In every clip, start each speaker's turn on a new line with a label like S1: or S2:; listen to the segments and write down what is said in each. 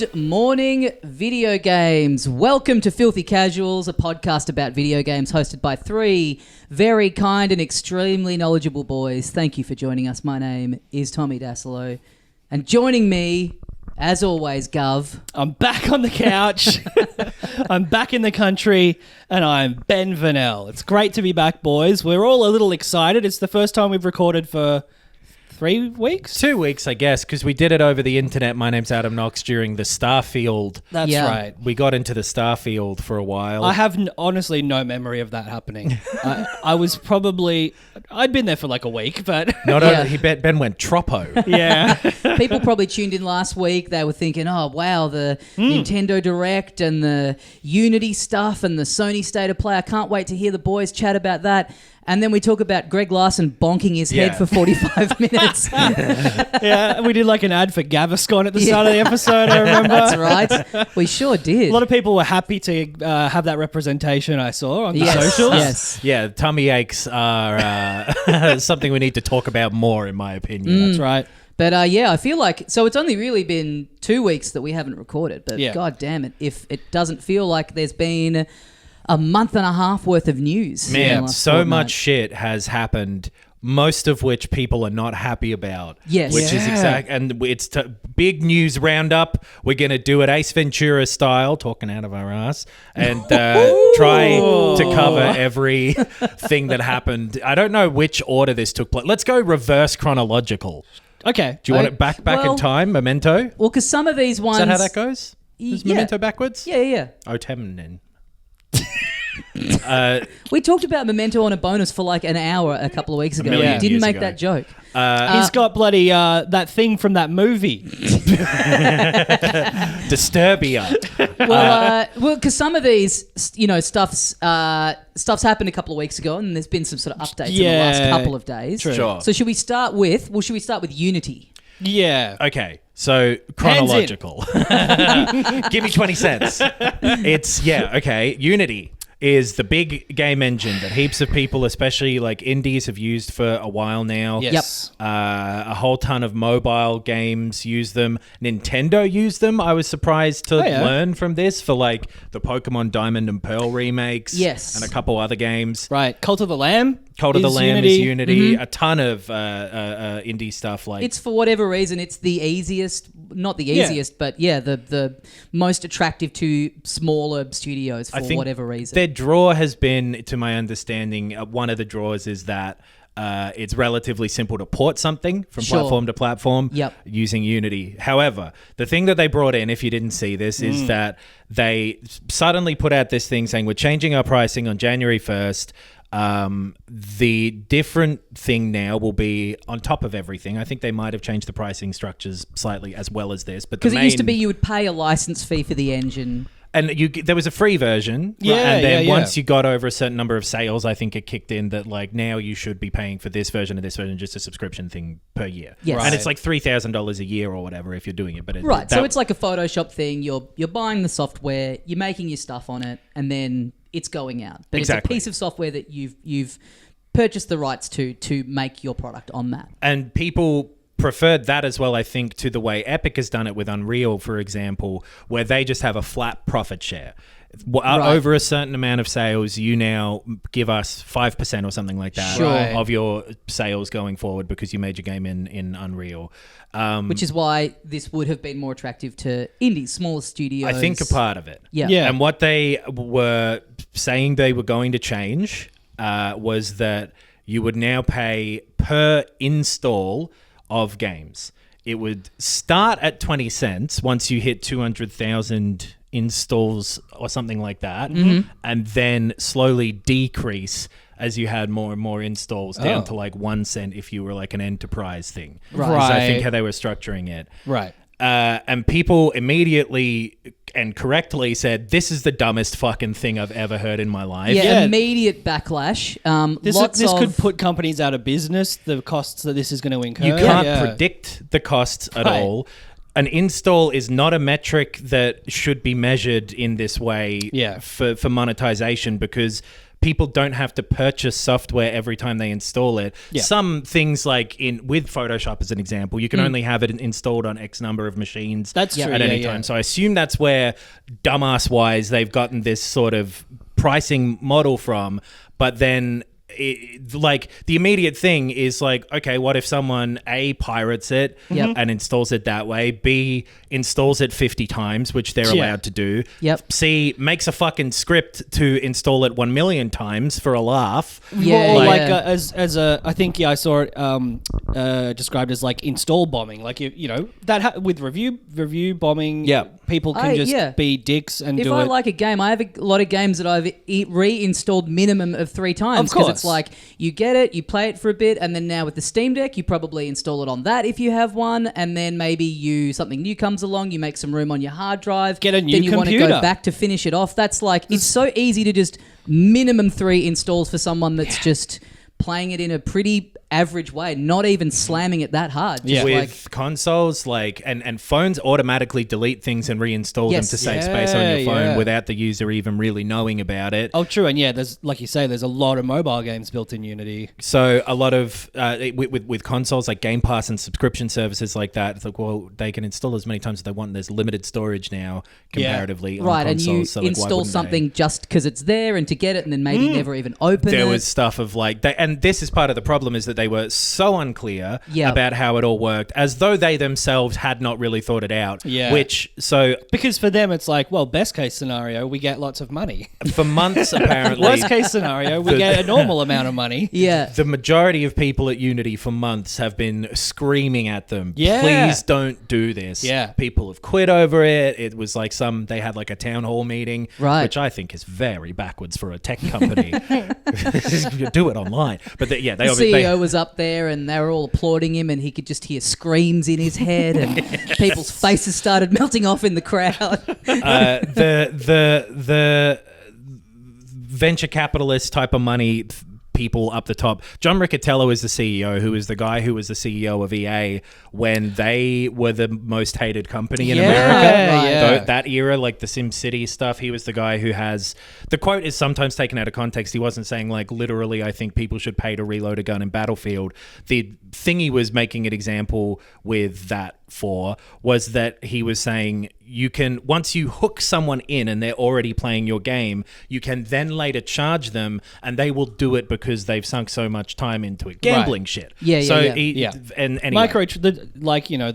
S1: Good morning, video games. Welcome to Filthy Casuals, a podcast about video games hosted by three very kind and extremely knowledgeable boys. Thank you for joining us. My name is Tommy Dasilo, and joining me, as always, Gov.
S2: I'm back on the couch. I'm back in the country, and I'm Ben Vanel. It's great to be back, boys. We're all a little excited. It's the first time we've recorded for 3 weeks?
S3: 2 weeks, I guess, because we did it over the internet. My name's Adam Knox during the Starfield.
S2: That's right.
S3: We got into the Starfield for a while.
S2: I have honestly no memory of that happening. I was probably... I'd been there for like a week, but...
S3: Not only, Ben went troppo.
S2: Yeah.
S1: People probably tuned in last week. They were thinking, oh, wow, the Nintendo Direct and the Unity stuff and the Sony State of Play. I can't wait to hear the boys chat about that. And then we talk about Greg Larson bonking his head for 45 minutes.
S2: Yeah, we did like an ad for Gaviscon at the start of the episode, I remember.
S1: That's right. We sure did.
S2: A lot of people were happy to have that representation, I saw on the socials.
S1: Yes.
S3: Yeah, tummy aches are something we need to talk about more, in my opinion.
S2: That's right.
S1: But I feel like, so it's only really been 2 weeks that we haven't recorded, but God damn it, if it doesn't feel like there's been a month and a half worth of news.
S3: Man, so much shit has happened, most of which people are not happy about.
S1: Yes.
S3: Which is exact, and it's big news roundup. We're going to do it Ace Ventura style, talking out of our ass, and try to cover everything that happened. I don't know which order this took place. Let's go reverse chronological.
S2: Okay.
S3: Do you want it back in time, Memento?
S1: Well, because some of these ones...
S3: Is that how that goes? Is Memento backwards?
S1: Yeah.
S3: Oh, Temnin.
S1: We talked about Memento on a bonus for like an hour a couple of weeks ago.
S3: million
S1: You didn't
S3: years
S1: make
S3: ago.
S1: that joke.
S2: He's got bloody that thing from that movie.
S3: Disturbia.
S1: Well, because some of these, stuff's happened a couple of weeks ago, and there's been some sort of updates in the last couple of days.
S2: True.
S3: Sure.
S1: So should we start with Unity?
S2: Yeah.
S3: Okay, so chronological. Give me 20 cents. Okay. Unity is the big game engine that heaps of people, especially like indies, have used for a while now.
S2: Yes.
S3: A whole ton of mobile games use them. Nintendo used them. I was surprised to learn from this for like the Pokemon Diamond and Pearl remakes.
S1: Yes.
S3: And a couple other games.
S2: Right. Cult of the Lamb.
S3: Cult of the Lamb is Unity.
S1: Mm-hmm.
S3: A ton of indie stuff like...
S1: It's for whatever reason, it's the easiest, not the easiest, but the most attractive to smaller studios for whatever reason.
S3: Their draw has been, to my understanding, one of the draws is that it's relatively simple to port something from platform to platform using Unity. However, the thing that they brought in, if you didn't see this, is that they suddenly put out this thing saying, we're changing our pricing on January 1st. The different thing now will be on top of everything. I think they might have changed the pricing structures slightly as well as this. But
S1: because it used to be you would pay a license fee for the engine.
S3: And there was a free version. And then once you got over a certain number of sales, I think it kicked in that like now you should be paying for this version and this version, just a subscription thing per year.
S1: Yes.
S3: Right. And it's like $3,000 a year or whatever if you're doing it. But
S1: so it's like a Photoshop thing. You're buying the software, you're making your stuff on it, and then it's going out. But it's a piece of software that you've purchased the rights to make your product on that.
S3: And people preferred that as well, I think, to the way Epic has done it with Unreal, for example, where they just have a flat profit share. Over a certain amount of sales, you now give us 5% or something like that of your sales going forward because you made your game in Unreal.
S1: Which is why this would have been more attractive to indies, smaller studios.
S3: I think a part of it.
S1: Yeah.
S3: And what they were saying they were going to change was that you would now pay per install of games. It would start at 20 cents once you hit 200,000 installs or something like that, and then slowly decrease as you had more and more installs down to like 1 cent if you were like an enterprise thing.
S1: Right.
S3: So I think how they were structuring it.
S2: Right.
S3: And people immediately and correctly said, this is the dumbest fucking thing I've ever heard in my life.
S1: Yeah. Immediate backlash.
S2: This could put companies out of business, the costs that this is going to incur.
S3: You can't predict the costs at all. An install is not a metric that should be measured in this way for monetization because people don't have to purchase software every time they install it.
S2: Yeah.
S3: Some things like with Photoshop as an example, you can only have it installed on X number of machines
S2: That's true,
S3: at any time. So I assume that's where dumbass wise they've gotten this sort of pricing model from. But then like the immediate thing is like, okay, what if someone A, pirates it and installs it that way, B, installs it 50 times, which they're allowed to do, C, makes a fucking script to install it 1 million times for a laugh,
S2: as a I think I saw it described as like install bombing, like you know that with review bombing, people can just be dicks and
S1: if
S2: do
S1: I
S2: it.
S1: like a game, I have a lot of games that I've reinstalled minimum of 3 times, because it's like you get it, you play it for a bit, and then now with the Steam Deck, you probably install it on that if you have one, and then maybe something new comes along, you make some room on your hard drive,
S2: get a new
S1: then you
S2: computer.
S1: want to go back to finish it off. That's like, it's so easy to just minimum 3 installs for someone that's just playing it in a pretty average way, not even slamming it that hard. Just
S3: with consoles, like and phones automatically delete things and reinstall them to save space on your phone without the user even really knowing about it.
S2: Oh, true. And there's, like you say, there's a lot of mobile games built in Unity.
S3: So a lot of with consoles like Game Pass and subscription services like that, it's like, well, they can install as many times as they want. There's limited storage now comparatively on consoles.
S1: And you
S3: so like,
S1: install something just because it's there and to get it, and then maybe never even open it.
S3: There was stuff of like and this is part of the problem, is that they were so unclear about how it all worked, as though they themselves had not really thought it out.
S2: Because for them it's like, well, best case scenario, we get lots of money.
S3: For months, apparently.
S2: Worst case scenario, we get a normal amount of money.
S3: The majority of people at Unity for months have been screaming at them, please don't do this. People have quit over it. It was like they had like a town hall meeting, which I think is very backwards for a tech company. Do it online. But the
S1: CEO was up there and they were all applauding him, and he could just hear screams in his head, and people's faces started melting off in the crowd.
S3: The venture capitalist type of money people up the top. John Riccitiello is the CEO, who is the guy who was the CEO of EA when they were the most hated company in America. That era, like the SimCity stuff, he was the guy who has... The quote is sometimes taken out of context. He wasn't saying like, literally, I think people should pay to reload a gun in Battlefield. The thing he was making an example with that for was that he was saying you can, once you hook someone in and they're already playing your game, you can then later charge them and they will do it because they've sunk so much time into it. Gambling shit. And anyway.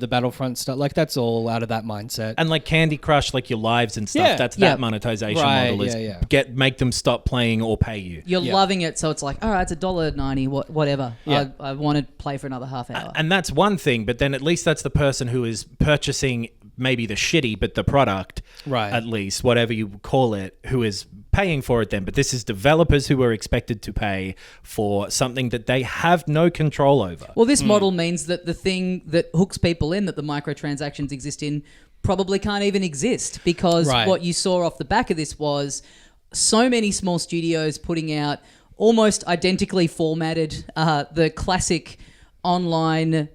S2: The Battlefront stuff, like that's all out of that mindset.
S3: And like Candy Crush, like your lives and stuff, that's that monetization model is make them stop playing or pay you.
S1: You're loving it, so it's like, all right, it's $1.90, whatever. I want to play for another half hour.
S3: And that's one thing, but then at least that's the person who is purchasing maybe the shitty, but the product, at least, whatever you call it, who is paying for it then. But this is developers who are expected to pay for something that they have no control over.
S1: Well, this model means that the thing that hooks people in, that the microtransactions exist in, probably can't even exist, because what you saw off the back of this was so many small studios putting out almost identically formatted the classic online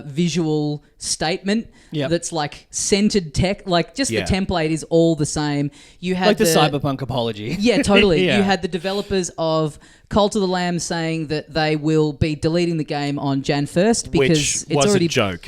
S1: visual statement that's like centered tech, like just the template is all the same. You had
S2: like the cyberpunk apology.
S1: Yeah, totally. You had the developers of Cult of the Lamb saying that they will be deleting the game on Jan 1st because
S3: which
S1: it's
S3: was
S1: already
S3: a joke.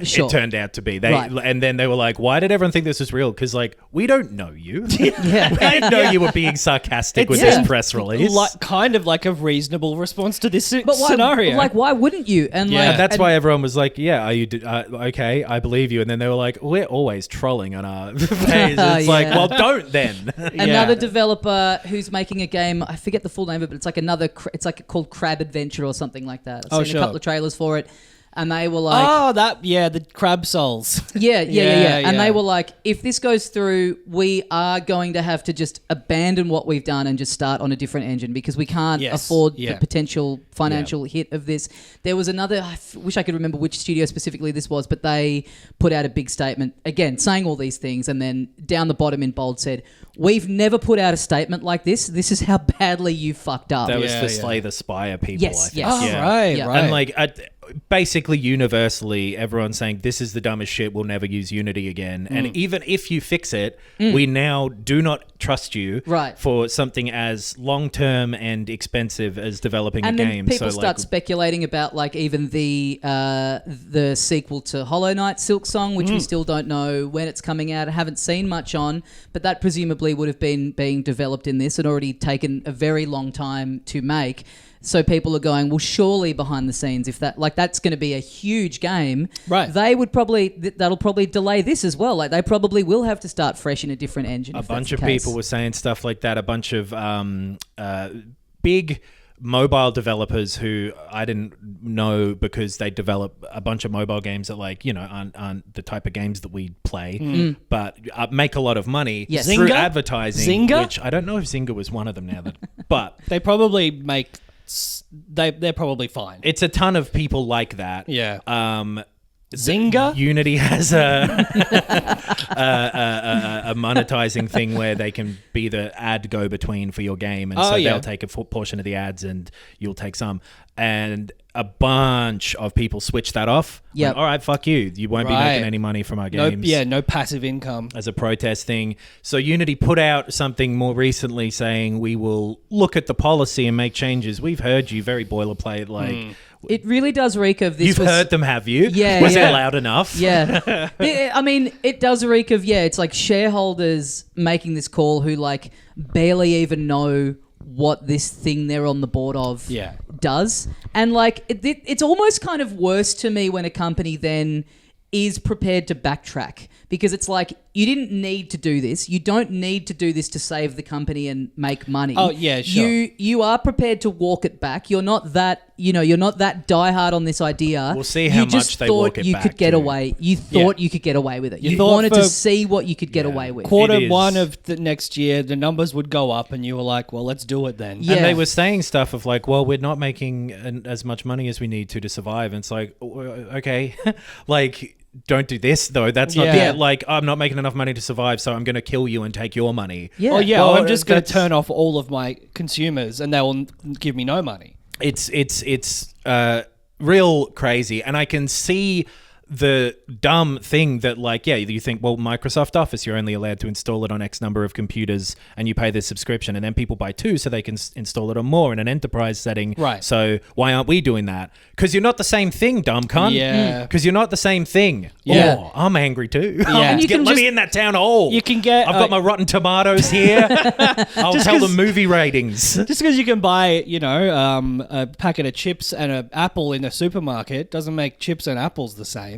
S1: Sure.
S3: It turned out to be. And then they were like, why did everyone think this was real? Because like, we don't know you. We didn't know you were being sarcastic with this press release.
S2: Kind of like a reasonable response to this scenario.
S1: Like, why wouldn't you? And
S3: and that's why everyone was like, are you okay, I believe you. And then they were like, we're always trolling on our page. It's like, well, don't then.
S1: Another developer who's making a game, I forget the full name of it, but it's like it's like called Crab Adventure or something like that. I've seen a couple of trailers for it. And they were like...
S2: the Crab Souls.
S1: And they were like, if this goes through, we are going to have to just abandon what we've done and just start on a different engine because we can't afford the potential financial hit of this. There was another... I wish I could remember which studio specifically this was, but they put out a big statement, again, saying all these things, and then down the bottom in bold said, we've never put out a statement like this. This is how badly you fucked up.
S3: That was the Slay the Spire people, I think.
S1: Yes.
S2: Right.
S3: And like... basically universally everyone's saying this is the dumbest shit, we'll never use Unity again. And even if you fix it, we now do not trust you for something as long-term and expensive as developing a game.
S1: And then people start speculating about like even the sequel to Hollow Knight, Silksong, which we still don't know when it's coming out. I haven't seen much on, but that presumably would have been being developed in this and already taken a very long time to make. So people are going, well, surely behind the scenes, if that's going to be a huge game, they would that'll probably delay this as well. Like they probably will have to start fresh in a different engine.
S3: A bunch of people were saying stuff like that. A bunch of big mobile developers who I didn't know because they develop a bunch of mobile games that aren't the type of games that we play, but make a lot money through advertising.
S2: Zynga?
S3: Which I don't know if Zynga was one of them now, but
S2: they probably make. They're probably fine.
S3: It's a ton of people like that.
S2: Yeah.
S3: Zynga? Unity has a monetizing thing where they can be the ad go-between for your game, and they'll take a portion of the ads and you'll take some. And a bunch of people switch that off.
S1: Yeah.
S3: All right, fuck you. You won't be making any money from our games.
S2: No passive income.
S3: As a protest thing. So Unity put out something more recently saying we will look at the policy and make changes. We've heard you, very boilerplate.
S1: It really does reek of this.
S3: You've heard them, have you?
S1: Yeah.
S3: Was it loud enough?
S1: Yeah. I mean, it does reek of, it's like shareholders making this call who like barely even know what this thing they're on the board of does. And like it's almost kind of worse to me when a company then is prepared to backtrack, because it's like, you didn't need to do this. You don't need to do this to save the company and make money.
S2: Oh, yeah, sure.
S1: You are prepared to walk it back. You're not that, you're not that diehard on this idea.
S3: We'll see how much they walk it
S1: you
S3: back
S1: could get
S3: to.
S1: away. You thought you could get away with it. You
S2: thought
S1: wanted to see what you could get away with.
S2: Quarter one of the next year, the numbers would go up, and you were like, well, let's do it then.
S1: Yeah.
S3: And they were saying stuff of like, well, we're not making as much money as we need to survive. And it's like, okay, like, don't do this though. That's not like, I'm not making enough money to survive, so I'm going to kill you and take your money.
S1: Yeah.
S2: Oh yeah, well, I'm just going to turn off all of my consumers, and they will give me no money.
S3: It's real crazy, and I can see the dumb thing that you think, well, Microsoft Office, you're only allowed to install it on X number of computers and you pay this subscription, and then people buy 2 so they can install it on more in an enterprise setting.
S2: Right.
S3: So why aren't we doing that? Because you're not the same thing, dumb cunt.
S2: Yeah.
S3: Because you're not the same thing.
S2: Yeah.
S3: Oh, I'm angry too.
S2: Yeah. And
S1: you can
S3: let me in that town hall.
S2: You can get...
S3: I've got my Rotten Tomatoes here. I'll tell them movie ratings.
S2: Just because you can buy, a packet of chips and an apple in a supermarket doesn't make chips and apples the same.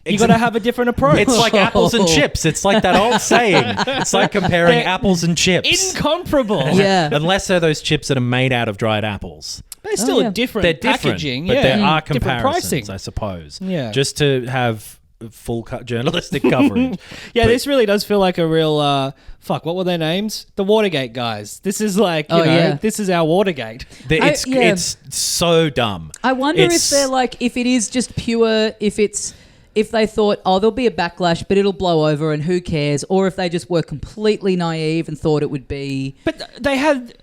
S2: You got to have a different approach.
S3: It's like apples and chips. It's like that old saying. It's like comparing apples and chips.
S2: Incomparable.
S1: Yeah.
S3: Unless they're those chips that are made out of dried apples.
S2: They're still different
S3: They're different,
S2: packaging.
S3: but there are
S2: different
S3: comparisons,
S2: pricing.
S3: I suppose.
S2: Yeah.
S3: Just to have full journalistic coverage.
S2: This really does feel like a real... what were their names? The Watergate guys. This is like, this is our Watergate.
S3: It's so dumb.
S1: I wonder if they're like, if it is just pure, if they thought, there'll be a backlash, but it'll blow over and who cares, or if they just were completely naive and thought it would be...
S2: But they had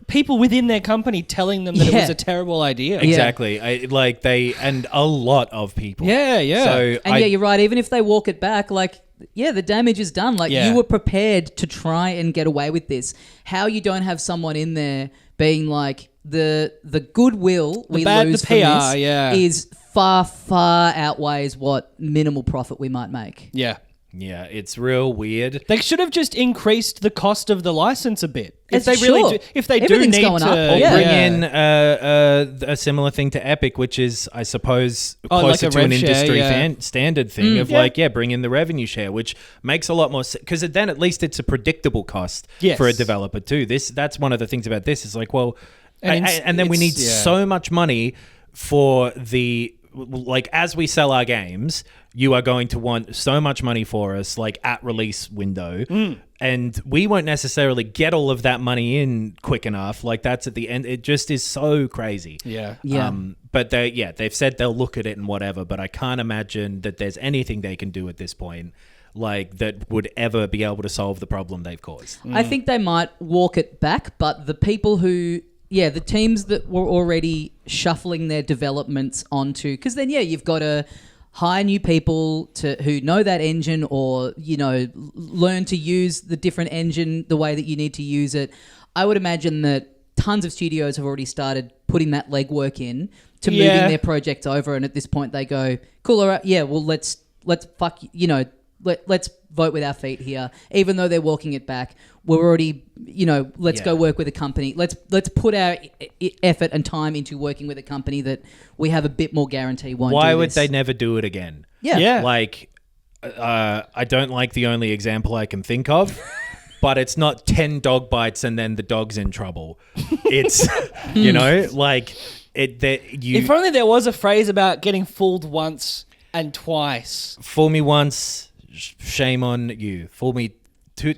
S2: people within their company telling them that it was a terrible idea.
S3: Exactly. And a lot of people.
S2: Yeah.
S3: So
S1: you're right. Even if they walk it back, the damage is done. You were prepared to try and get away with this. How you don't have someone in there being like, the goodwill we lose
S2: the
S1: from
S2: PR,
S1: this is far, far outweighs what minimal profit we might make.
S2: Yeah.
S3: Yeah, it's real weird.
S2: They should have just increased the cost of the license a bit. If they
S1: Everything's
S2: do need
S1: going
S2: to
S1: up.
S3: Bring in a similar thing to Epic, which is, I suppose, closer to an industry standard thing of bring in the revenue share, which makes a lot more sense, because then at least it's a predictable cost for a developer too. That's one of the things about this is like, well, and then we need so much money for the... as we sell our games, you are going to want so much money for us, at release window, and we won't necessarily get all of that money in quick enough. That's at the end. It just is so crazy.
S2: Yeah.
S3: But they've said they'll look at it and whatever. But I can't imagine that there's anything they can do at this point, that would ever be able to solve the problem they've caused.
S1: I think they might walk it back, but the people who the teams that were already shuffling their developments onto, because then you've got to hire new people who know that engine, or learn to use the different engine the way that you need to use it. I would imagine that tons of studios have already started putting that legwork in to moving their projects over, and at this point they go, cool, all right, well let's let's vote with our feet here. Even though they're walking it back, we're already, let's go work with a company. Let's put our effort and time into working with a company that we have a bit more guarantee won't do
S3: Why would
S1: this.
S3: they never do it again?
S1: Yeah.
S3: Like, I don't like the only example I can think of, but it's not 10 dog bites and then the dog's in trouble. It's,
S2: If only there was a phrase about getting fooled once and twice.
S3: Fool me once, shame on you. Fool me two,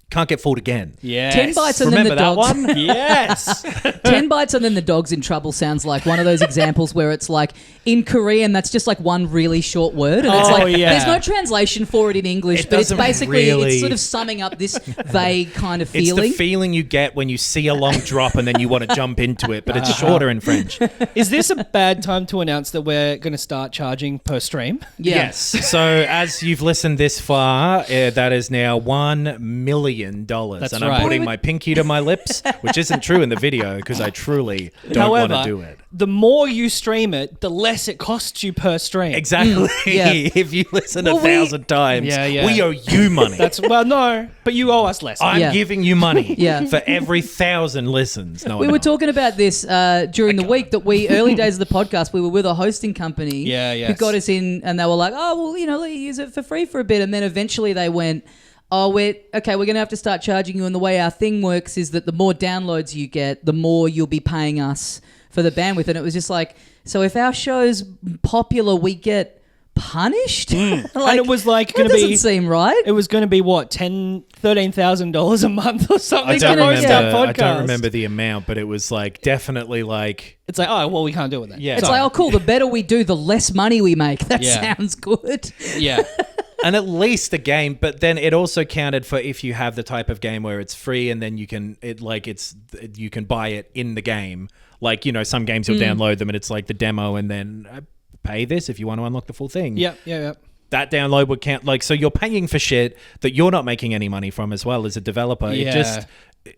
S3: can't get fooled again.
S2: Yes.
S1: 10 bites and
S3: Remember
S1: then the
S3: that
S1: dogs.
S3: one?
S2: Yes.
S1: 10 bites and then the dog's in trouble sounds like one of those examples where it's like in Korean that's just like one really short word, and it's there's no translation for it in English, but it's basically it's sort of summing up this vague kind of feeling.
S3: It's the feeling you get when you see a long drop and then you want to jump into it, but it's shorter in French.
S2: Is this a bad time to announce that we're going to start charging per stream?
S1: Yeah.
S3: Yes. So as you've listened this far, that is now $1 million.
S2: That's
S3: and
S2: right.
S3: I'm putting my pinky to my lips, which isn't true in the video because I truly don't want to do it.
S2: The more you stream it, the less it costs you per stream.
S3: Exactly.
S1: Yeah.
S3: If you listen 1,000 times,
S2: Yeah.
S3: we owe you money.
S2: No, but you owe us less.
S3: I'm giving you money
S1: Yeah.
S3: for every 1,000 listens. No,
S1: we were talking about this during the week that early days of the podcast, we were with a hosting company who got us in, and they were like, oh, well, let you use it for free for a bit. And then eventually they went, we're going to have to start charging you. And the way our thing works is that the more downloads you get, the more you'll be paying us for the bandwidth. And it was just like, so if our show's popular, we get punished?
S2: And it was like
S1: that doesn't seem right.
S2: It was going to be what, $13,000 a month or something?
S3: I don't
S2: podcast.
S3: remember the amount, but it was like definitely like...
S2: It's like, oh, well, we can't do it then.
S3: Yeah.
S1: It's like, oh, cool, the better we do, the less money we make. That
S2: Yeah.
S1: sounds good.
S2: Yeah.
S3: And at least the game, but then it also counted for if you have the type of game where it's free and then you can buy it in the game. Like, some games you'll download them and it's like the demo and then pay this if you want to unlock the full thing.
S2: Yeah.
S3: That download would count. Like, so you're paying for shit that you're not making any money from as well as a developer.
S2: Yeah.
S3: It just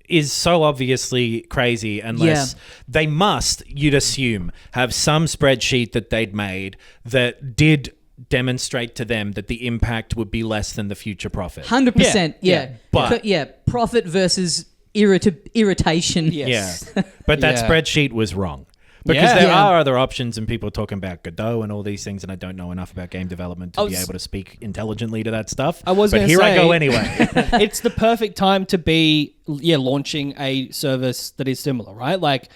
S3: is so obviously crazy unless they must, you'd assume, have some spreadsheet that they'd made that did demonstrate to them that the impact would be less than the future profit.
S1: 100%. Yeah.
S3: But
S1: profit versus irritation.
S2: Yes.
S3: Yeah. But that
S2: Yeah.
S3: spreadsheet was wrong. Because
S2: Yeah.
S3: there
S1: Yeah.
S3: are other options and people are talking about Godot and all these things and I don't know enough about game development to be able to speak intelligently to that stuff.
S2: I was
S3: but
S2: gonna
S3: here I
S2: say-
S3: go anyway.
S2: It's the perfect time to be launching a service that is similar, right? Like,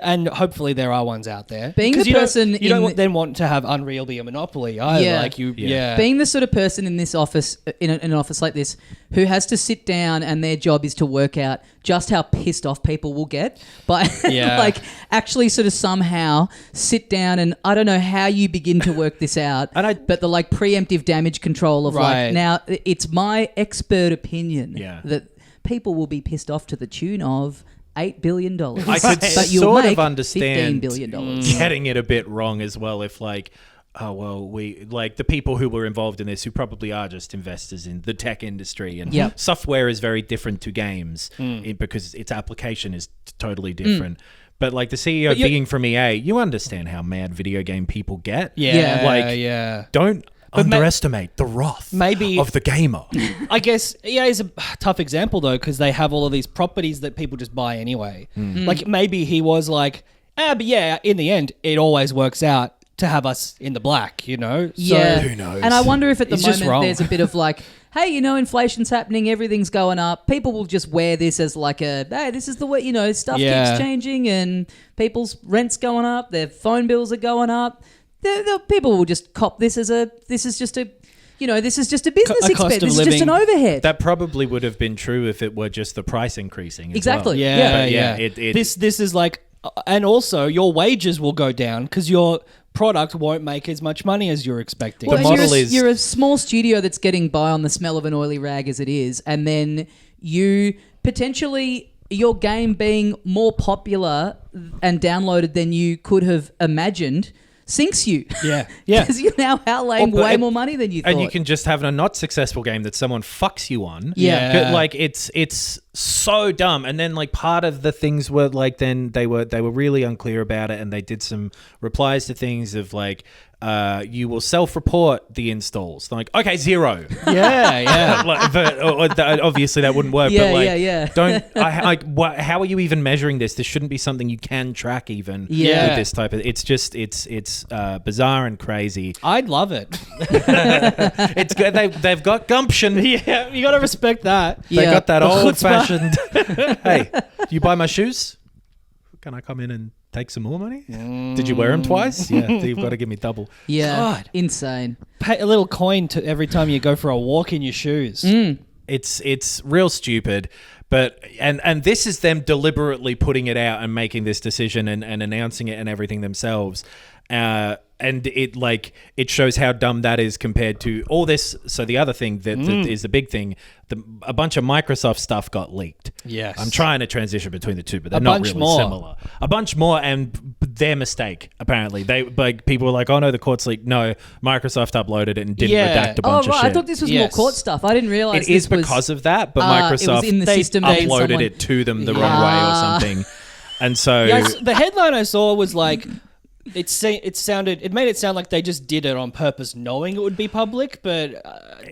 S2: and hopefully there are ones out there.
S1: Being
S2: 'Cause
S1: the person
S2: you don't
S1: in
S2: then want to have Unreal be a monopoly either.
S1: Yeah.
S2: Like you,
S3: Yeah.
S1: being the sort of person in this office, in an office like this, who has to sit down and their job is to work out just how pissed off people will get, but like actually sort of somehow sit down and I don't know how you begin to work this out, but the like preemptive damage control of like, now it's my expert opinion that people will be pissed off to the tune of $8 billion.
S3: I could
S1: but you'll
S3: sort
S1: make
S3: of understand
S1: $15 billion.
S3: getting it a bit wrong as well if like, oh, well, we like the people who were involved in this who probably are just investors in the tech industry and software is very different to games because its application is totally different. But like the CEO being from EA, you understand how mad video game people get. Don't underestimate the wrath of the gamer.
S2: I guess EA is a tough example though because they have all of these properties that people just buy anyway. Like maybe he was like, but yeah, in the end, it always works out to have us in the black, you know? So,
S3: who knows?
S1: And I wonder if at the
S2: It's just
S1: moment
S2: wrong.
S1: there's a bit of like, hey, inflation's happening, everything's going up. People will just wear this as like hey, this is the way, stuff keeps changing and people's rent's going up, their phone bills are going up. The people will just cop this as this is just a business expense. This is just an overhead.
S3: That probably would have been true if it were just the price increasing as
S1: Exactly.
S3: well.
S2: Yeah. This is like, and also your wages will go down because your product won't make as much money as you're expecting.
S1: Well,
S3: The model
S1: you're a small studio that's getting by on the smell of an oily rag as it is, and then you potentially your game being more popular and downloaded than you could have imagined sinks you.
S2: Yeah.
S1: Because you're now outlaying way more money than you thought.
S3: And you can just have a not successful game that someone fucks you on.
S1: Yeah.
S3: Like it's so dumb. And then like part of the things were like then they were really unclear about it, and they did some replies to things of like you will self-report the installs. Like, okay, 0.
S2: Yeah.
S3: But obviously that wouldn't work.
S1: Yeah,
S3: but like,
S1: yeah.
S3: don't. How are you even measuring this? This shouldn't be something you can track even.
S1: Yeah.
S3: With this type of. It's just it's bizarre and crazy.
S2: I'd love it.
S3: It's good. They've got gumption.
S2: Yeah, you got to respect that.
S3: They
S1: Yeah.
S3: got that old-fashioned. Hey, do you buy my shoes? Can I come in and take some more money? Did you wear them twice? Yeah, you've got to give me double.
S1: Yeah.
S2: God.
S1: Insane.
S2: Pay a little coin to every time you go for a walk in your shoes.
S3: It's real stupid. But and this is them deliberately putting it out and making this decision and announcing it and everything themselves. And it shows how dumb that is compared to all this. So the other thing that is the big thing, a bunch of Microsoft stuff got leaked.
S2: Yes.
S3: I'm trying to transition between the two, but they're
S2: A
S3: not
S2: bunch
S3: really
S2: more.
S3: similar. A bunch more, and their mistake apparently. They like people were like, "Oh no, the court's leaked." No, Microsoft uploaded it and didn't
S2: Yeah.
S3: redact a bunch
S1: Oh, right.
S3: of shit.
S1: I thought this was more
S2: Yes.
S1: court stuff. I didn't realize
S3: It is
S1: this was,
S3: because of that, but
S1: it was
S3: Microsoft
S1: in the
S3: they
S1: system and
S3: uploaded
S1: someone-
S3: it to them the wrong way or something, and so
S2: Yeah, the headline I saw was like, it made it sound like they just did it on purpose, knowing it would be public, but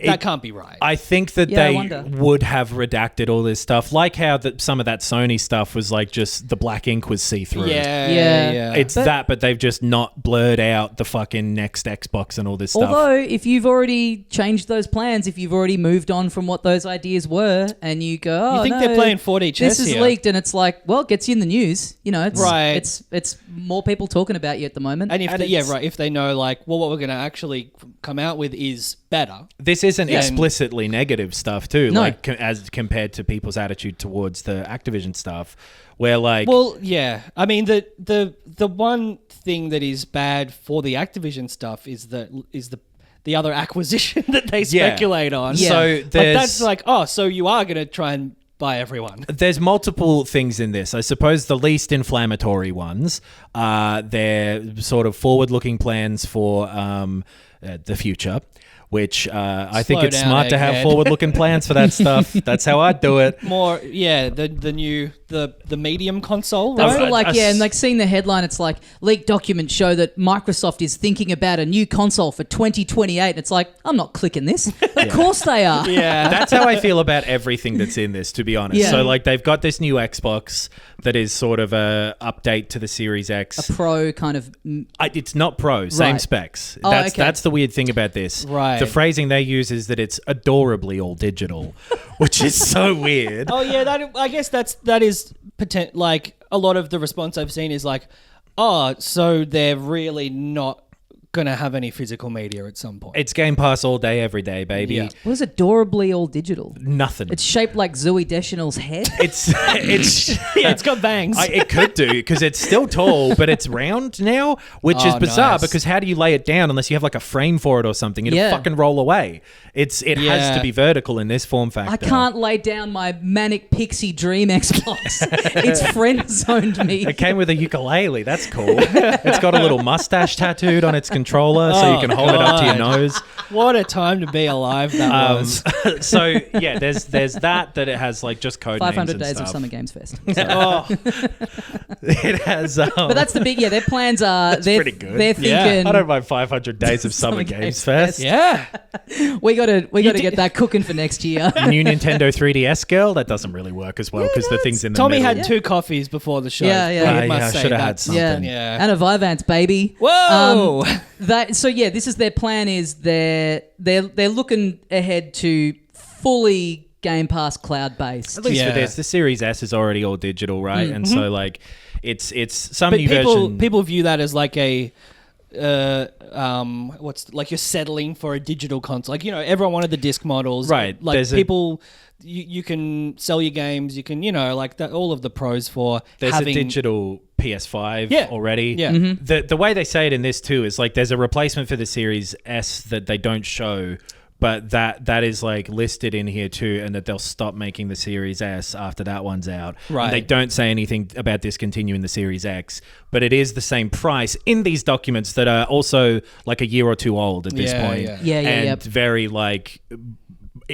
S2: that can't be right.
S3: I think that
S1: Yeah, I
S3: they
S1: wonder.
S3: would have redacted all this stuff, like how some of that Sony stuff was like just the black ink was see through.
S1: Yeah.
S3: It's but they've just not blurred out the fucking next Xbox and all this stuff.
S1: Although, if you've already changed those plans, if you've already moved on from what those ideas were, and you go, oh,
S2: You think
S1: no,
S2: they're playing 4D chess
S1: this is
S2: here?
S1: leaked, and it's like, well, it gets you in the news. You know, it's
S2: Right.
S1: It's more people talking about you at the moment.
S2: And if they know like, well, what we're going to actually come out with is better.
S3: This isn't
S2: Yeah.
S3: explicitly negative stuff too,
S1: No.
S3: like as compared to people's attitude towards the Activision stuff, where like
S2: Well, yeah. I mean, the one thing that is bad for the Activision stuff is the other acquisition that they speculate on.
S1: Yeah.
S3: So
S2: Like,
S3: there's
S2: that's like, oh, so you are going to try and buy everyone.
S3: There's multiple things in this. I suppose the least inflammatory ones are their sort of forward-looking plans for the future, which I think
S2: Slow
S3: it's
S2: down,
S3: smart to have
S2: egghead.
S3: forward-looking plans for that stuff. That's how I'd do it.
S2: More, yeah, the new the medium console,
S1: That's
S2: right?
S1: the, like, and like seeing the headline, it's like leaked documents show that Microsoft is thinking about a new console for 2028. And it's like, I'm not clicking this. Of course they are.
S2: Yeah.
S3: That's how I feel about everything that's in this, to be honest.
S1: Yeah.
S3: So like they've got this new Xbox that is sort of a update to the Series X.
S1: A pro kind of.
S3: It's not Pro, same
S1: Right.
S3: specs.
S1: Oh, okay.
S3: That's the weird thing about this.
S2: Right.
S3: The phrasing they use is that it's adorably all digital, which is so weird.
S2: Oh yeah, I guess that is like a lot of the response I've seen is like, oh, so they're really not gonna have any physical media at some point.
S3: It's Game Pass all day, every day, baby.
S2: Yeah.
S1: What is adorably all digital?
S3: Nothing.
S1: It's shaped like Zooey Deschanel's head.
S3: It's
S2: Yeah, it's got bangs.
S3: it could do because it's still tall, but it's round now, which is
S2: Oh,
S3: bizarre
S2: nice.
S3: because how do you lay it down unless you have like a frame for it or something? It'll
S1: Yeah.
S3: fucking roll away. It has
S2: Yeah.
S3: to be vertical in this form factor.
S1: I can't lay down my manic pixie dream Xbox. It's friend zoned me.
S3: It came with a ukulele. That's cool. It's got a little mustache tattooed on its controller, so you can hold it up to your
S2: God.
S3: nose.
S2: What a time to be alive that was.
S3: So yeah, there's that it has like just code
S1: 500
S3: names and
S1: days of
S3: stuff.
S1: Summer Games Fest.
S2: Oh,
S3: It has.
S1: But that's the big, their plans are, they're,
S3: pretty good.
S1: they're thinking,
S3: I don't mind 500 days of Summer Games Fest.
S2: yeah.
S1: we got to get that cooking for next year.
S3: New Nintendo 3DS girl. That doesn't really work as well because the thing's in the
S2: Tommy
S3: middle.
S2: had 2 coffees before the show.
S1: Yeah, yeah.
S2: I
S3: Yeah, I
S2: must say
S3: should have had
S2: that's
S3: something.
S1: Yeah.
S2: Yeah.
S1: And a Vivance, baby.
S2: Whoa.
S1: So this is their plan. Is they're looking ahead to fully Game Pass cloud based.
S3: At least
S2: Yeah.
S3: for this, the Series S is already all digital, right? And so like, it's some
S2: But
S3: new version.
S2: people view that as like a what's like you're settling for a digital console. Like, you know, everyone wanted the disc models.
S3: Right.
S2: Like
S3: There's
S2: people you can sell your games, you can, you know, like that, all of the pros for
S3: There's
S2: having
S3: a digital PS5
S2: Yeah.
S3: already.
S2: Yeah.
S3: The way they say it in this too is like there's a replacement for the Series S that they don't show, but that is like listed in here too, and that they'll stop making the Series S after that one's out.
S2: Right.
S3: And they don't say anything about discontinuing the Series X, but it is the same price in these documents that are also like a year or two old at this point. And very like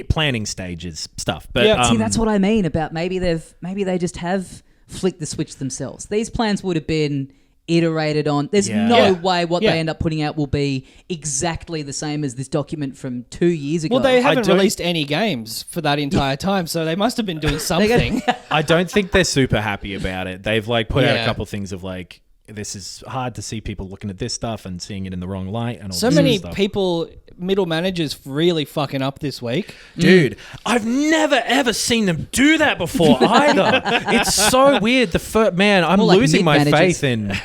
S3: planning stages stuff. But
S1: see, that's what I mean about maybe they just have flicked the switch themselves. These plans would have been iterated on. There's no way what they end up putting out will be exactly the same as this document from 2 years ago.
S2: Well, they haven't released any games for that entire time, so they must have been doing something.
S3: I don't think they're super happy about it. They've like put out a couple things of like, this is hard to see people looking at this stuff and seeing it in the wrong light and all
S2: so
S3: this
S2: many
S3: stuff.
S2: people, middle managers, really fucking up this week.
S3: Dude, I've never ever seen them do that before either. It's so weird. Man, I'm
S1: like
S3: losing my
S1: mid-managers.
S3: faith in.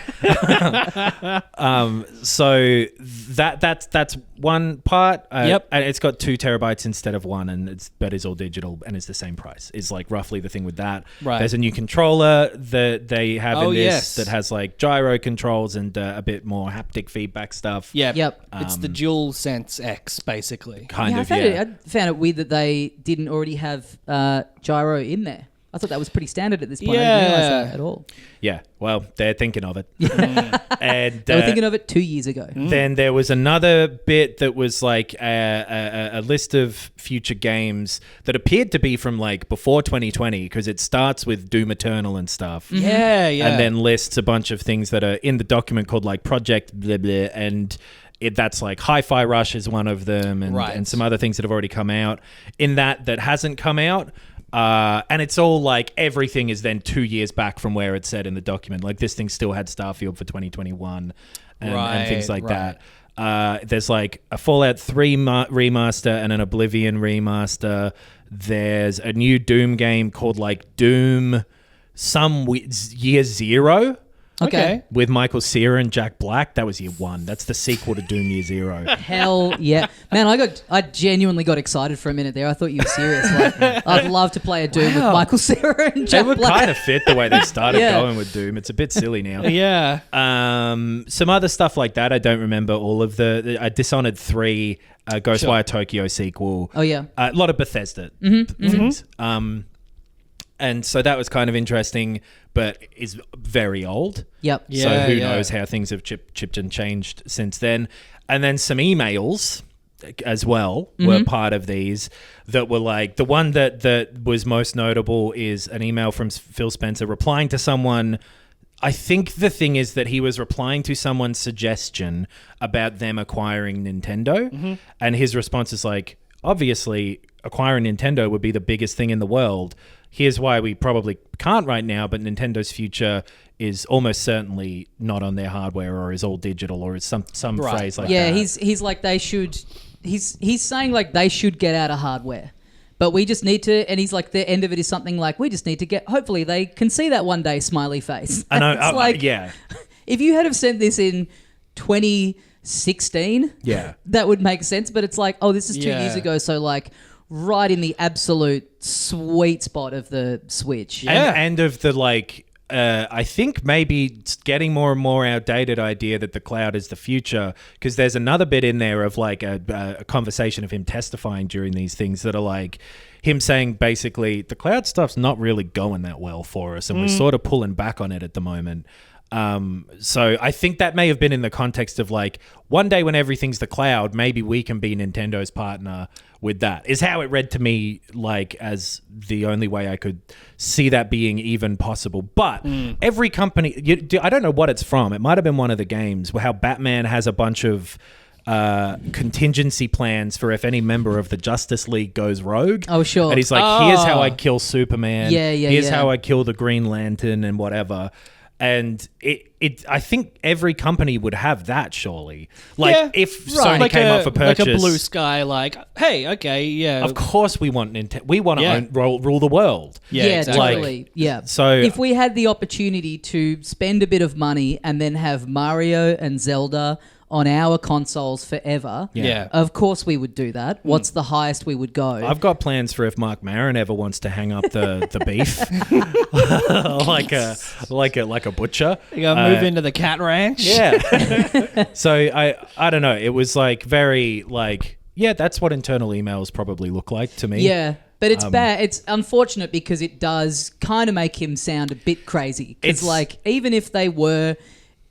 S3: So that's one part. And it's got 2 terabytes instead of 1, and but it's all digital and it's the same price. Is like roughly the thing with that.
S2: Right.
S3: There's a new controller that they have in this that has like gyro controls and a bit more haptic feedback stuff.
S2: It's the DualSense X, basically.
S3: Kind of.
S1: I found it weird that they didn't already have gyro in there. I thought that was pretty standard at this point. I didn't realize that at all.
S3: Yeah, well, they're thinking of it. And
S1: they were thinking of it 2 years ago.
S3: Then there was another bit that was like a list of future games that appeared to be from like before 2020, because it starts with Doom Eternal and stuff.
S2: Yeah.
S3: And then lists a bunch of things that are in the document called like Project blah blah, and that's like Hi-Fi Rush is one of them, and some other things that have already come out. In that hasn't come out. And it's all like everything is then 2 years back from where it said in the document. Like this thing still had Starfield for 2021 and things like that. There's like a Fallout 3 remaster and an Oblivion remaster. There's a new Doom game called like Doom Year Zero.
S1: Okay.
S3: With Michael Cera and Jack Black. That was Year 1. That's the sequel to Doom Year Zero.
S1: Hell yeah. Man, I genuinely got excited for a minute there. I thought you were serious. Like, I'd love to play a Doom with Michael Cera and Jack Black.
S3: They would kind of fit the way they started going with Doom. It's a bit silly now.
S2: Yeah.
S3: Some other stuff like that. I don't remember all of the Dishonored 3, Ghostwire Tokyo sequel.
S1: Oh, yeah.
S3: A lot of Bethesda things. And so that was kind of interesting, but is very old.
S1: Yep.
S3: So who knows how things have chipped and changed since then. And then some emails as well were part of these that were like, the one that was most notable is an email from Phil Spencer replying to someone. I think the thing is that he was replying to someone's suggestion about them acquiring Nintendo. And his response is like, obviously acquiring Nintendo would be the biggest thing in the world. Here's why we probably can't right now, but Nintendo's future is almost certainly not on their hardware, or is all digital, or is some phrase like that.
S1: Yeah, he's like they should. He's saying like they should get out of hardware, but we just need to. And he's like the end of it is something like we just need to get. Hopefully they can see that one day. Smiley face.
S3: I know.
S1: It's like,
S3: yeah.
S1: If you had have sent this in 2016, that would make sense. But it's like, oh, this is 2 years ago, so like. Right in the absolute sweet spot of the Switch.
S3: And of the like, I think maybe getting more and more outdated idea that the cloud is the future, because there's another bit in there of like a conversation of him testifying during these things that are like him saying basically the cloud stuff's not really going that well for us, and we're sort of pulling back on it at the moment. So I think that may have been in the context of like, one day when everything's the cloud, maybe we can be Nintendo's partner with that, is how it read to me, like as the only way I could see that being even possible. But every company, I don't know what it's from. It might have been one of the games where how Batman has a bunch of contingency plans for if any member of the Justice League goes rogue.
S1: Oh, sure.
S3: And he's like, here's how I kill Superman. Here's how I kill the Green Lantern and whatever. And I think every company would have that, surely. Like, if Sony
S2: like
S3: came up for purchase,
S2: like a Blue Sky, like, hey, okay, yeah,
S3: of course we want Nintendo. We want to rule the world.
S1: Totally.
S3: Like, so
S1: if we had the opportunity to spend a bit of money and then have Mario and Zelda on our consoles forever, of course we would do that. What's the highest we would go?
S3: I've got plans for if Mark Maron ever wants to hang up the beef, like a butcher.
S2: You gotta move into the cat ranch.
S3: Yeah. So I don't know. It was like very like yeah, that's what internal emails probably look like to me.
S1: Yeah. But it's bad. It's unfortunate because it does kind of make him sound a bit crazy. Because, like, even if they were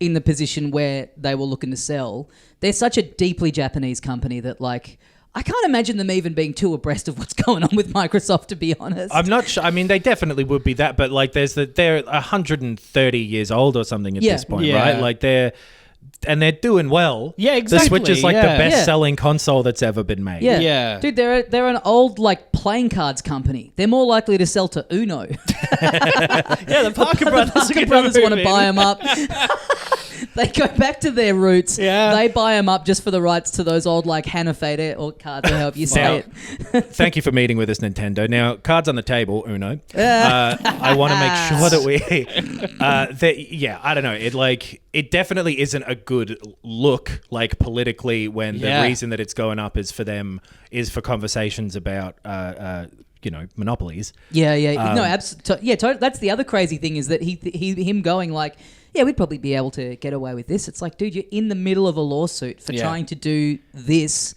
S1: in the position where they were looking to sell, they're such a deeply Japanese company that, like, I can't imagine them even being too abreast of what's going on with Microsoft, to be honest.
S3: I'm not sure. I mean, they definitely would be that, but, like, they're 130 years old or something at this point, right? Like, they're doing well.
S2: Yeah, exactly.
S3: The Switch is like the best-selling console that's ever been made.
S1: Yeah. Dude, they're an old, like, playing cards company. They're more likely to sell to Uno.
S2: The Parker brothers
S1: want to buy them up. They go back to their roots.
S2: Yeah.
S1: They buy them up just for the rights to those old, like, Hanafede or cards, or however you say it.
S3: Thank you for meeting with us, Nintendo. Now, cards on the table, Uno. I want to make sure that I don't know. It definitely isn't a good look, like, politically, when the reason that it's going up is for conversations about monopolies.
S1: No, absolutely. That's the other crazy thing is that him going like, yeah, we'd probably be able to get away with this. It's like, dude, you're in the middle of a lawsuit for trying to do this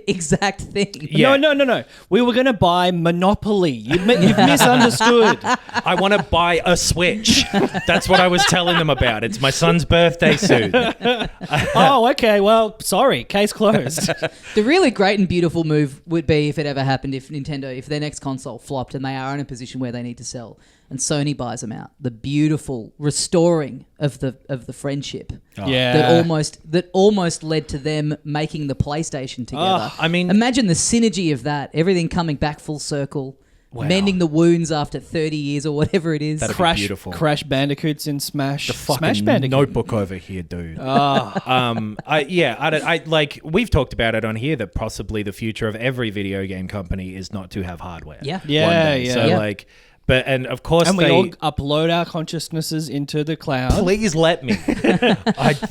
S1: exact thing.
S2: Yeah. No. We were going to buy Monopoly. You've misunderstood.
S3: I want to buy a Switch. That's what I was telling them about. It's my son's birthday soon.
S2: Oh, okay. Well, sorry. Case closed.
S1: The really great and beautiful move would be if it ever happened, if their next console flopped and they are in a position where they need to sell and Sony buys them out. The beautiful restoring of the friendship.
S3: Oh.
S2: Yeah.
S1: That almost led to them making the PlayStation together.
S3: I mean,
S1: imagine the synergy of that. Everything coming back full circle. Wow. Mending the wounds after 30 years or whatever it is.
S3: That'd be beautiful.
S2: Crash Bandicoots in Smash.
S3: The fucking
S2: Smash Bandicoot.
S3: Notebook over here, dude. We've talked about it on here that possibly the future of every video game company is not to have hardware.
S1: Yeah.
S3: And of course,
S2: and we all upload our consciousnesses into the cloud.
S3: Please let me.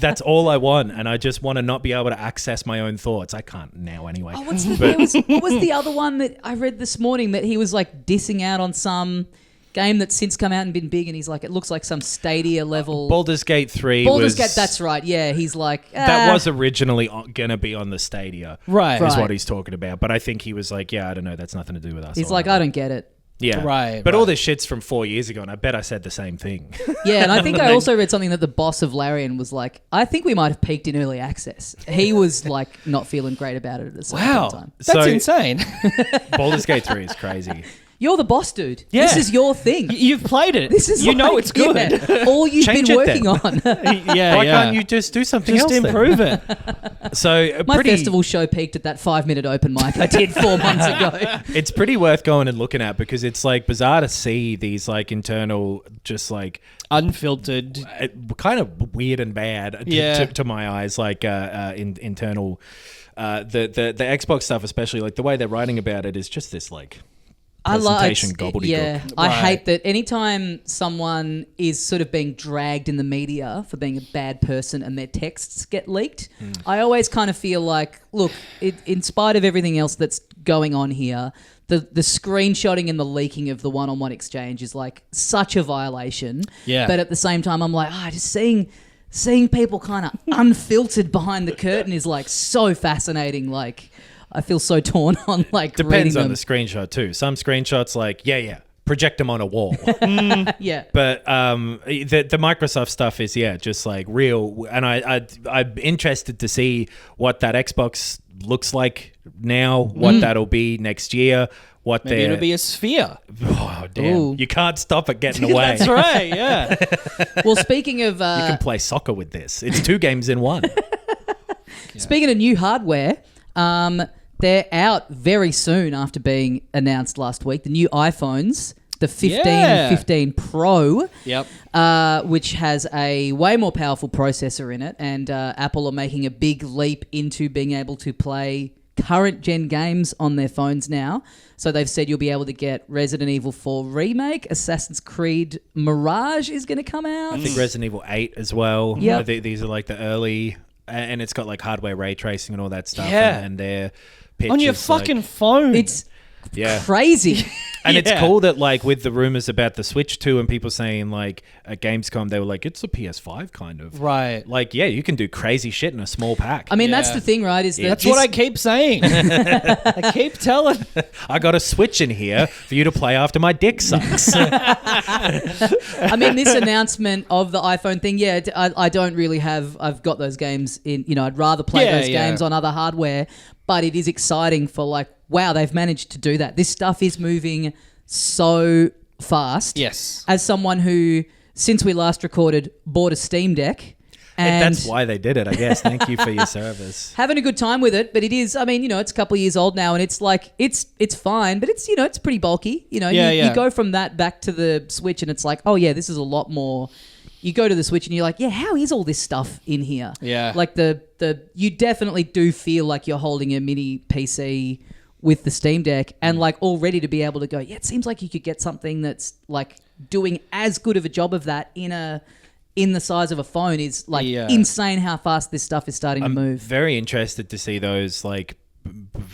S3: That's all I want, and I just want to not be able to access my own thoughts. I can't now anyway.
S1: Oh, what was the other one that I read this morning that he was like dissing out on some game that's since come out and been big, and he's like, it looks like some Stadia level.
S3: Baldur's Gate 3
S1: Baldur's Gate, that's right. Yeah, he's like...
S3: That was originally going to be on the Stadia.
S2: Right.
S3: Is what he's talking about. But I think he was like, I don't know, that's nothing to do with us.
S1: He's like, I don't get it.
S3: Yeah.
S2: Right.
S3: But all this shit's from 4 years ago, and I bet I said the same thing.
S1: Yeah, and I think I also read something that the boss of Larian was like, I think we might have peaked in early access. He was like not feeling great about it at the same time.
S2: That's insane.
S3: Baldur's Gate 3 is crazy.
S1: You're the boss, dude.
S2: Yeah.
S1: This is your thing.
S2: You've played it.
S1: This is
S2: it's good.
S1: Yeah, all you've been working on.
S3: Why can't you just do something else?
S2: Just improve it.
S3: So
S1: my festival show peaked at that 5-minute open mic I did 4 months ago.
S3: It's pretty worth going and looking at because it's like bizarre to see these like internal, just like
S2: unfiltered,
S3: kind of weird and bad to my eyes, like internal. The Xbox stuff, especially like the way they're writing about it, is just this like. Presentation gobbledygook.
S1: Yeah, I hate that anytime someone is sort of being dragged in the media for being a bad person and their texts get leaked, I always kind of feel like, look, in spite of everything else that's going on here, the screenshotting and the leaking of the one-on-one exchange is like such a violation.
S2: Yeah.
S1: But at the same time, I'm like, just seeing people kind of unfiltered behind the curtain is like so fascinating. Like, I feel so torn on like
S3: depends
S1: reading
S3: on the screenshot too. Some screenshots like project them on a wall.
S1: Yeah.
S3: But the Microsoft stuff is just like real, and I'm interested to see what that Xbox looks like now, what that'll be next year.
S2: Maybe it'll be a sphere.
S3: Oh damn!
S1: Ooh.
S3: You can't stop it getting away.
S2: That's right. Yeah.
S1: Well, speaking of,
S3: you can play soccer with this. It's 2 games in 1.
S1: Speaking of new hardware, they're out very soon after being announced last week. The new iPhones, the 15 and 15 Pro, which has a way more powerful processor in it, and Apple are making a big leap into being able to play current gen games on their phones now. So they've said you'll be able to get Resident Evil 4 Remake, Assassin's Creed Mirage is going to come out.
S3: I think Resident Evil 8 as well.
S1: Yep.
S3: These are like the early, and it's got like hardware ray tracing and all that stuff.
S2: Yeah.
S3: And their
S2: on your fucking phone.
S1: crazy.
S3: And it's cool that, like, with the rumors about the Switch 2 and people saying, like, at Gamescom, they were like, it's a PS5 kind of.
S2: Right.
S3: Like, yeah, you can do crazy shit in a small pack.
S1: I mean, that's the thing, right? Is that
S2: That's what I keep saying. I keep telling.
S3: I got a Switch in here for you to play after my dick sucks.
S1: I mean, this announcement of the iPhone thing, I don't really have... I've got those games in... You know, I'd rather play those games on other hardware, but it is exciting for, like, wow, they've managed to do that. This stuff is moving so fast.
S2: Yes.
S1: As someone who, since we last recorded, bought a Steam Deck. And
S3: that's why they did it, I guess. Thank you for your service.
S1: Having a good time with it, but it is, I mean, you know, it's a couple of years old now and it's like, it's fine, but it's, you know, it's pretty bulky. You know, you go from that back to the Switch and it's like, oh yeah, this is a lot more. You go to the Switch and you're like, yeah, how is all this stuff in here?
S2: Yeah.
S1: Like you definitely do feel like you're holding a mini PC with the Steam Deck and like already to be able to go, yeah, it seems like you could get something that's like doing as good of a job of that in the size of a phone is like insane how fast this stuff is starting to move.
S3: Very interested to see those like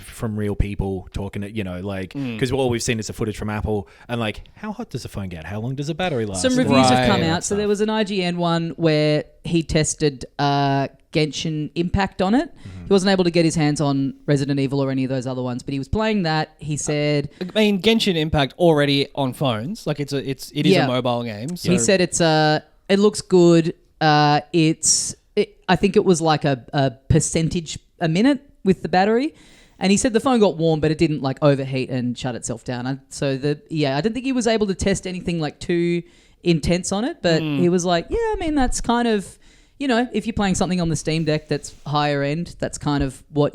S3: from real people talking to, you know, like, because all we've seen is the footage from Apple and like, how hot does the phone get? How long does the battery last?
S1: Some reviews have come out. So there was an IGN one where he tested Genshin Impact on it. He wasn't able to get his hands on Resident Evil or any of those other ones, but he was playing that. He said,
S2: I mean, Genshin Impact already on phones, like it is a mobile game. So.
S1: He said it looks good. I think it was like a percentage a minute with the battery. And he said the phone got warm, but it didn't like overheat and shut itself down. I don't think he was able to test anything like too intense on it, but he was like, yeah, I mean, that's kind of, you know, if you're playing something on the Steam Deck that's higher end, that's kind of what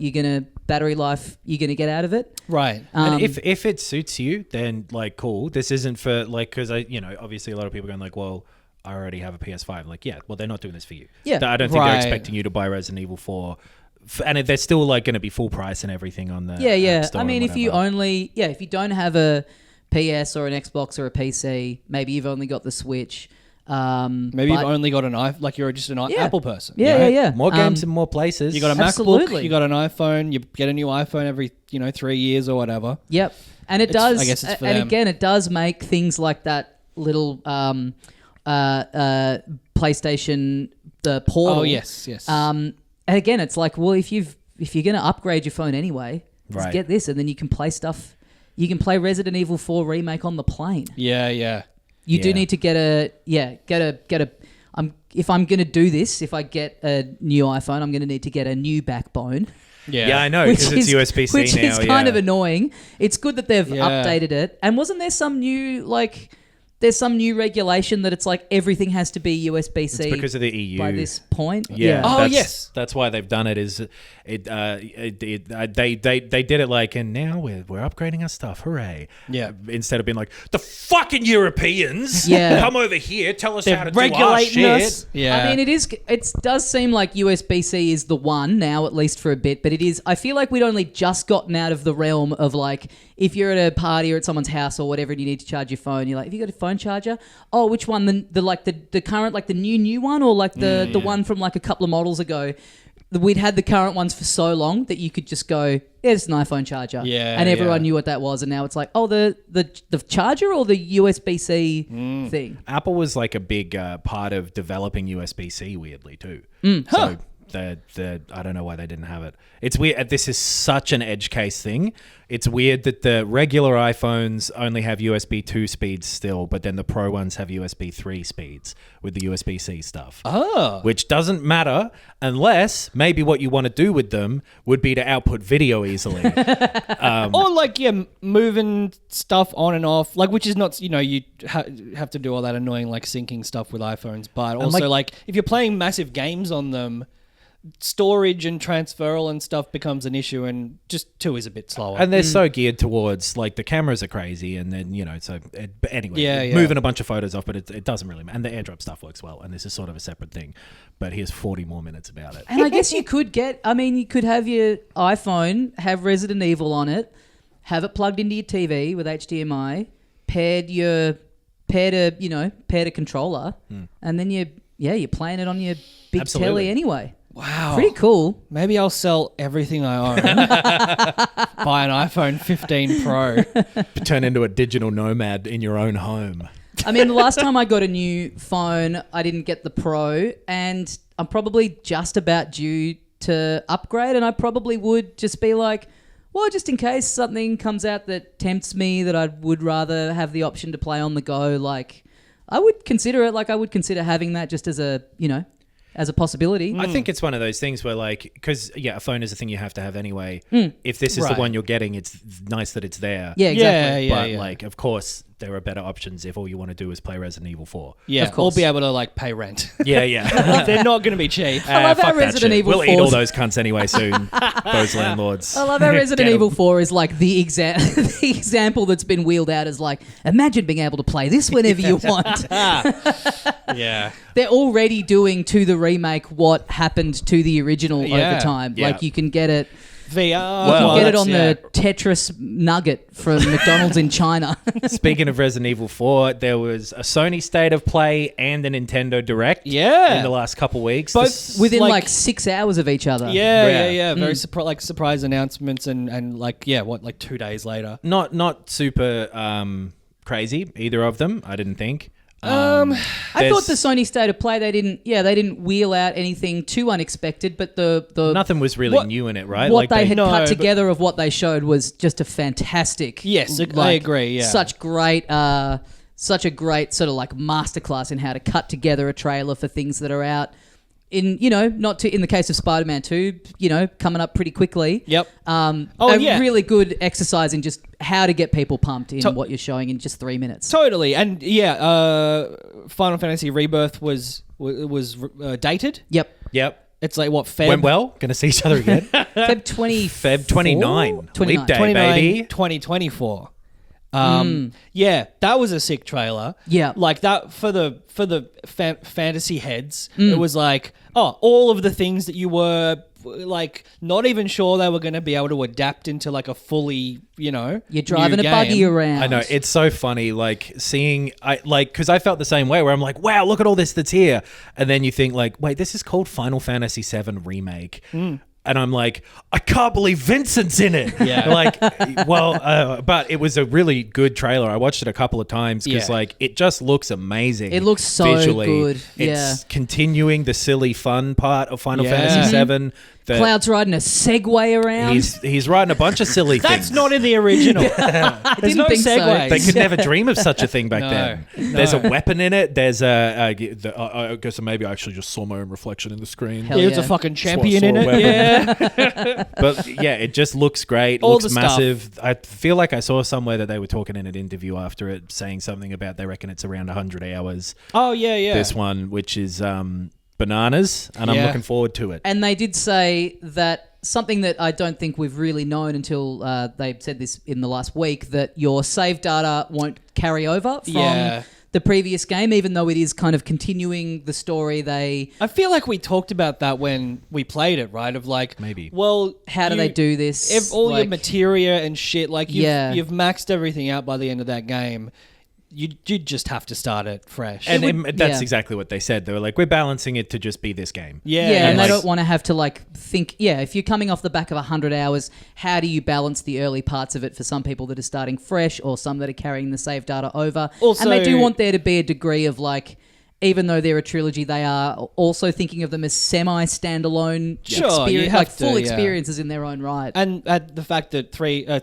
S1: battery life you're going to get out of it.
S2: Right.
S3: And if it suits you, then like, cool. This isn't for like, because obviously a lot of people are going like, well, I already have a PS5. Like, yeah, well, they're not doing this for you. Yeah. I don't think they're expecting you to buy Resident Evil 4. And they're still like going to be full price and everything on the App Store.
S1: I mean, if you don't have a PS or an Xbox or a PC, maybe you've only got the Switch.
S2: Maybe you've only got an iPhone, like you're just an Apple person.
S1: Yeah.
S3: More games in more places.
S2: You got a MacBook, you got an iPhone, you get a new iPhone every 3 years or whatever.
S1: Yep. And it does.
S2: I guess it's for
S1: and
S2: them.
S1: Again, it does make things like that little PlayStation the Portal.
S2: Oh yes.
S1: And again, it's like, well, if you're going to upgrade your phone anyway, just get this, and then you can play stuff. You can play Resident Evil 4 remake on the plane.
S2: Yeah.
S1: You do need to get a. If I'm going to do this, if I get a new iPhone, I'm going to need to get a new backbone.
S3: Yeah, I know, because it's USB-C now.
S1: Which is kind of annoying. It's good that they've updated it. And wasn't there some new there's some new regulation that it's like everything has to be USB-C.
S3: It's because of the EU
S1: by this point.
S3: Yeah.
S2: Oh yes,
S3: that's why they've done it. They did it like, and now we're upgrading our stuff. Hooray!
S2: Yeah.
S3: Instead of being like the fucking Europeans. come over here, tell us how to do our shit.
S2: Yeah.
S1: I mean, it does seem like USB-C is the one now, at least for a bit. But it is. I feel like we'd only just gotten out of the realm of like, if you're at a party or at someone's house or whatever, and you need to charge your phone, you're like, have you got a phone charger? Oh, which one? The current, like the new one, or like the one from like a couple of models ago? We'd had the current ones for so long that you could just go, yeah, it's an iPhone charger.
S2: Yeah.
S1: And everyone knew what that was. And now it's like, oh, the charger or the USB-C thing?
S3: Apple was like a big part of developing USB-C, weirdly, too.
S1: Huh.
S3: So I don't know why they didn't have it. It's weird. This is such an edge case thing. It's weird that the regular iPhones only have USB 2 speeds still, but then the Pro ones have USB 3 speeds with the USB-C stuff.
S2: Oh.
S3: Which doesn't matter unless maybe what you want to do with them would be to output video easily.
S2: Or like, moving stuff on and off, like, which is not, you have to do all that annoying like syncing stuff with iPhones, but also like if you're playing massive games on them, storage and transferal and stuff becomes an issue, and just 2 is a bit slower.
S3: And they're so geared towards, like, the cameras are crazy, and then, moving a bunch of photos off, but it doesn't really matter. And the AirDrop stuff works well, and this is sort of a separate thing. But here's 40 more minutes about it.
S1: And I guess you could you could have your iPhone, have Resident Evil on it, have it plugged into your TV with HDMI, paired to controller, and then you're playing it on your big telly anyway.
S2: Wow.
S1: Pretty cool.
S2: Maybe I'll sell everything I own, buy an iPhone 15 Pro.
S3: Turn into a digital nomad in your own home.
S1: I mean, the last time I got a new phone, I didn't get the Pro, and I'm probably just about due to upgrade, and I probably would just be like, well, just in case something comes out that tempts me that I would rather have the option to play on the go, like, I would consider it. Like, I would consider having that just as a, as a possibility.
S3: I think it's one of those things where, like, because a phone is a thing you have to have anyway. If this is the one you're getting, it's nice that it's there.
S1: Yeah, exactly.
S2: Yeah,
S3: but like, of course, there are better options if all you want to do is play Resident Evil 4.
S2: Yeah,
S1: Of course.
S2: or be able to like pay rent.
S3: Yeah.
S2: They're not going to be cheap.
S1: I love how
S3: Fuck that
S1: Resident
S3: shit.
S1: Evil
S3: We'll eat
S1: 4's
S3: all those cunts anyway soon. Those landlords.
S1: I love how Resident
S3: Get 'em.
S1: Evil 4 is like the example that's been wheeled out as like, imagine being able to play this whenever you want.
S2: Yeah.
S1: They're already doing to the remake what happened to the original
S2: Yeah.
S1: over time.
S3: Yeah.
S1: Like, you can get it.
S2: VR.
S1: You can get it on the Tetris nugget from McDonald's in China.
S3: Speaking of Resident Evil 4, there was a Sony State of Play and a Nintendo Direct
S2: Yeah.
S3: in the last couple weeks.
S2: Both
S1: Within
S2: like
S1: like 6 hours of each other.
S2: Yeah. Very surprise announcements and like 2 days later.
S3: Not super crazy, either of them, I didn't think.
S1: I thought the Sony State of Play, they didn't wheel out anything too unexpected, but the
S3: nothing was really new in it, right?
S1: what they had
S2: No,
S1: cut
S2: but-
S1: together of what they showed was just a fantastic.
S2: Yes, I agree, yeah.
S1: Such a great sort of like masterclass in how to cut together a trailer for things that are out. In in the case of Spider-Man 2, coming up pretty quickly.
S2: Yep.
S1: Really good exercise in just how to get people pumped in what you're showing in just 3 minutes.
S2: Totally. And Final Fantasy Rebirth was dated.
S1: Yep.
S2: It's like what, Feb?
S3: Went well. Going to see each other again.
S1: Feb 20.
S3: Feb 29.
S1: 29.
S3: Leap day,
S2: 29,
S3: baby.
S2: 2024. Yeah, that was a sick trailer.
S1: Yeah.
S2: Like that for the fantasy heads. It was like, all of the things that you were like not even sure they were going to be able to adapt into like a fully,
S1: You're driving
S2: new
S1: a buggy
S2: game.
S1: around.
S3: I know, it's so funny, like seeing, because I felt the same way where I'm like, wow, look at all this that's here, and then you think like, wait, this is called Final Fantasy VII Remake. And I'm like, I can't believe Vincent's in it.
S2: Yeah.
S3: Like, but it was a really good trailer. I watched it a couple of times because, like, it just looks amazing.
S1: It looks so
S3: visually.
S1: good.
S3: It's continuing the silly fun part of Final
S2: Yeah.
S3: Fantasy VII. that
S1: Cloud's riding a Segway around.
S3: He's writing a bunch of silly things.
S2: That's not in the original. There's
S1: didn't
S2: no
S1: think so.
S2: segues.
S3: They could never dream of such a thing back
S2: No,
S3: then.
S2: no.
S3: There's a weapon in it. There's I guess maybe I actually just saw my own reflection in the screen.
S1: Hell
S2: There's
S1: yeah.
S2: a fucking
S3: Saw
S2: champion in
S3: a
S2: it.
S3: weapon.
S2: Yeah.
S3: But yeah, it just looks great.
S2: All
S3: Looks
S2: the stuff.
S3: massive. I feel like I saw somewhere that they were talking in an interview after it, saying something about they reckon it's around 100 hours.
S2: Oh yeah.
S3: This one, which is bananas, and I'm
S2: Yeah.
S3: looking forward to it.
S1: And they did say that something that I don't think we've really known until they said this in the last week, that your save data won't carry over from
S2: Yeah.
S1: the previous game, even though it is kind of continuing the story.
S2: I feel like we talked about that when we played it, right? Of like,
S3: Maybe.
S2: well,
S1: How do they do this?
S2: All your
S1: Like-
S2: materia and shit, like
S1: Yeah.
S2: you've maxed everything out by the end of that game. You just have to start it fresh.
S3: And that's
S1: yeah.
S3: exactly what they said. They were like, we're balancing it to just be this game.
S1: Yeah, and they don't want to have to like think. Yeah, if you're coming off the back of 100 hours, how do you balance the early parts of it for some people that are starting fresh or some that are carrying the save data over?
S2: Also-
S1: and they do want there to be a degree of like, even though they're a trilogy, they are also thinking of them as semi-standalone
S2: Sure, you have
S1: like
S2: to,
S1: full
S2: yeah.
S1: experiences in their own right.
S2: And the fact that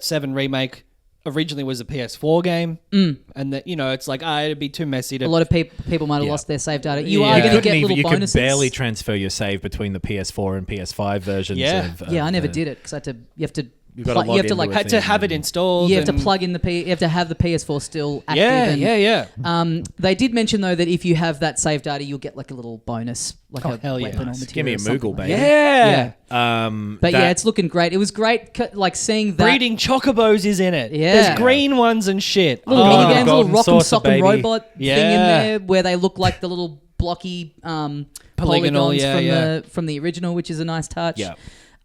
S2: 7 Remake originally was a PS4 game, and that it's like it'd be too messy to.
S1: A lot of people might have
S3: Yeah.
S1: lost their save data. You
S2: Yeah.
S1: are
S2: You
S1: going to
S3: couldn't
S1: get
S3: even-
S1: little
S3: you
S1: bonuses.
S3: could barely transfer your save between the PS4 and PS5 versions.
S2: Yeah.
S1: Yeah, I never did it because you have to.
S3: You've got to log into
S1: like
S3: it.
S2: had to have it installed.
S1: you have to
S2: and-
S1: plug in you have to have the PS4 still active.
S2: Yeah,
S1: and,
S2: yeah.
S1: They did mention though that if you have that save data, you'll get like a little bonus, like a
S2: hell yeah.
S1: weapon or
S2: Nice.
S1: material.
S3: Give me a
S1: or something
S3: Moogle,
S1: like
S3: baby.
S1: that.
S2: Yeah.
S1: But yeah, it's looking great. It was great, like seeing that
S2: Breeding chocobos is in it.
S1: Yeah.
S2: There's green ones and shit.
S1: little
S3: Oh,
S1: mini games, little
S3: golden
S1: rock and
S3: saucer,
S1: sock and
S3: baby.
S1: robot thing in
S2: Yeah.
S1: there, where they look like the little blocky
S2: Polygonal,
S1: polygons
S2: yeah.
S1: from the original, which is a nice touch.
S3: Yeah.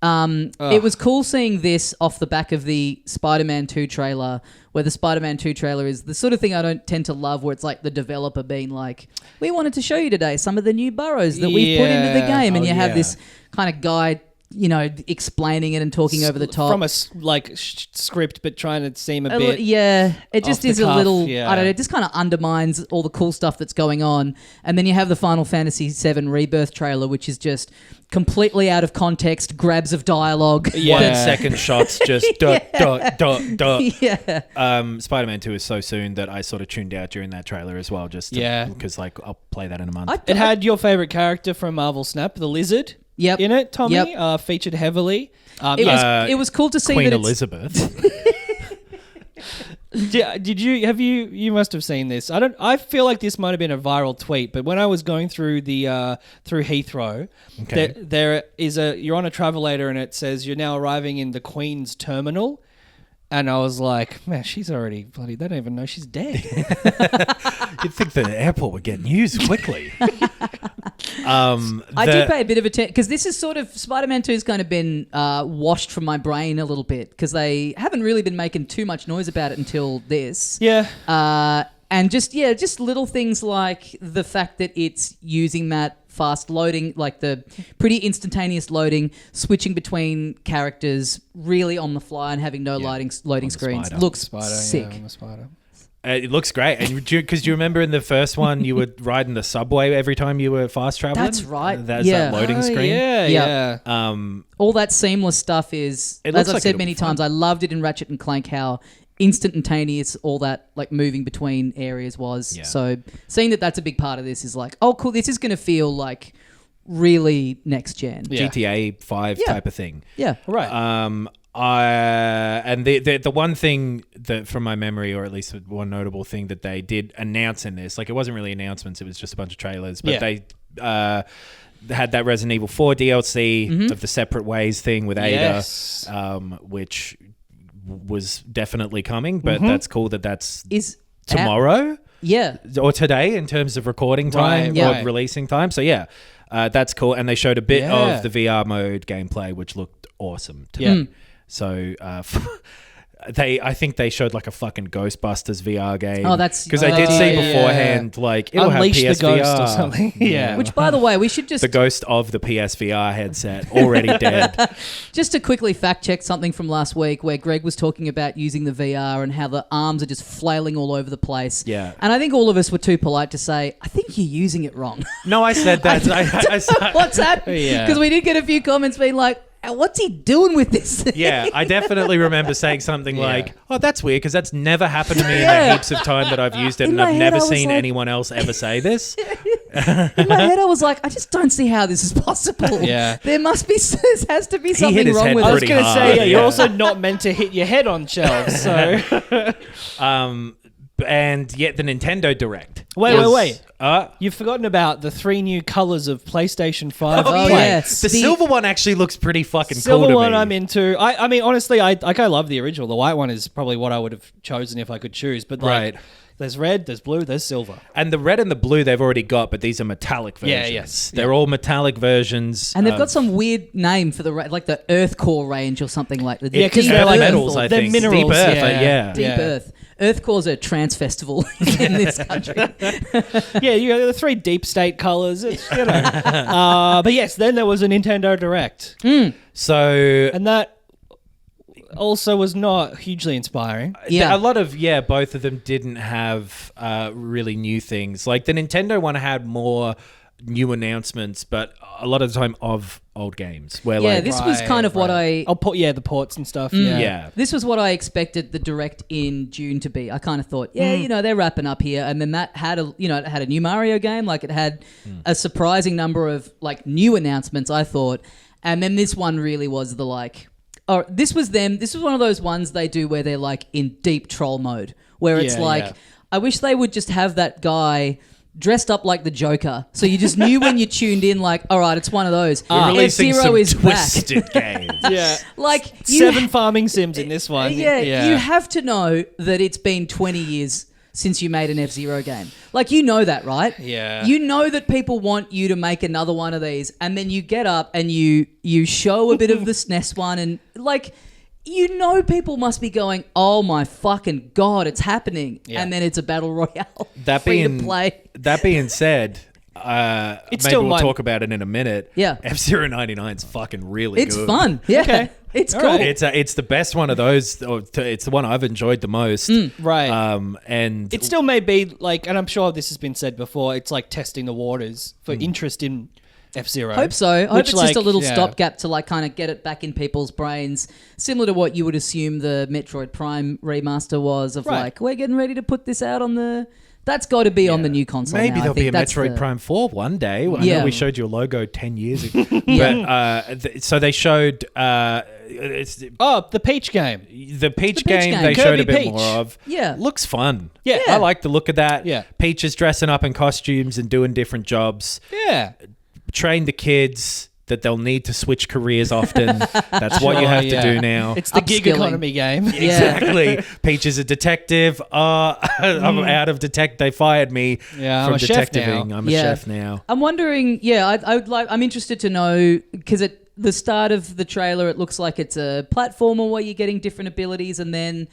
S1: It was cool seeing this off the back of the Spider-Man 2 trailer, where the Spider-Man 2 trailer is the sort of thing I don't tend to love, where it's like the developer being like, we wanted to show you today some of the new boroughs that we've put into the game. And you have this kind of guy, explaining it and talking over the top.
S2: From a script, but trying to seem a bit...
S1: Yeah, it just is a little...
S2: Yeah.
S1: I don't know, it just kind of undermines all the cool stuff that's going on. And then you have the Final Fantasy VII Rebirth trailer, which is just completely out of context, grabs of dialogue.
S3: 1 second shots, just dot, dot.
S1: Yeah.
S3: Spider-Man 2 is so soon that I sort of tuned out during that trailer as well, just because I'll play that in a month.
S2: It had your favorite character from Marvel Snap, the Lizard.
S1: Yep.
S2: In it, Tommy,
S1: Yep.
S2: Featured heavily.
S1: It was cool to see
S3: Queen
S1: that
S3: Elizabeth.
S2: Did you you must have seen this. I feel like this might have been a viral tweet, but when I was going through the through Heathrow, there is you're on a travelator and it says you're now arriving in the Queen's terminal. And I was like, man, she's already bloody... They don't even know she's dead.
S3: You'd think the airport would get news quickly.
S1: I did pay a bit of attention, because this is sort of... Spider-Man 2 has kind of been washed from my brain a little bit, because they haven't really been making too much noise about it until this.
S2: Yeah.
S1: And just little things like the fact that it's using that fast loading, like the pretty instantaneous loading, switching between characters really on the fly and having no loading screens.
S3: Spider.
S1: Looks sick.
S2: Yeah, on the spider.
S3: It looks great. And because do you remember in the first one, you would ride in the subway every time you were fast traveling?
S1: That's right.
S3: That's that loading screen.
S2: Yeah.
S1: All that seamless stuff is, as I've said many times, I loved it in Ratchet and Clank, how instantaneous all that like moving between areas was. So seeing that that's a big part of this is like, oh cool, this is going to feel like really next gen.
S3: GTA 5 type of thing.
S1: Yeah.
S2: Right.
S3: And the one thing that from my memory, or at least one notable thing that they did announce in this, like it wasn't really announcements, it was just a bunch of trailers, but they had that Resident Evil 4 DLC of the Separate Ways thing with Ada, which was definitely coming, but that's cool that's tomorrow or today in terms of recording time or releasing time. So that's cool. And they showed a bit of the VR mode gameplay, which looked awesome to me. So I think they showed like a fucking Ghostbusters VR game.
S1: Oh, that's
S3: because I did see beforehand like it'll
S2: Unleash
S3: have PSVR
S2: the Ghost or something.
S1: Which, by the way, we should just
S3: the ghost of the PSVR headset already dead.
S1: Just to quickly fact check something from last week, where Greg was talking about using the VR and how the arms are just flailing all over the place.
S3: Yeah,
S1: and I think all of us were too polite to say, I think you're using it wrong.
S3: No, I said that.
S1: What's that? Because we did get a few comments being like, what's he doing with this thing?
S3: Yeah, I definitely remember saying something like, oh, that's weird, because that's never happened to me in the heaps of time that I've used it, and I've never seen anyone else ever say this.
S1: In my head, I was like, I just don't see how this is possible.
S2: Yeah.
S1: There has to be something wrong with it.
S2: I was going to say, you're also not meant to hit your head on shelves, so...
S3: And yet the Nintendo Direct.
S2: Wait. You've forgotten about the 3 new colors of PlayStation 5.
S1: Oh, yes.
S3: The silver one actually looks pretty fucking cool to me.
S2: Silver one I'm into. I mean, honestly, I love the original. The white one is probably what I would have chosen if I could choose. But there's red, there's blue, there's silver.
S3: And the red and the blue they've already got, but these are metallic versions.
S2: Yeah, yes.
S3: They're all metallic versions.
S1: And they've got some weird name for like the Earth Core range or something like that.
S2: Yeah, because they're like
S3: metals, I think.
S2: They're minerals.
S3: Deep Earth,
S1: Deep Earth. Earth Core's a trance festival in this country.
S2: You got the 3 deep state colors. It's, but yes, then there was a Nintendo Direct.
S3: So...
S2: And that also was not hugely inspiring.
S3: A lot of, both of them didn't have really new things. Like the Nintendo one had more new announcements, but a lot of the time of old games. Where
S1: this was kind of what I...
S2: the ports and stuff.
S1: This was what I expected the Direct in June to be. I kind of thought, they're wrapping up here. And then that had it had a new Mario game. Like it had a surprising number of like new announcements, I thought. And then this one really was the like... Oh, this was them. This was one of those ones they do where they're like in deep troll mode, where it's I wish they would just have that guy dressed up like the Joker, so you just knew when you tuned in, like, all right, it's one of those.
S3: We're releasing
S1: F-Zero
S3: some
S1: is
S3: twisted games.
S1: Like
S2: 7 farming sims in this one.
S1: You have to know that it's been 20 years since you made an F-Zero game. Like, you know that, right?
S2: Yeah.
S1: You know that people want you to make another one of these, and then you get up and you show a bit of the SNES one, and like, you know, people must be going, "Oh my fucking god, it's happening!"
S2: Yeah.
S1: And then it's a battle royale.
S3: That
S1: free
S3: being
S1: to play.
S3: That being said, maybe
S2: still
S3: we'll
S2: mine.
S3: talk about it in a minute.
S1: Yeah.
S3: F-Zero 99 is fucking really
S1: It's
S3: good.
S1: fun. Yeah,
S2: Okay.
S1: it's
S2: All
S1: cool.
S2: right.
S3: It's the best one of those. It's the one I've enjoyed the most.
S2: Right.
S3: And
S2: It still may be like, and I'm sure this has been said before, it's like testing the waters for interest in F-Zero.
S1: Hope so. I hope
S2: Which,
S1: it's just a
S2: like,
S1: little
S2: yeah.
S1: stopgap to like kind of get it back in people's brains, similar to what you would assume the Metroid Prime remaster was. Of
S2: Right.
S1: like, we're getting ready to put this out on the. That's got to be on the new console.
S3: maybe
S1: now. I
S3: there'll be
S1: think
S3: a
S1: that's
S3: Metroid
S1: the-
S3: Prime 4 one day. I
S1: Yeah.
S3: know we showed you a logo 10 years ago.
S1: Yeah.
S3: But so they showed it's
S2: Oh, the Peach game.
S3: the Peach
S1: Peach
S3: game
S1: game.
S3: they showed a
S2: Kirby
S3: bit
S2: Peach.
S3: more of.
S1: Yeah.
S3: Looks fun.
S2: Yeah.
S3: I like the look of that.
S2: Yeah.
S3: Peach is dressing up in costumes and doing different jobs.
S2: Yeah.
S3: Train the kids that they'll need to switch careers often. That's what you have to do now.
S2: It's the gig
S1: Upskilling.
S2: economy game.
S1: Yeah.
S3: Exactly. Peach is a detective. I'm out of detect. They fired me
S2: Yeah,
S3: from
S2: I'm a chef
S3: detectiving.
S2: now.
S3: I'm a
S1: Yeah.
S3: chef now.
S1: I'm wondering. Yeah, I would like. I'm interested to know because at the start of the trailer, it looks like it's a platformer where you're getting different abilities, and then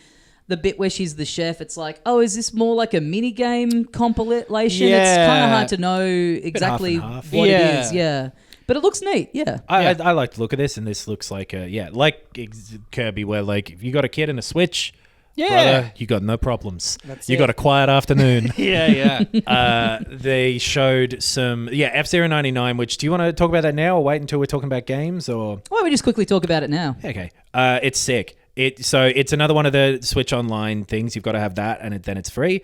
S1: the bit where she's the chef, it's like, oh, is this more like a mini game compilation? It's
S2: Yeah.
S1: kind of hard to know exactly
S3: half and half.
S1: what it
S2: Yeah.
S1: is. Yeah, but it looks neat. Yeah.
S3: I like the look of this, and this looks like Kirby, where like if you got a kid and a Switch,
S2: Yeah.
S3: brother, you got no problems. You
S2: it.
S3: got a quiet afternoon.
S2: Yeah.
S3: They showed some F-Zero 99. Which do you want to talk about that now, or wait until we're talking about games, or
S1: Why don't we just quickly talk about it now?
S3: okay? It's sick. It's another one of the Switch Online things. You've got to have that, and then it's free.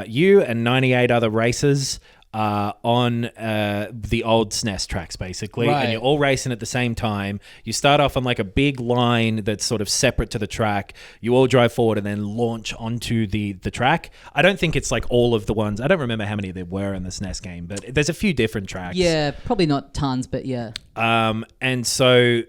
S3: You and 98 other racers on the old SNES tracks, basically,
S2: Right.
S3: and you're all racing at the same time. You start off on like a big line that's sort of separate to the track. You all drive forward and then launch onto the track. I don't think it's like all of the ones. I don't remember how many there were in the SNES game, but there's a few different tracks.
S1: Yeah, probably not tons, but yeah.
S3: And so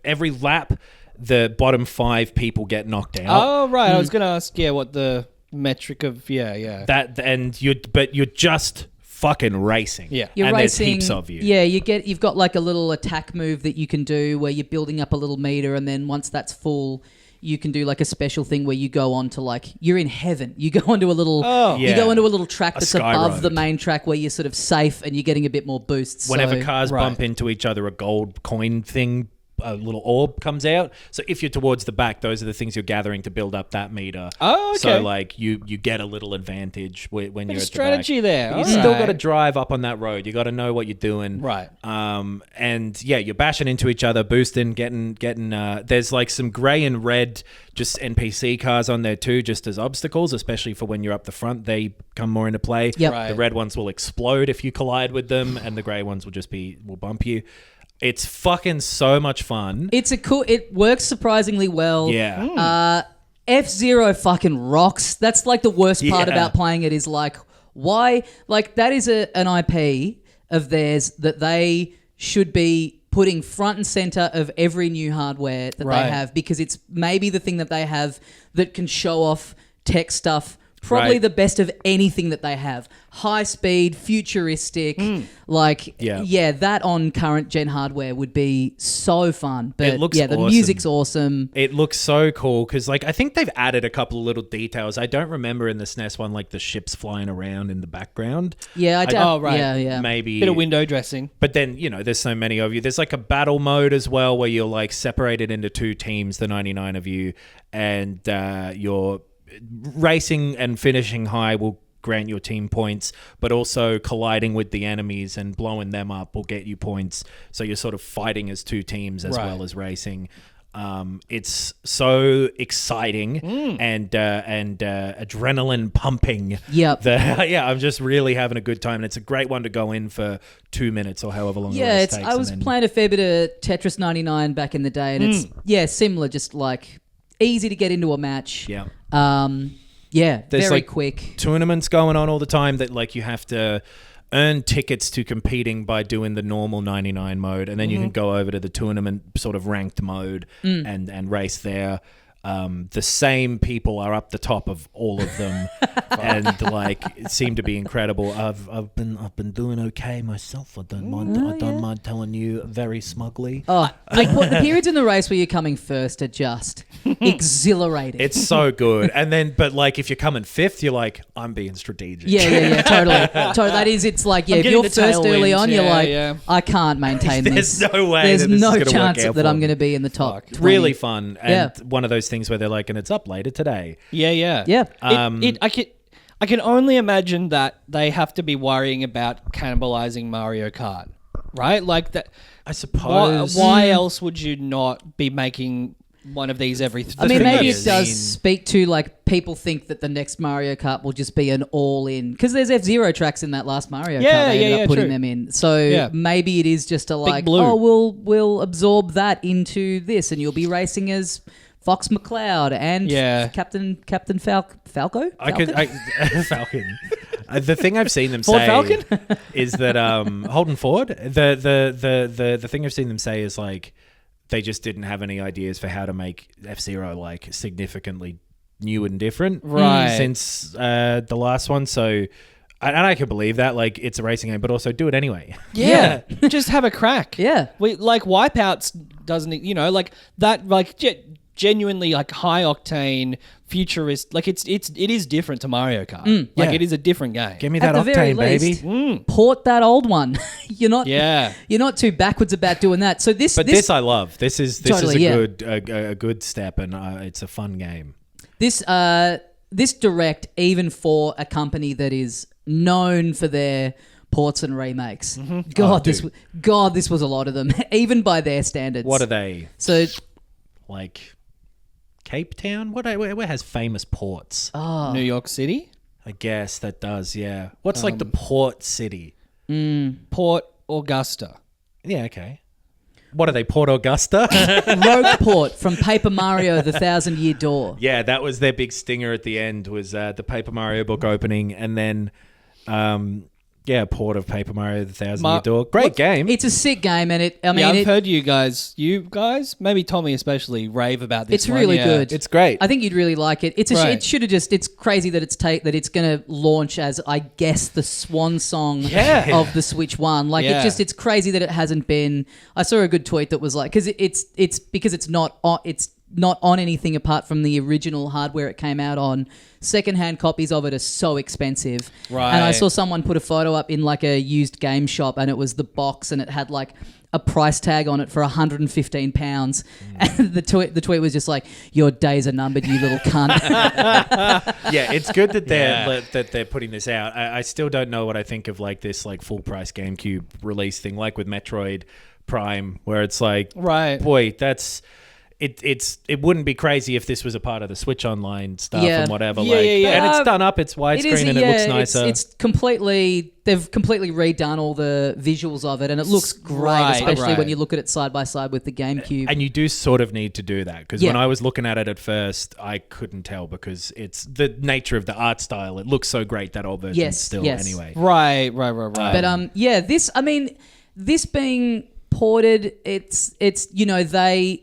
S3: every lap, the bottom 5 people get knocked out.
S2: Oh, right. I was going to ask, what the metric of,
S3: But you're just fucking racing.
S2: Yeah.
S1: You're
S3: and
S1: racing.
S3: there's heaps of you.
S1: Yeah, you've got like a little attack move that you can do where you're building up a little meter, and then once that's full, you can do like a special thing where you go on to like you're in heaven. You go onto a little you
S3: Yeah.
S1: go onto a little track that's
S3: sky
S1: above
S3: road.
S1: the main track where you're sort of safe and you're getting a bit more boosts.
S3: Whenever
S1: so,
S3: cars
S2: Right.
S3: bump into each other, a gold coin thing, a little orb comes out. So if you're towards the back, those are the things you're gathering to build up that meter.
S2: Oh, okay.
S3: So like you get a little advantage when you're at
S2: strategy
S3: the back.
S2: there.
S3: But you
S2: All
S3: still
S2: right.
S3: got to drive up on that road. You got to know what you're doing.
S2: Right.
S3: And yeah, you're bashing into each other, boosting, getting. There's like some grey and red, just NPC cars on there too, just as obstacles, especially for when you're up the front. They come more into play.
S1: Yep.
S2: Right.
S3: The red ones will explode if you collide with them, and the grey ones will bump you. It's fucking so much fun.
S1: it works surprisingly well.
S3: Yeah.
S1: F-Zero fucking rocks. That's like the worst part
S3: Yeah.
S1: about playing it is like, why? Like that is an IP of theirs that they should be putting front and center of every new hardware that
S2: Right.
S1: they have, because it's maybe the thing that they have that can show off tech stuff. Probably
S3: Right.
S1: the best of anything that they have. High speed, futuristic, that on current gen hardware would be so fun. But
S3: It looks
S1: the
S3: awesome.
S1: music's awesome.
S3: It looks so cool because, like, I think they've added a couple of little details. I don't remember in the SNES one, like the ships flying around in the background.
S1: Yeah, I doubt.
S2: Oh, right.
S1: Yeah.
S3: Maybe
S2: Bit of window dressing.
S3: But then, there's so many of you. There's like a battle mode as well where you're like separated into 2 teams, the 99 of you, and you're racing and finishing high will grant your team points, but also colliding with the enemies and blowing them up will get you points. So you're sort of fighting as 2 teams as
S2: Right.
S3: well as racing. It's so exciting and adrenaline pumping.
S1: Yep.
S3: I'm just really having a good time, and it's a great one to go in for 2 minutes or however long.
S1: Yeah,
S3: the race takes,
S1: I was
S3: and then-
S1: playing a fair bit of Tetris 99 back in the day, and it's similar, just like easy to get into a match.
S3: Yeah.
S1: There's very
S3: like
S1: quick.
S3: tournaments going on all the time that like you have to earn tickets to competing by doing the normal 99 mode, and then you can go over to the tournament sort of ranked mode and race there. the same people are up the top of all of them, and like it seemed to be incredible. I've been doing okay myself. I don't mind telling you very smugly.
S1: Oh, the periods in the race where you're coming first are just exhilarating.
S3: It's so good. And then, but like if you're coming fifth, you're like, I'm being strategic.
S1: Yeah, totally. That is, it's like, yeah, if you're first early on, you're like, I can't maintain this.
S3: There's no way.
S1: There's
S3: that
S1: no
S3: this is gonna
S1: chance
S3: work out
S1: that
S3: for
S1: I'm
S3: me.
S1: going to be in the top.
S3: It's really fun. And
S1: Yeah.
S3: one of those things where they're like, and it's up later today.
S2: Yeah. I can only imagine that they have to be worrying about cannibalizing Mario Kart, right? Like that.
S3: I suppose.
S2: Why else would you not be making one of these every?
S1: I mean, maybe
S3: I've
S1: it does
S3: seen-
S1: speak to like people think that the next Mario Kart will just be an all-in because there's F-Zero tracks in that last Mario Kart. They ended up putting
S2: true.
S1: them in, so maybe it is just a like,
S2: blue.
S1: oh, we'll absorb that into this, and you'll be racing as Fox McCloud and Captain Falco.
S3: Falcon. The thing I've seen them
S2: Ford
S3: say
S2: Falcon?
S3: is that Holden Ford. The thing I've seen them say is like they just didn't have any ideas for how to make F-Zero like significantly new and different,
S2: right?
S3: Since the last one. So, and I can believe that. Like it's a racing game, but also do it anyway.
S2: Yeah, just have a crack.
S1: Yeah,
S2: we like Wipeouts doesn't like that like. Genuinely like high octane futurist, like it is different to Mario Kart. Like it is a different game.
S3: Give me that
S1: At the very
S3: octane,
S1: least,
S3: baby.
S1: port that old one. You're not too backwards about doing that. So this
S3: I love. This is a good step, and it's a fun game.
S1: This direct, even for a company that is known for their ports and remakes. God, this was a lot of them, even by their standards.
S3: What are they?
S1: So,
S3: like Cape Town? Where has famous ports?
S2: New York City?
S3: I guess that does, yeah. What's like the port city?
S2: Port Augusta.
S3: Yeah, okay. What are they, Port Augusta?
S1: Rogueport from Paper Mario: The 1,000-Year Door.
S3: Yeah, that was their big stinger at the end, was the Paper Mario book opening, and then Port of Paper Mario: The 1,000-Year Door. Great game.
S1: It's a sick game, and
S2: I've heard you guys, maybe Tommy especially, rave about this.
S1: It's really good.
S3: It's great.
S1: I think you'd really like it. It should have just. It's crazy that it's going to launch as, I guess, the swan song of the Switch One. Like it's crazy that it hasn't been. I saw a good tweet that was like, because it's because it's not on anything apart from the original hardware it came out on. Secondhand copies of it are so expensive.
S2: Right.
S1: And I saw someone put a photo up in like a used game shop, and it was the box, and it had like a price tag on it for £115. And the tweet was just like, "Your days are numbered, you little cunt."
S3: Yeah, it's good that they're putting this out. I still don't know what I think of like this like full price GameCube release thing, like with Metroid Prime, where it's like, boy, that's. It wouldn't be crazy if this was a part of the Switch Online stuff and whatever. And it's done up, it's widescreen, and it looks nicer.
S1: They've completely redone all the visuals of it, and it looks great, especially when you look at it side by side with the GameCube.
S3: And you do sort of need to do that, because when I was looking at it at first, I couldn't tell, because it's the nature of the art style. It looks so great, that old version anyway.
S2: Right.
S1: But this being ported, it's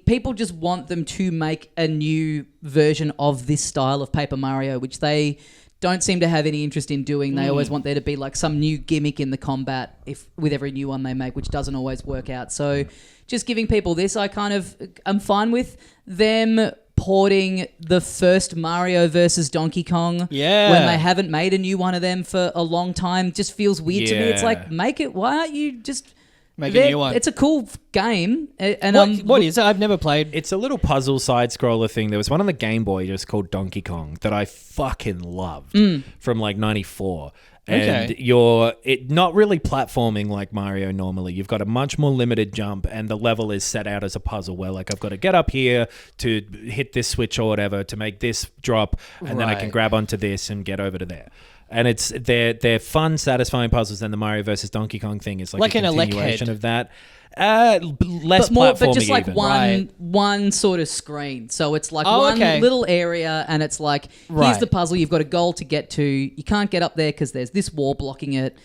S1: people just want them to make a new version of this style of Paper Mario, which they don't seem to have any interest in doing. They always want there to be like some new gimmick in the combat with every new one they make, which doesn't always work out. So just giving people this, I'm fine with them porting the first Mario versus Donkey Kong when they haven't made a new one of them for a long time. Just feels weird to me. It's like, make it. Why aren't you just
S2: make a new one?
S1: It's a cool game. And
S2: what is it? I've never played.
S3: It's a little puzzle side scroller thing. There was one on the Game Boy just called Donkey Kong that I fucking loved from like 94. And you're not really platforming like Mario normally. You've got a much more limited jump, and the level is set out as a puzzle where like I've got to get up here to hit this switch or whatever to make this drop, and then I can grab onto this and get over to there. And they're fun, satisfying puzzles. And the Mario versus Donkey Kong thing is like a continuation of that. Less platforming,
S1: but just like
S3: even.
S1: one sort of screen. So it's like one little area, and it's like, here's the puzzle. You've got a goal to get to. You can't get up there because there's this wall blocking it.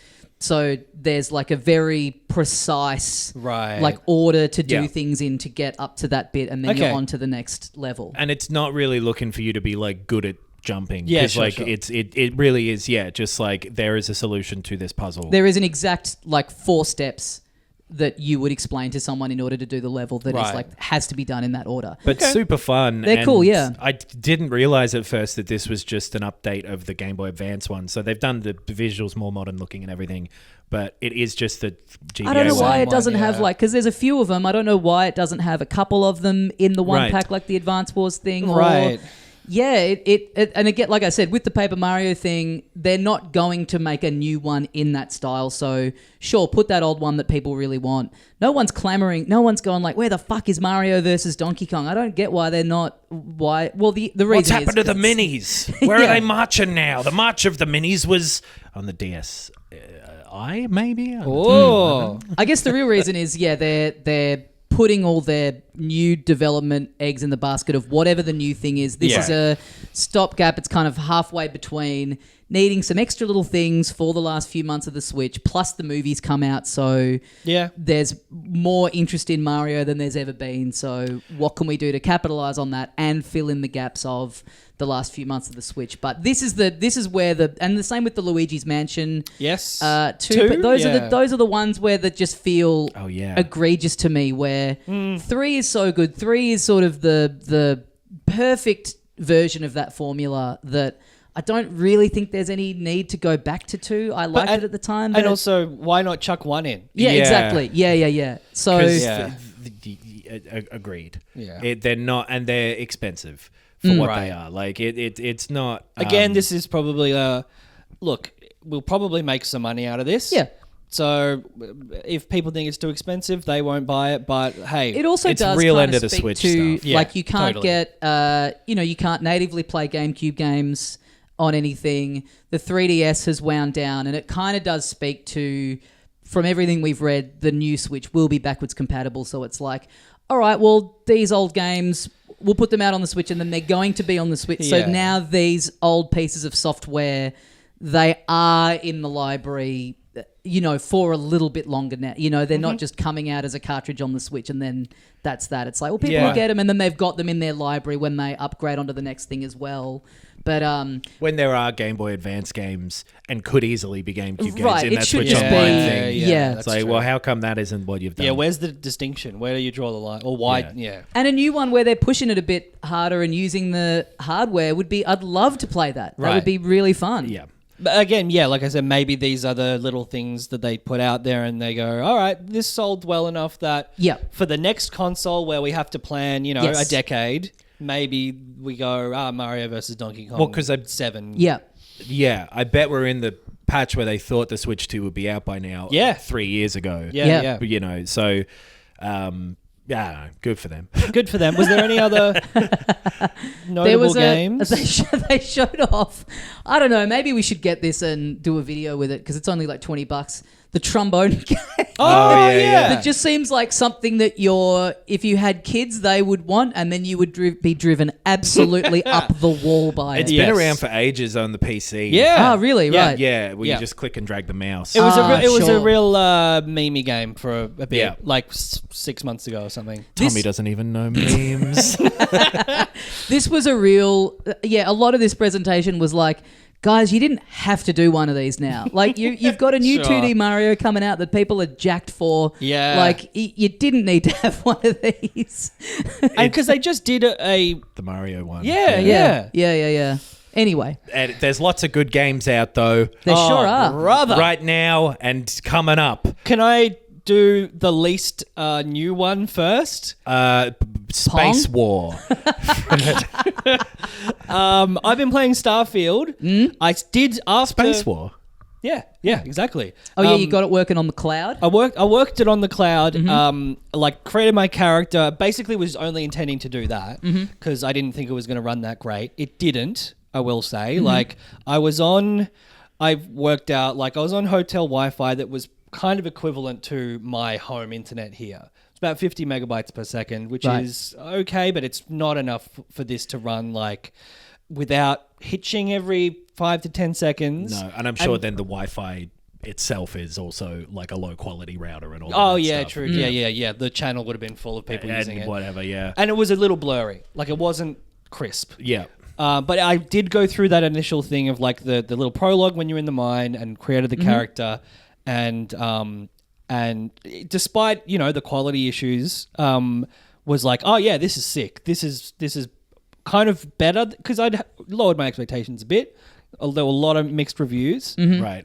S1: So there's like a very precise like order to do things in to get up to that bit, and then you're on to the next level.
S3: And it's not really looking for you to be like good at jumping. Yeah, sure, it really is, just like there is a solution to this puzzle.
S1: There is an exact like 4 steps that you would explain to someone in order to do the level that is like has to be done in that order.
S3: But super fun.
S1: They're cool, yeah.
S3: I didn't realize at first that this was just an update of the Game Boy Advance one. So they've done the visuals more modern looking and everything, but it is just the GBA
S1: I don't know why it doesn't
S3: one,
S1: have like, because there's a few of them. I don't know why it doesn't have a couple of them in the one
S3: Right.
S1: pack like the Advance Wars thing.
S2: Right.
S1: Yeah, it and again, like I said, with the Paper Mario thing, they're not going to make a new one in that style. So sure, put that old one that people really want. No one's clamoring. No one's going like, where the fuck is Mario versus Donkey Kong? I don't get why they're not. Why? Well, the reason
S3: What's happened to the
S1: it's-
S3: minis? Where are they marching now? The march of the minis was on the DS. Maybe.
S1: I guess the real reason is they're putting all their new development eggs in the basket of whatever the new thing is. This is a stopgap. It's kind of halfway between needing some extra little things for the last few months of the Switch, plus the movies come out. So there's more interest in Mario than there's ever been. So what can we do to capitalize on that and fill in the gaps of the last few months of the Switch? But this is where and the same with the Luigi's Mansion.
S2: Yes.
S1: Two. But those are the ones where that just feel egregious to me. Where 3 is so good. 3 is sort of the perfect version of that formula that I don't really think there's any need to go back to 2. I liked it at the time.
S2: And also, why not chuck 1 in?
S1: Yeah, exactly. Yeah. So
S3: agreed.
S2: Yeah.
S3: They're not, and they're expensive for what they are. Like it's not.
S2: Again, this is probably look. We'll probably make some money out of this.
S1: Yeah.
S2: So if people think it's too expensive, they won't buy it. But hey,
S1: it also
S3: it's
S1: does
S3: real
S1: kind
S3: end
S1: of
S3: of the
S1: speak
S3: Switch
S1: to
S3: stuff.
S1: like you can't
S2: totally.
S1: get you can't natively play GameCube games on anything. The 3DS has wound down, and it kind of does speak to, from everything we've read, the new Switch will be backwards compatible. So it's like, all right, well, these old games, we'll put them out on the Switch, and then they're going to be on the Switch.
S2: Yeah.
S1: So now these old pieces of software, they are in the library, for a little bit longer now. They're not just coming out as a cartridge on the Switch and then that's that. It's like, well, people will get them, and then they've got them in their library when they upgrade onto the next thing as well. But
S3: when there are Game Boy Advance games and could easily be GameCube games
S1: right,
S3: in
S1: it
S3: that
S1: should
S3: Switch
S1: just
S3: Online
S1: be
S3: thing,
S1: yeah.
S3: it's like, well, how come that isn't what you've done?
S2: Yeah, where's the distinction? Where do you draw the line? Or why? Yeah.
S1: And a new one where they're pushing it a bit harder and using the hardware would be, I'd love to play that. That would be really fun.
S3: Yeah.
S2: But again, like I said, maybe these are the little things that they put out there and they go, all right, this sold well enough that for the next console where we have to plan, a decade, maybe we go, Mario versus Donkey Kong.
S3: Well, because
S2: 7.
S1: Yeah.
S3: Yeah, I bet we're in the patch where they thought the Switch 2 would be out by now.
S2: Yeah.
S3: 3 years ago.
S2: Yeah.
S3: But, so... good for them.
S2: Good for them. Was there any other notable games?
S1: They showed off. I don't know. Maybe we should get this and do a video with it because it's only like $20. The trombone game.
S2: Oh, yeah.
S1: It just seems like something that if you had kids, they would want, and then you would be driven absolutely up the wall by
S3: It's
S1: it.
S3: been around for ages on the PC.
S2: Yeah.
S1: Oh, really?
S2: Yeah.
S1: Right.
S3: Yeah, where you just click and drag the mouse.
S2: It was a
S1: sure.
S2: real meme game for a bit,
S3: Yeah.
S2: like 6 months ago or something.
S3: Tommy doesn't even know memes.
S1: This was a real... a lot of this presentation was like, guys, you didn't have to do one of these now. Like, you've got a new 2D Mario coming out that people are jacked for.
S2: Yeah.
S1: Like, you didn't need to have one of these.
S2: And because they just did the
S3: Mario one.
S1: Yeah. Anyway.
S3: And there's lots of good games out, though.
S1: There sure are.
S2: Brother.
S3: Right now and coming up.
S2: Can I do the least new one first?
S3: Space War.
S2: I've been playing Starfield. I did after
S3: Space War.
S2: Yeah, exactly.
S1: Oh, yeah, you got it working on the cloud?
S2: I worked it on the cloud. Created my character. Basically, was only intending to do that because I didn't think it was going to run that great. It didn't. I will say. I was on hotel Wi-Fi that was kind of equivalent to my home internet here. It's about 50 megabytes per second, which is okay, but it's not enough for this to run without hitching every 5 to 10 seconds.
S3: No, and I'm sure then the Wi-Fi itself is also like a low quality router and all.
S2: Oh
S3: that
S2: yeah,
S3: stuff.
S2: true. Yeah. The channel would have been full of people
S3: and
S2: using it.
S3: whatever. Yeah,
S2: And it was a little blurry. Like it wasn't crisp.
S3: yeah.
S2: But I did go through that initial thing of like the little prologue when you're in the mine and created the character, and despite the quality issues, was like, oh yeah, this is sick. This is kind of better because I'd lowered my expectations a bit. There were a lot of mixed reviews,
S3: Right.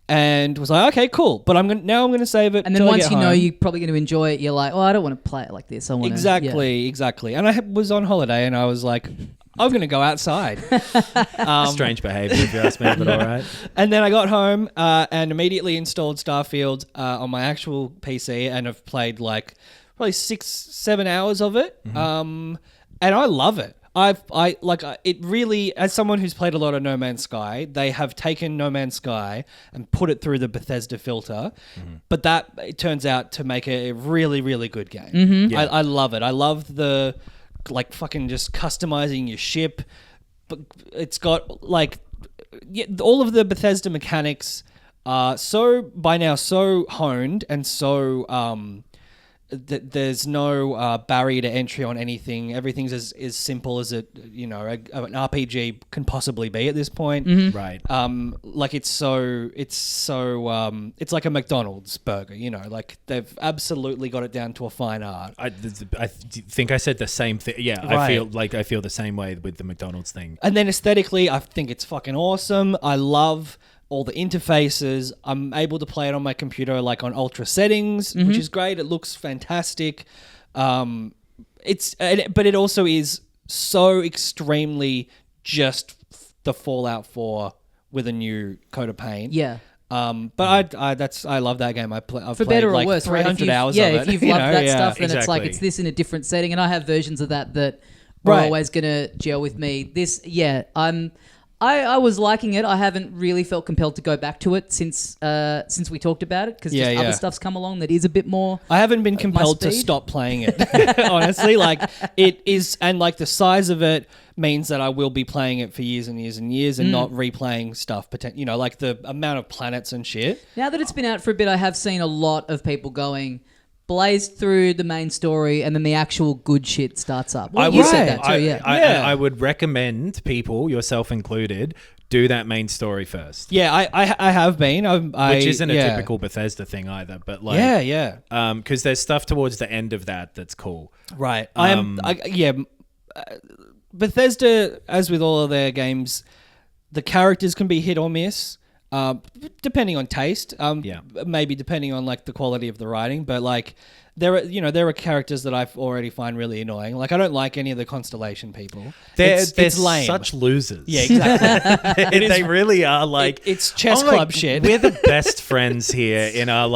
S2: and was like, okay, cool. But I'm gonna save it.
S1: And then
S2: till I
S1: once
S2: get
S1: you know
S2: home.
S1: you're probably going to enjoy it, you're like, oh, I don't want to play it like this. I want
S2: Exactly. And I was on holiday, and I was like, I'm going to go outside.
S3: Strange behavior, if you ask me, but all right.
S2: And then I got home and immediately installed Starfield on my actual PC, and have played like probably 6-7 hours of it. And I love it. It really, as someone who's played a lot of No Man's Sky, they have taken No Man's Sky and put it through the Bethesda filter, but it turns out to make a really, really good game.
S3: Yeah.
S2: I love it. I love the fucking just customizing your ship, but it's got all of the Bethesda mechanics are by now so honed and so there's no barrier to entry on anything. Everything's as simple as an RPG can possibly be at this point.
S3: Right.
S2: It's like a McDonald's burger. Like they've absolutely got it down to a fine art.
S3: I think I said the same thing. Yeah,
S2: Right.
S3: I feel the same way with the McDonald's thing.
S2: And then aesthetically, I think it's fucking awesome. I love all the interfaces. I'm able to play it on my computer like on ultra settings, which is great. It looks fantastic. But it also is so extremely just the Fallout 4 with a new coat of paint.
S1: Yeah.
S2: But I love that game. I've
S1: For
S2: played
S1: better or
S2: like
S1: worse,
S2: 300 hours
S1: yeah,
S2: of it.
S1: if you've loved that stuff, then it's like
S3: exactly.
S1: it's this in a different setting. And I have versions of that are
S2: Right.
S1: always going to gel with me. I was liking it. I haven't really felt compelled to go back to it since we talked about it because other stuff's come along that is a bit more.
S2: I haven't been compelled to
S1: speed.
S2: stop playing it, honestly. It is, and the size of it means that I will be playing it for years and years and years and not replaying stuff. Like the amount of planets and shit.
S1: Now that it's been out for a bit, I have seen a lot of people going blazed through the main story and then the actual good shit starts up. Well, you said that too,
S3: I would recommend people, yourself included, do that main story first.
S2: Yeah, I have been.
S3: Which isn't a typical Bethesda thing either, but because there's stuff towards the end of that's cool.
S2: Right. Bethesda, as with all of their games, the characters can be hit or miss. Depending on taste, maybe depending on the quality of the writing, but there are characters that I already find really annoying. I don't like any of the Constellation people.
S3: They're
S2: it's lame.
S3: such losers.
S2: Yeah, exactly.
S3: They really are
S2: it's chess club shit.
S3: We're the best friends here in our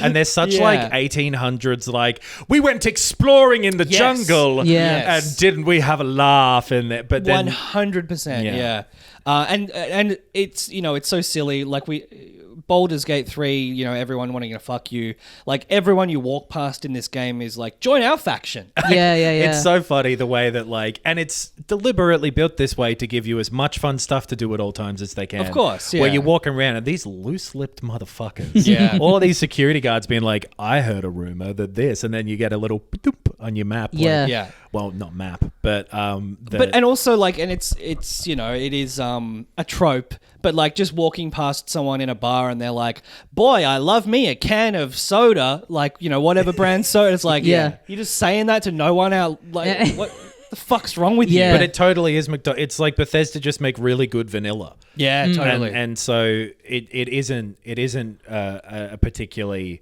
S3: and they're such 1800s. We went exploring in the jungle, and didn't we have a laugh in there? But then
S2: 100%, yeah. And it's it's so silly. Baldur's Gate 3, everyone wanting to fuck you. Everyone you walk past in this game is join our faction.
S1: Yeah.
S3: It's so funny the way that and it's deliberately built this way to give you as much fun stuff to do at all times as they can.
S2: Of course, yeah.
S3: Where you're walking around and these loose-lipped motherfuckers.
S2: Yeah.
S3: All of these security guards being I heard a rumor that this, and then you get a little doop on your map.
S1: Yeah.
S3: Well, not map, but
S2: and also and it's it is a trope, but just walking past someone in a bar and they're like, boy, I love me a can of soda, whatever brand soda. It's you're just saying that to no one out. What the fuck's wrong with you?
S3: But it totally is McDonald's. It's Bethesda just make really good vanilla.
S2: Yeah, totally.
S3: And so it isn't a particularly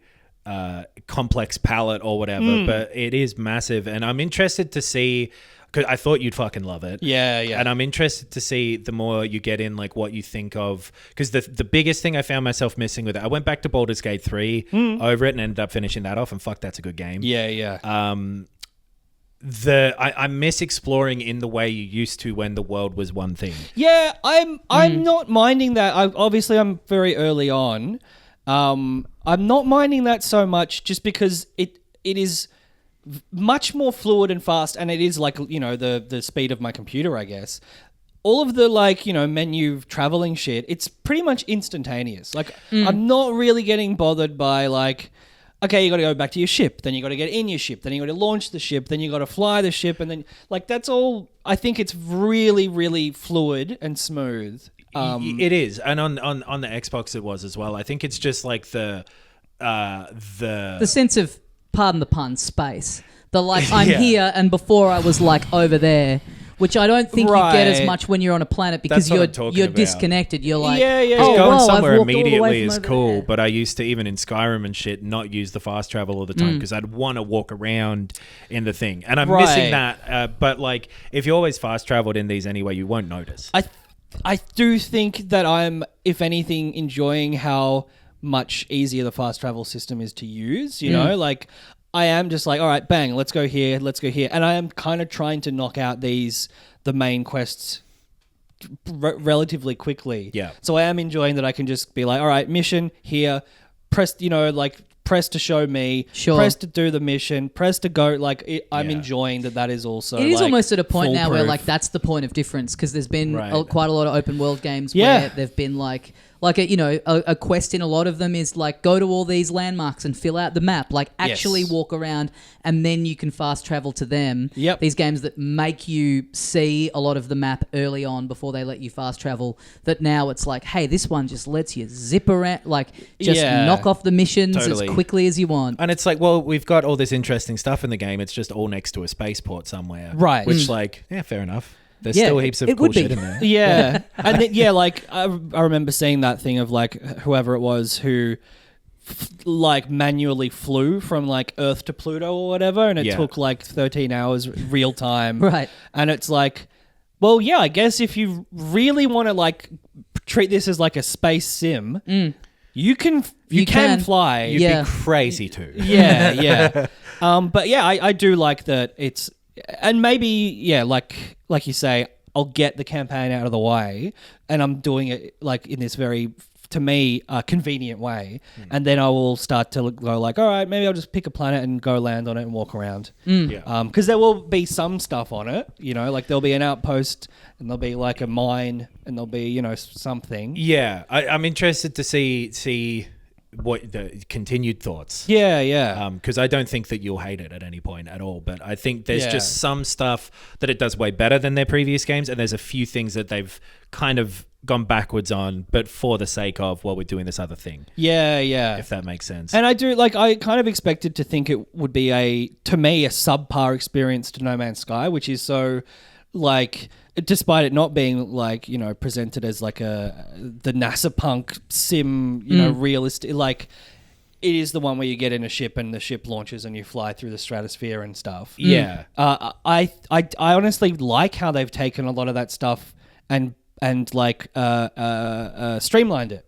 S3: complex palette or whatever, but it is massive, and I'm interested to see. Cause I thought you'd fucking love it.
S2: Yeah.
S3: And I'm interested to see the more you get in, what you think of. Because the biggest thing I found myself missing with it, I went back to Baldur's Gate 3 over it and ended up finishing that off, and fuck, that's a good game.
S2: Yeah.
S3: I miss exploring in the way you used to when the world was one thing.
S2: Yeah, I'm not minding that. I'm very early on. I'm not minding that so much just because it is much more fluid and fast, and it is the speed of my computer, I guess. all of the menu traveling shit, it's pretty much instantaneous. Like I'm not really getting bothered by okay, you got to go back to your ship, then you got to get in your ship, then you got to launch the ship, then you got to fly the ship, and then that's all. I think it's really, really fluid and smooth.
S3: It is, and on the Xbox it was as well. I think it's just like the
S1: sense of, pardon the pun, space. I'm here, and before I was over there. Which I don't think you get as much when you're on a planet because you're disconnected. You're like,
S3: going somewhere immediately is cool. But I used to, even in Skyrim and shit, not use the fast travel all the time because I'd want to walk around in the thing, and I'm missing that. But if you always fast traveled in these anyway, you won't notice.
S2: I do think that I'm, if anything, enjoying how much easier the fast travel system is to use. You know, I am just all right, bang, let's go here. And I am kind of trying to knock out the main quests relatively quickly.
S3: Yeah.
S2: So I am enjoying that I can just be all right, mission here, press, press to show me, press to do the mission, press to go. I'm enjoying that is also. It
S1: is almost at a point now where that's the point of difference because there's been quite a lot of open world games where they've been a quest in a lot of them is go to all these landmarks and fill out the map, actually walk around and then you can fast travel to them.
S2: Yep.
S1: These games that make you see a lot of the map early on before they let you fast travel, that now it's hey, this one just lets you zip around, knock off the missions as quickly as you want.
S3: And it's well, we've got all this interesting stuff in the game. It's just all next to a spaceport somewhere.
S2: Right.
S3: Which fair enough. There's still heaps of cool shit in there.
S2: Yeah. And then, I remember seeing that thing of whoever it was who manually flew from Earth to Pluto or whatever, and it took 13 hours real time.
S1: Right.
S2: And it's well, yeah, I guess if you really want to treat this as a space sim, you can fly.
S3: You'd be crazy too.
S2: Yeah. But yeah, I do like that it's. And maybe, like you say, I'll get the campaign out of the way, and I'm doing it in this very, to me, convenient way, and then I will start to go all right, maybe I'll just pick a planet and go land on it and walk around. Because there will be some stuff on it, there'll be an outpost, and there'll be a mine, and there'll be something.
S3: Yeah, I'm interested to see what the continued thoughts.
S2: Yeah.
S3: Because I don't think that you'll hate it at any point at all, but I think there's just some stuff that it does way better than their previous games, and there's a few things that they've kind of gone backwards on, but for the sake of, we're doing this other thing.
S2: Yeah.
S3: If that makes sense.
S2: And I do, I kind of expected to think it would be to me, a subpar experience to No Man's Sky, which is so, despite it not being presented as the NASA punk sim, realistic, it is the one where you get in a ship and the ship launches and you fly through the stratosphere and stuff.
S3: Yeah.
S2: I honestly like how they've taken a lot of that stuff and streamlined it.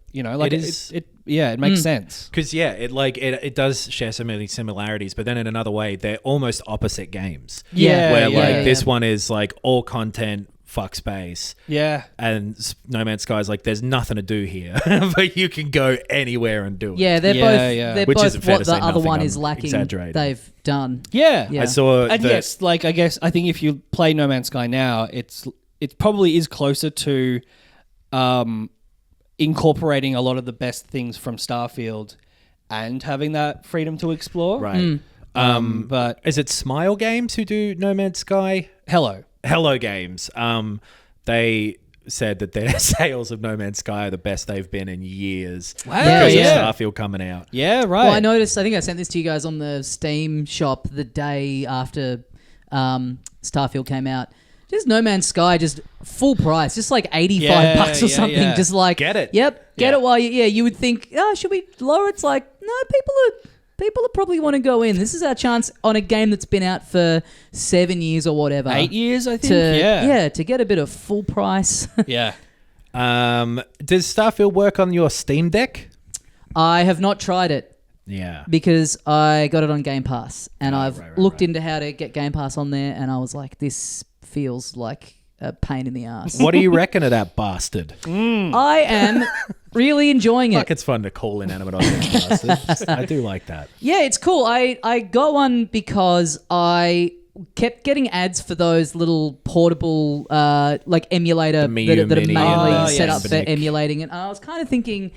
S2: It makes sense.
S3: Because it does share so many similarities, but then in another way, they're almost opposite games.
S2: Yeah.
S3: Where this one is all content, fuck space.
S2: Yeah.
S3: And No Man's Sky is there's nothing to do here, but you can go anywhere and do it.
S1: Yeah, they're both. They're
S3: Which
S1: both
S3: isn't fair
S1: what
S3: to
S1: the
S3: say
S1: other one
S3: nothing.
S1: is lacking.
S3: Exaggerating.
S1: They've done.
S2: Yeah.
S3: I saw.
S2: And yes, I guess I think if you play No Man's Sky now, it probably is closer to incorporating a lot of the best things from Starfield and having that freedom to explore.
S3: Right.
S2: But
S3: is it Smile Games who do No Man's Sky? Hello Games. They said that their sales of No Man's Sky are the best they've been in years.
S2: Wow.
S3: Because of Starfield coming out.
S2: Yeah, right.
S1: Well, I noticed, I think I sent this to you guys on the Steam shop the day after Starfield came out. Just No Man's Sky, just full price, just $85 or something.
S3: Yeah.
S1: Just
S3: get it.
S1: Yep, get it while you would think, should we lower it? It's no, people are probably want to go in. This is our chance on a game that's been out for 7 years or whatever.
S2: 8 years, I think.
S1: To get a bit of full price.
S2: Yeah.
S3: Does Starfield work on your Steam Deck?
S1: I have not tried it.
S3: Yeah.
S1: Because I got it on Game Pass, and I've looked into how to get Game Pass on there, and I was like, this feels like a pain in the ass.
S3: What do you reckon of that bastard?
S1: I am really enjoying it.
S3: Fuck, it's fun to call inanimate objects bastards. I do like that.
S1: Yeah, it's cool. I got one because I kept getting ads for those little portable like emulator that
S3: Miu
S1: are
S3: Mini
S1: mainly
S2: and
S1: set up
S3: yes.
S1: for emulating it. I was kind of thinking,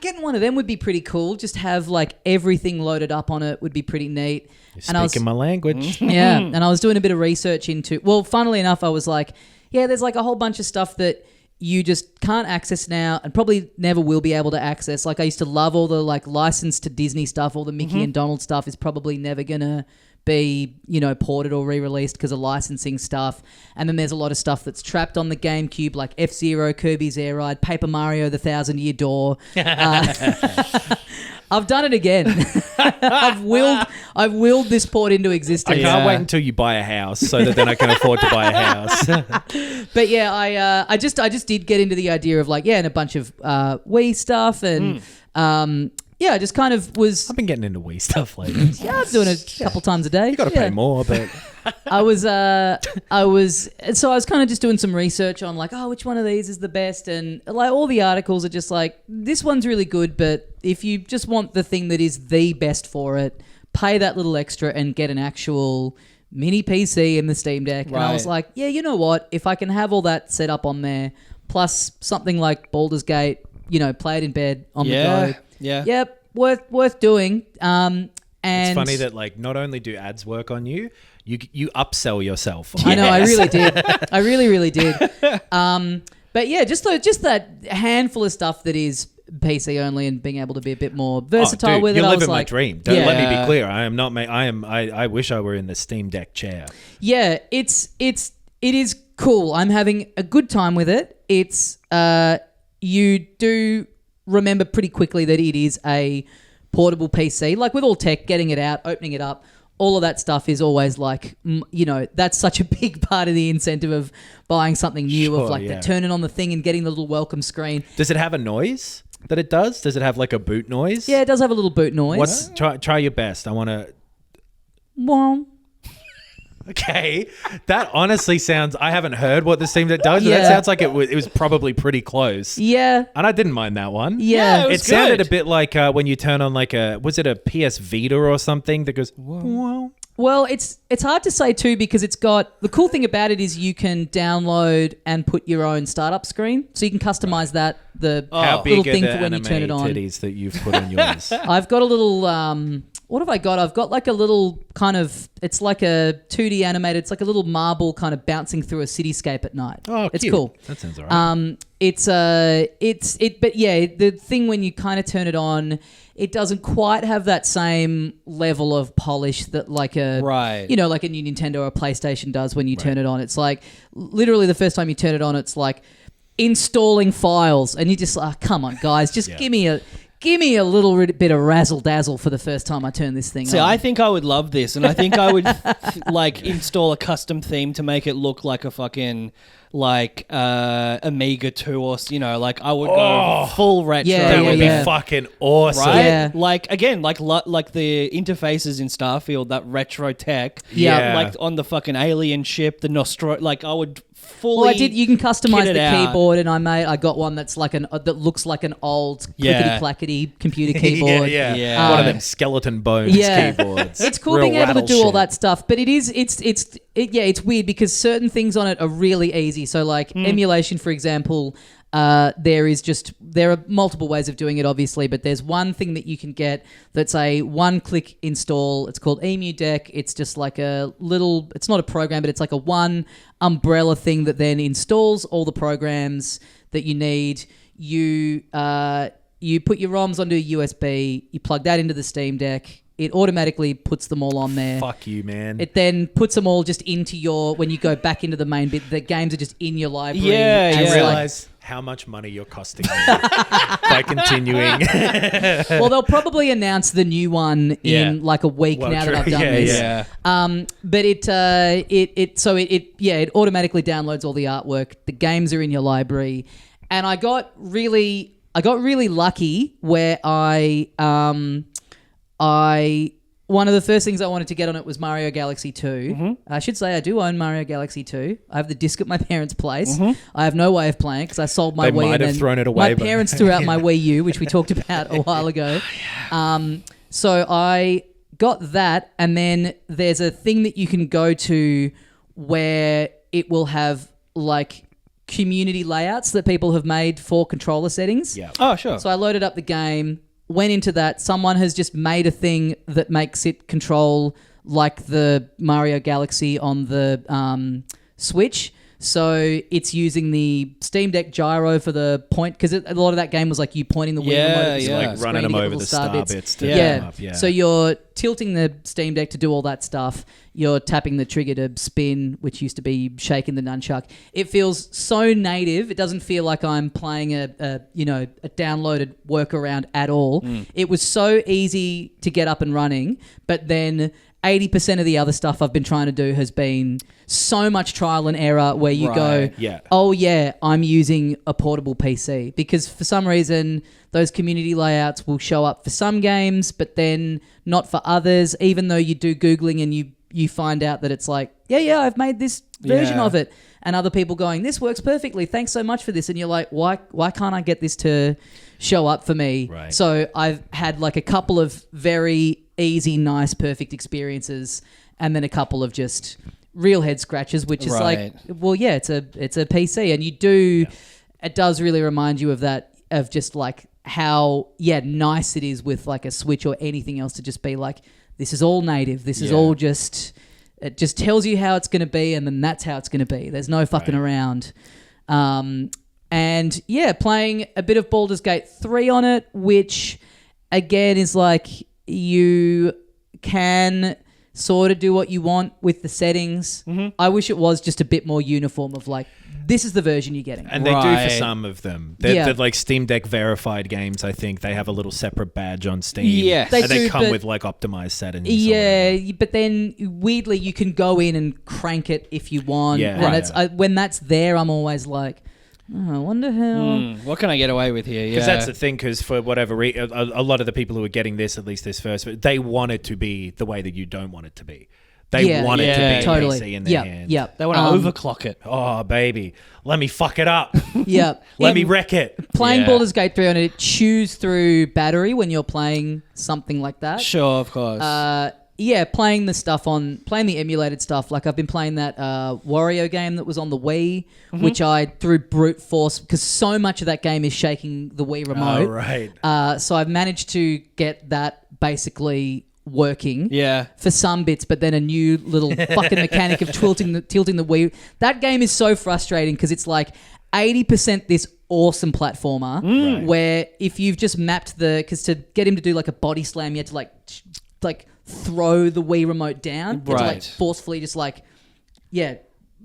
S1: getting one of them would be pretty cool. Just have like everything loaded up on it would be pretty neat.
S3: You're speaking my language.
S1: Yeah, and I was doing a bit of research into. Well, funnily enough, I was like, yeah, there's like a whole bunch of stuff that you just can't access now and probably never will be able to access. Like I used to love all the like licensed to Disney stuff, all the Mickey and Donald stuff is probably never gonna be, ported or re-released because of licensing stuff. And then there's a lot of stuff that's trapped on the GameCube, like F-Zero, Kirby's Air Ride, Paper Mario, The 1,000-Year Door. I've done it again. I've willed this port into existence.
S3: I can't wait until you buy a house so that then I can afford to buy a house.
S1: But yeah, I just did get into the idea of like, and a bunch of Wii stuff and I just kind of was.
S3: I've been getting into Wii stuff lately.
S1: Yeah, I'm doing it a couple times a day.
S3: You got to pay more, but
S1: I was kind of just doing some research on like, which one of these is the best, and like all the articles are just like, this one's really good, but if you just want the thing that is the best for it, pay that little extra and get an actual mini PC in the Steam Deck. And I was like, yeah, you know what? If I can have all that set up on there, plus something like Baldur's Gate, play it in bed on the go.
S2: Yeah.
S1: Yep. Worth doing. And
S3: it's funny that like not only do ads work on you, you upsell yourself.
S1: I know, I really did. I really did. But yeah, just that handful of stuff that is PC only and being able to be a bit more versatile with it.
S3: You're
S1: I was
S3: living my
S1: like,
S3: dream. Let me be clear. I am not. I wish I were in the Steam Deck chair.
S1: Yeah, it is cool. I'm having a good time with it. It's you do remember pretty quickly that it is a portable PC. Like with all tech, getting it out, opening it up, all of that stuff is always like, that's such a big part of the incentive of buying something new, the turning on the thing and getting the little welcome screen.
S3: Does it have a noise that it does? Does it have like a boot noise?
S1: Yeah, it does have a little boot noise.
S3: Try your best. I want to...
S1: Well...
S3: Okay, that honestly sounds... I haven't heard what the Steam Deck does, but that sounds like it was probably pretty close.
S1: Yeah.
S3: And I didn't mind that one.
S1: Yeah.
S3: It sounded a bit like when you turn on like was it a PS Vita or something that goes... Whoa.
S1: Well, it's hard to say too because it's got... The cool thing about it is you can download and put your own startup screen. So you can customize that,
S3: How
S1: little
S3: big
S1: thing
S3: are the
S1: for when you turn it on.
S3: titties that you've put on yours?
S1: I've got a little... what have I got? I've got like a little kind of... It's like a 2D animated... It's like a little marble kind of bouncing through a cityscape at night.
S3: Oh,
S1: it's
S3: cute.
S1: cool.
S3: That sounds all right.
S1: But yeah, the thing when you kind of turn it on... It doesn't quite have that same level of polish that like a like a new Nintendo or a PlayStation does when you turn it on. It's like literally the first time you turn it on, it's like installing files, and you just like, come on, guys, just give me a little bit of razzle dazzle for the first time I turn this thing on.
S2: See, I think I would love this, and I think I would like install a custom theme to make it look like a fucking like Amiga 2 or like I would go full retro.
S3: That would be fucking awesome.
S2: Right?
S1: Yeah.
S2: Like again, like the interfaces in Starfield, that retro tech.
S1: Yeah.
S2: Like on the fucking alien ship, the Nostro. Like I would fully.
S1: Well, I did. You can customize
S2: kit
S1: the
S2: it out.
S1: keyboard, and I got one that's like that looks like an old clickety clackety computer keyboard.
S2: Yeah.
S3: One of them skeleton bones keyboards.
S1: It's cool being able to do all that stuff, but it's weird because certain things on it are really easy. So like emulation, for example, there are multiple ways of doing it, obviously, but there's one thing that you can get that's a one-click install. It's called Emu Deck. It's just like it's not a program, but it's like a one umbrella thing that then installs all the programs that you need. You put your ROMs onto a USB, you plug that into the Steam Deck. It automatically puts them all on there.
S3: Fuck you, man.
S1: It then puts them all just into when you go back into the main bit, the games are just in your library.
S3: Do you realise how much money you're costing me by continuing?
S1: Well, they'll probably announce the new one in like a week now that I've done this.
S2: Yeah.
S1: But it automatically downloads all the artwork. The games are in your library. And I got really lucky where one of the first things I wanted to get on it was Mario Galaxy 2. Mm-hmm. I should say I do own Mario Galaxy 2. I have the disc at my parents' place. Mm-hmm. I have no way of playing because I sold my Wii.
S3: They might have thrown it away.
S1: My parents threw out my Wii U, which we talked about a while ago. So I got that, and then there's a thing that you can go to where it will have like community layouts that people have made for controller settings.
S3: Yeah.
S2: Oh, sure.
S1: So I loaded up the game, went into that. Someone has just made a thing that makes it control like the Mario Galaxy on the Switch. So it's using the Steam Deck gyro for the point, because a lot of that game was like you pointing the Wii remote at the
S3: like running them over the star bits to
S1: yeah.
S3: up. Yeah.
S1: So you're tilting the Steam Deck to do all that stuff. You're tapping the trigger to spin, which used to be shaking the nunchuck. It feels so native. It doesn't feel like I'm playing a downloaded workaround at all. It was so easy to get up and running, but then 80% of the other stuff I've been trying to do has been so much trial and error where you go, oh yeah, I'm using a portable PC, because for some reason those community layouts will show up for some games, but then not for others, even though you do Googling and you find out that it's like, yeah, I've made this version of it. And other people going, this works perfectly. Thanks so much for this. And you're like, why can't I get this to show up for me?
S3: Right.
S1: So I've had like a couple of very easy, nice, perfect experiences, and then a couple of just real head scratches, which is like, well, yeah, it's a PC, and it does really remind you of that, of just like how nice it is with like a Switch or anything else to just be like, this is all native. This is all just, it just tells you how it's going to be, and then that's how it's going to be. There's no fucking around. And yeah, playing a bit of Baldur's Gate 3 on it, which again is like, you can sort of do what you want with the settings. I wish it was just a bit more uniform of like, this is the version you're getting.
S3: And they do for some of them. They're like Steam Deck verified games, I think. They have a little separate badge on Steam.
S2: Yes.
S3: They come with like optimized settings.
S1: Yeah, but then weirdly you can go in and crank it if you want.
S3: Yeah.
S1: And when that's there, I'm always like, I wonder how...
S2: what can I get away with here?
S3: Because that's the thing, because for whatever reason, a lot of the people who are getting this, at least this first, they want it to be the way that you don't want it to be. They want it to be
S1: totally.
S3: PC in their hand.
S1: They
S2: want to overclock it.
S3: Oh, baby. Let me fuck it up.
S1: Let
S3: me wreck it.
S1: Playing Baldur's Gate 3 on it chews through battery when you're playing something like that.
S2: Sure, of course.
S1: Playing the emulated stuff. Like I've been playing that Wario game that was on the Wii, which I through brute force, because so much of that game is shaking the Wii remote.
S3: Oh, right.
S1: So I've managed to get that basically working for some bits, but then a new little fucking mechanic of tilting the Wii. That game is so frustrating because it's like 80% this awesome platformer where if you've just mapped because to get him to do like a body slam, you had to like throw the Wii remote down. You had to like forcefully just like,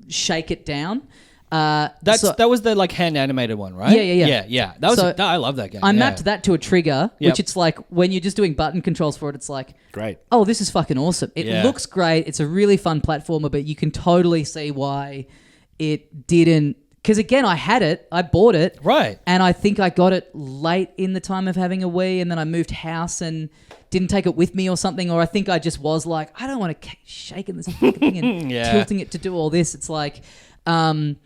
S1: shake it down.
S2: That was the like hand animated one, right?
S1: Yeah.
S2: That was I love that game.
S1: I mapped that to a trigger, which it's like when you're just doing button controls for it, it's like,
S3: great.
S1: Oh, this is fucking awesome. It looks great. It's a really fun platformer, but you can totally see why it didn't. Because again, I had it, I bought it,
S2: right, and
S1: I think I got it late in the time of having a Wii, and then I moved house and didn't take it with me or something, or I think I just was like, I don't want to keep shaking this fucking thing and tilting it to do all this. It's like, playing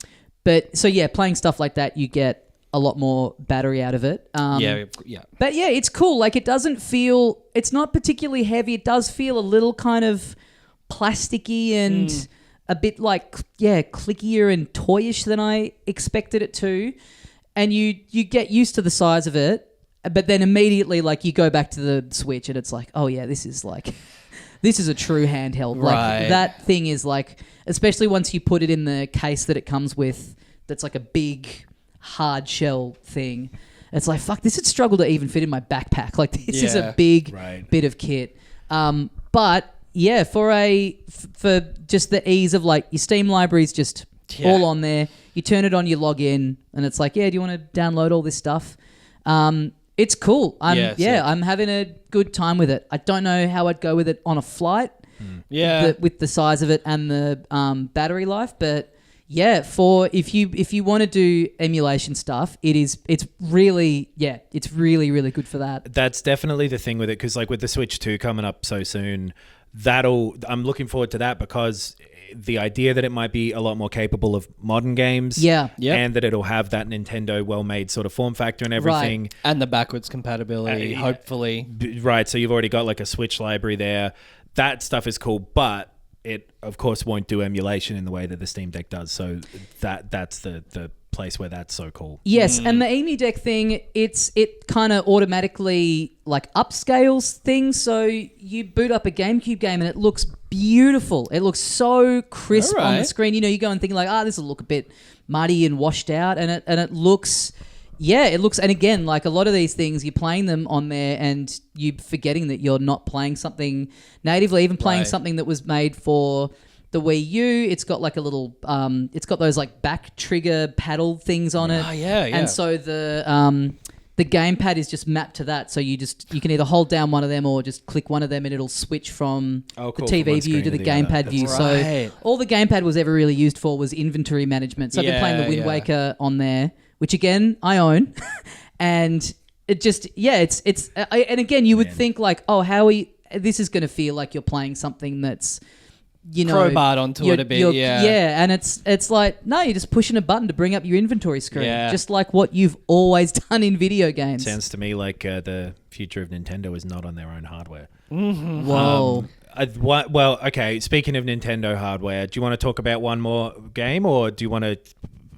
S1: stuff like that, you get a lot more battery out of it. But yeah, it's cool. Like it's not particularly heavy. It does feel a little kind of plasticky and a bit like, clickier and toyish than I expected it to. And you get used to the size of it, but then immediately like you go back to the Switch and it's like, oh yeah, this is a true handheld.
S2: Right.
S1: Like that thing is like, especially once you put it in the case that it comes with, that's like a big hard shell thing. It's like, fuck, this would struggle to even fit in my backpack. Like this is a big bit of kit. But yeah, for just the ease of like your Steam library's just all on there. You turn it on, you log in, and it's like, do you want to download all this stuff? It's cool. I'm having a good time with it. I don't know how I'd go with it on a flight. With the size of it and the battery life, but for if you want to do emulation stuff, it's really really good for that.
S3: That's definitely the thing with it, because like with the Switch 2 coming up so soon, I'm looking forward to that because the idea that it might be a lot more capable of modern games, and that it'll have that Nintendo well-made sort of form factor and everything,
S2: right. And the backwards compatibility, hopefully.
S3: Right, so you've already got like a Switch library there. That stuff is cool, but it of course won't do emulation in the way that the Steam Deck does. So that's the place where that's so cool.
S1: Yes, and the EMU Deck thing, it kind of automatically like upscales things. So you boot up a GameCube game and it looks beautiful. It looks so crisp on the screen. You know, you go and think like, this will look a bit muddy and washed out, and it looks. Yeah, it looks, and again, like a lot of these things, you're playing them on there and you're forgetting that you're not playing something natively, even playing something that was made for the Wii U. It's got like a little, it's got those like back trigger paddle things on it.
S2: Oh, yeah.
S1: And so the gamepad is just mapped to that. So you can either hold down one of them or just click one of them and it'll switch from the TV view to the gamepad view.
S2: Right.
S1: So all the gamepad was ever really used for was inventory management. So I've been playing the Wind Waker on there, which again I own, and it just and again you would think like, this is going to feel like you're playing something that's
S2: crowbarred onto it a bit,
S1: and it's like, no, you're just pushing a button to bring up your inventory screen, just like what you've always done in video games.
S3: Sounds to me like the future of Nintendo is not on their own hardware.
S1: Mm-hmm. Whoa.
S3: Well, okay, speaking of Nintendo hardware, do you want to talk about one more game, or do you want to...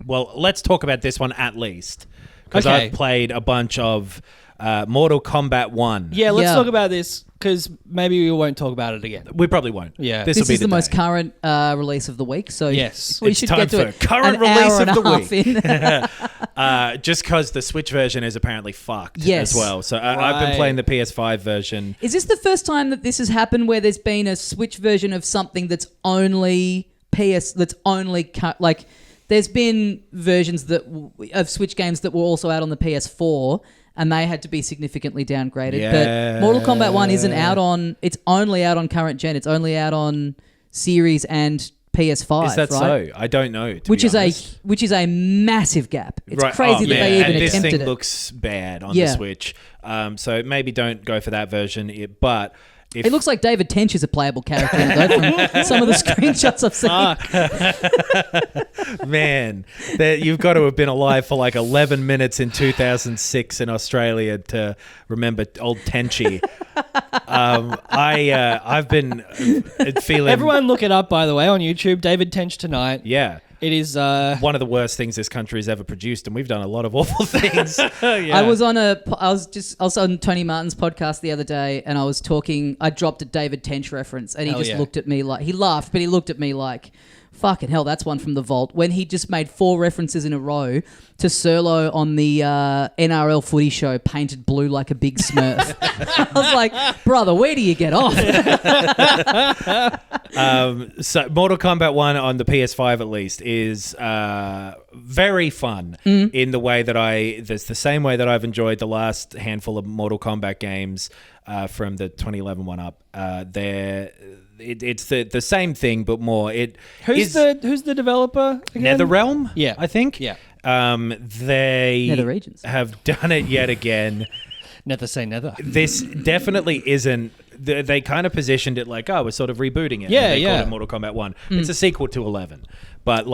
S3: Well, let's talk about this one at least, because I've played a bunch of Mortal Kombat 1.
S2: Yeah, let's talk about this, because maybe we won't talk about it again.
S3: We probably won't.
S2: Yeah.
S1: This is the most current release of the week, so
S2: yes,
S1: we should get to it.
S3: Current release of the week. Just because the Switch version is apparently fucked as well. So I've been playing the PS5 version.
S1: Is this the first time that this has happened where there's been a Switch version of something that's only like... There's been versions of Switch games that were also out on the PS4, and they had to be significantly downgraded.
S3: Yeah.
S1: But Mortal Kombat 1 isn't out on... It's only out on current gen. It's only out on Series and PS5.
S3: Is that
S1: right?
S3: so? I don't know.
S1: Which is a massive gap. It's crazy that they even attempted it.
S3: This thing looks bad on the Switch. So maybe don't go for that version. But...
S1: It looks like David Tench is a playable character though, from some of the screenshots I've
S3: seen. Man, you've got to have been alive for like 11 minutes in 2006 in Australia to remember old Tenchi. I've been feeling...
S2: Everyone look it up, by the way, on YouTube. David Tench Tonight.
S3: Yeah.
S2: It is
S3: one of the worst things this country has ever produced, and we've done a lot of awful things.
S1: I was on Tony Martin's podcast the other day, and I dropped a David Tench reference, and he looked at me like, he laughed, but he looked at me like, fucking hell, that's one from the vault. When he just made 4 references in a row to Serlo on the NRL footy show, painted blue like a big Smurf. I was like, brother, where do you get off?
S3: So Mortal Kombat 1 on the PS5 at least is very fun in the way that that's the same way that I've enjoyed the last handful of Mortal Kombat games from the 2011 one up. It's the same thing but more.
S2: Who's the developer again?
S3: NetherRealm?
S2: Yeah,
S3: I think.
S2: Yeah.
S3: They
S1: Nether Regions
S3: have done it yet again.
S2: Never say never.
S3: This definitely isn't. They kind of positioned it like, we're sort of rebooting it.
S2: Yeah,
S3: they called it Mortal Kombat 1. It's a sequel to 11. But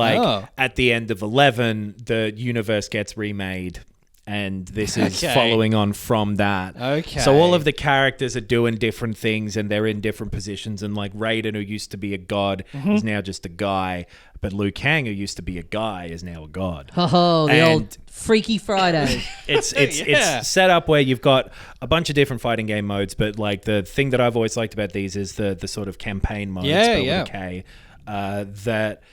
S3: at the end of 11, the universe gets remade. And this is following on from that.
S2: Okay.
S3: So all of the characters are doing different things and they're in different positions. And like Raiden, who used to be a god, is now just a guy. But Liu Kang, who used to be a guy, is now a god.
S1: Oh, the old Freaky Friday.
S3: It's set up where you've got a bunch of different fighting game modes. But like the thing that I've always liked about these is the sort of campaign mode. Spelled with a K. That...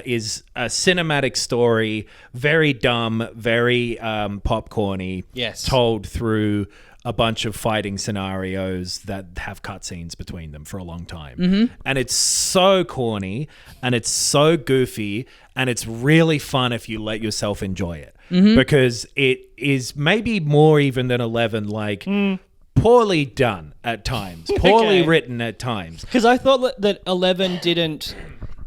S3: is a cinematic story, very dumb, very popcorny, told through a bunch of fighting scenarios that have cutscenes between them for a long time. And it's so corny, and it's so goofy, and it's really fun if you let yourself enjoy it. Because it is maybe more even than 11, like... poorly done at times, poorly written at times.
S2: Because I thought that 11 didn't...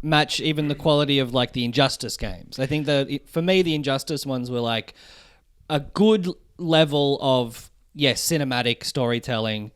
S2: match even the quality of like the Injustice games. I think that for me the Injustice ones were like a good level of cinematic storytelling,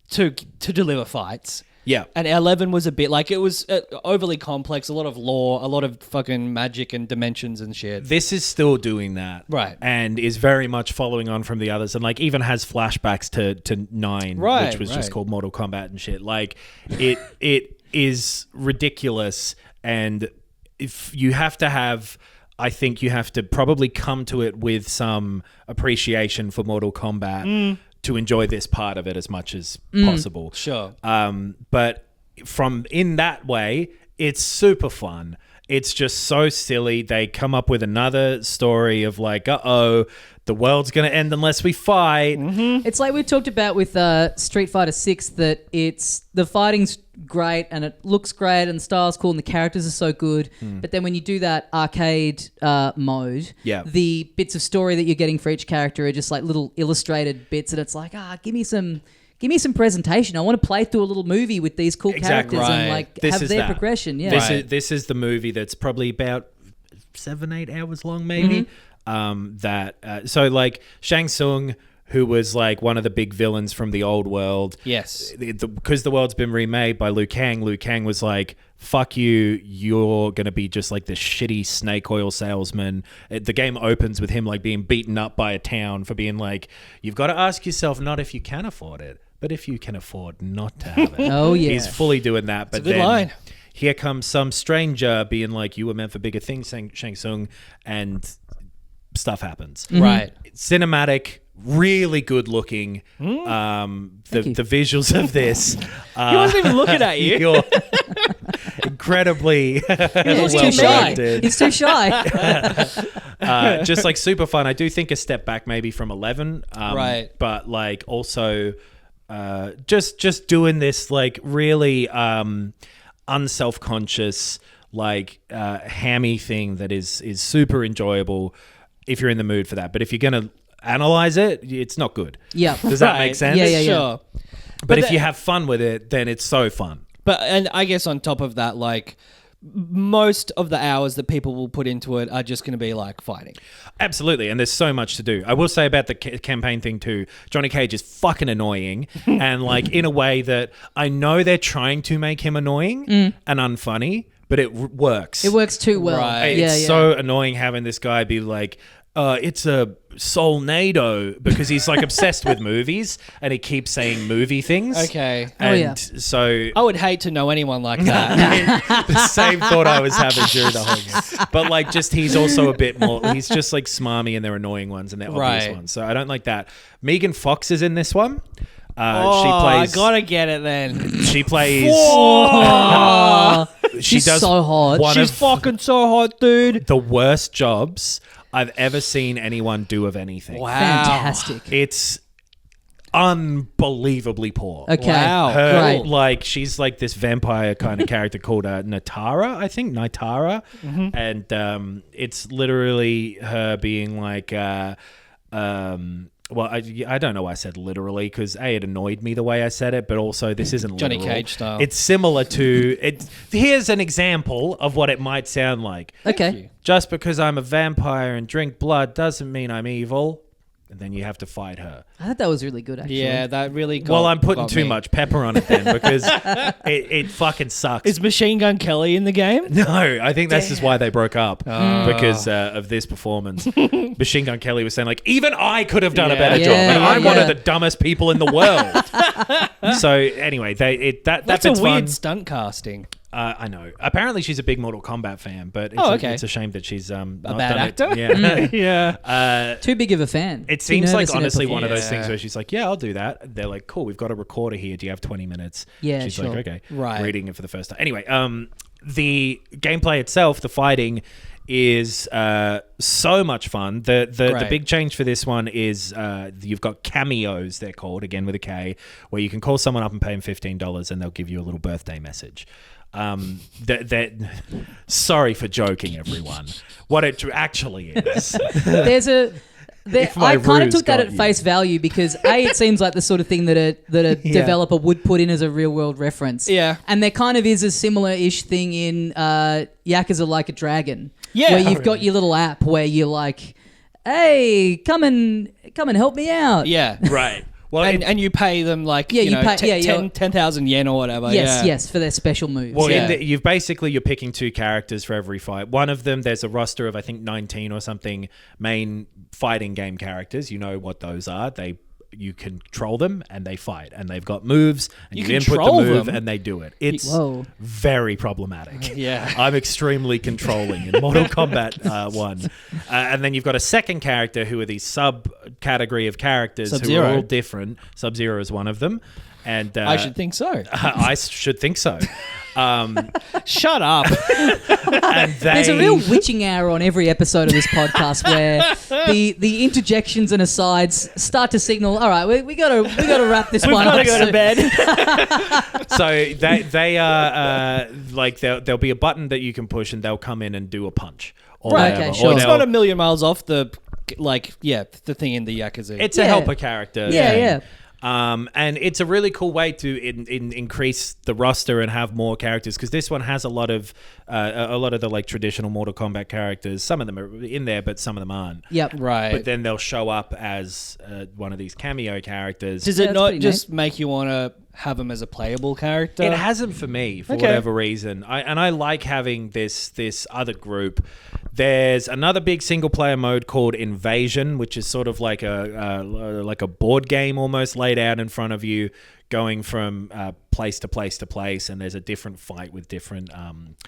S2: to deliver fights.
S3: Yeah.
S2: And 11 was a bit like it was overly complex, a lot of lore, a lot of fucking magic and dimensions and shit.
S3: This is still doing that.
S2: Right.
S3: And is very much following on from the others and like even has flashbacks to 9, which was just called Mortal Kombat and shit. Like it is ridiculous, and if you have to have, I think you have to probably come to it with some appreciation for Mortal Kombat to enjoy this part of it as much as possible.
S2: Sure.
S3: But from in that way, it's super fun. It's just so silly. They come up with another story of like, the world's going to end unless we fight.
S1: Mm-hmm. It's like we talked about with Street Fighter 6 that the fighting's great and it looks great and the style's cool and the characters are so good. But then when you do that arcade mode, the bits of story that you're getting for each character are just like little illustrated bits, and it's like, give me some presentation. I want to play through a little movie with these cool characters and like have their progression. Yeah,
S3: this is the movie that's probably about 7-8 hours long, maybe. So like Shang Tsung, who was like one of the big villains from the old world.
S2: Yes.
S3: Because the world's been remade by Liu Kang. Liu Kang was like, fuck you, you're going to be just like this shitty snake oil salesman. The game opens with him like being beaten up by a town for being like, you've got to ask yourself not if you can afford it, but if you can afford not to have it.
S1: Oh, yeah.
S3: He's fully doing that. But
S2: it's a good line.
S3: Here comes some stranger being like, you were meant for bigger things, Shang Tsung, and stuff happens.
S2: Right.
S3: Cinematic, really good looking. The visuals of this.
S2: He wasn't even looking at you.
S3: You're incredibly
S1: He's too shy. He's too shy.
S3: Just like super fun. I do think a step back maybe from 11.
S2: Right.
S3: But like also just doing this like really unself-conscious like hammy thing that is super enjoyable if you're in the mood for that. But if you're going to analyze it, it's not good.
S1: Yeah.
S3: Does that make sense?
S1: Yeah.
S2: Sure.
S3: But if you have fun with it, then it's so fun.
S2: But and I guess on top of that, like most of the hours that people will put into it are just going to be like fighting.
S3: Absolutely, and there's so much to do. I will say about the campaign thing too, Johnny Cage is fucking annoying and like in a way that I know they're trying to make him annoying and unfunny, but it works.
S1: It works too well.
S2: Right.
S3: It's so annoying having this guy be like, it's a Solnado, because he's like obsessed with movies and he keeps saying movie things.
S2: Okay.
S3: And so
S2: I would hate to know anyone like that.
S3: the same thought I was having during the whole game. But like just he's also a bit more, he's just like smarmy and they're annoying ones and they're obvious ones. So I don't like that. Megan Fox is in this one. She plays.
S2: I gotta get it then.
S3: She plays.
S1: She's so hot.
S2: She's fucking so hot, dude.
S3: The worst jobs I've ever seen anyone do of anything.
S2: Wow.
S1: Fantastic.
S3: It's unbelievably poor.
S1: Okay.
S2: Wow.
S1: Great.
S3: Like she's like this vampire kind of character called Natara, I think. Nitara. And it's literally her being like well, I don't know why I said literally, because it annoyed me the way I said it, but also this isn't
S2: Johnny
S3: literal.
S2: Cage style.
S3: It's similar to it. Here's an example of what it might sound like.
S1: Okay.
S3: Just because I'm a vampire and drink blood doesn't mean I'm evil. And then you have to fight her.
S1: I thought that was really good, actually.
S2: Yeah, that really got
S3: Well, I'm putting
S2: got
S3: too
S2: me.
S3: much pepper on it then because it fucking sucks.
S2: Is Machine Gun Kelly in the game?
S3: No, I think that's just why they broke up because of this performance. Machine Gun Kelly was saying like, even I could have done a better job, and I'm one of the dumbest people in the world. So anyway,
S2: That's a weird stunt casting.
S3: I know. Apparently, she's a big Mortal Kombat fan, but it's a shame that she's not
S2: a bad
S3: done
S2: actor.
S3: It. Yeah,
S2: Yeah.
S1: Too big of a fan.
S3: It seems like honestly
S1: performance.
S3: one of those things where she's like, "Yeah, I'll do that." They're like, "Cool, we've got a recorder here. Do you have 20 minutes?"
S1: Yeah,
S3: she's
S1: sure.
S3: like, "Okay."
S2: Right.
S3: Reading it for the first time. Anyway, the gameplay itself, the fighting, is so much fun. The big change for this one is you've got cameos. They're called, again with a K, where you can call someone up and pay them $15 and they'll give you a little birthday message. Sorry for joking, everyone. What it actually is.
S1: I kind of took that at face value because it seems like the sort of thing that a developer would put in as a real world reference.
S2: Yeah.
S1: And there kind of is a similar-ish thing in Yakuza Like a Dragon.
S2: Yeah.
S1: Where you've got your little app where you're like, hey, come and help me out.
S2: Yeah.
S3: Right. Well,
S2: and you pay them like
S1: Yeah,
S2: you
S1: you
S2: know,
S1: pay-
S2: 10,000 yen or whatever.
S1: Yes, for their special moves.
S3: Well,
S1: yeah.
S3: you're picking 2 characters for every fight. One of them, there's a roster of I think 19 or something main fighting game characters. You know what those are? You control them and they fight, and they've got moves, and you input the
S2: control
S3: move
S2: them?
S3: and they do it. It's
S1: Whoa.
S3: very problematic.
S2: Yeah.
S3: I'm extremely controlling in Mortal Kombat 1. And then you've got a second character who are these subcategory of characters who
S2: Sub-Zero.
S3: are all different. Sub-Zero is one of them. And
S2: I should think so.
S3: I should think so.
S2: Shut up.
S3: And
S1: There's a real witching hour on every episode of this podcast where the interjections and asides start to signal. All right, we gotta wrap this one up.
S2: We've got to go to bed.
S3: So they are like there'll be a button that you can push, and they'll come in and do a punch. Or
S1: Right,
S3: whatever.
S1: okay, sure.
S3: Or
S2: It's
S3: they'll-
S2: not a million miles off the thing in the Yakuza.
S3: It's a
S1: Yeah.
S3: helper character.
S1: Yeah,
S3: thing.
S1: yeah.
S3: And it's a really cool way to increase the roster and have more characters, because this one has a lot of the like traditional Mortal Kombat characters. Some of them are in there, but some of them aren't.
S1: Yep.
S2: right.
S3: But then they'll show up as one of these cameo characters.
S2: Does
S1: Yeah,
S2: it
S1: that's
S2: not
S1: pretty
S2: just make you want to have him as a playable character?
S3: It hasn't for me for
S2: Okay.
S3: whatever reason. I like having this other group. There's another big single player mode called Invasion, which is sort of like a board game almost laid out in front of you, going from place to place to place, and there's a different fight with different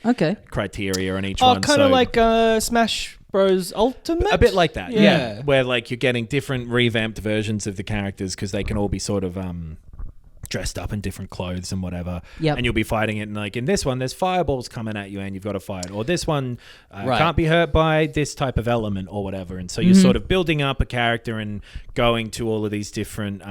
S1: Okay.
S3: criteria in each
S2: Oh,
S3: one.
S2: kind of
S3: So-
S2: like Smash Bros. Ultimate?
S3: a bit like that,
S2: Yeah.
S3: yeah. Where like you're getting different revamped versions of the characters because they can all be sort of dressed up in different clothes and whatever.
S1: Yep.
S3: And you'll be fighting it, and like in this one, there's fireballs coming at you, and you've got to fight. Or this one
S2: Right.
S3: can't be hurt by this type of element or whatever. And so you're sort of building up a character and going to all of these different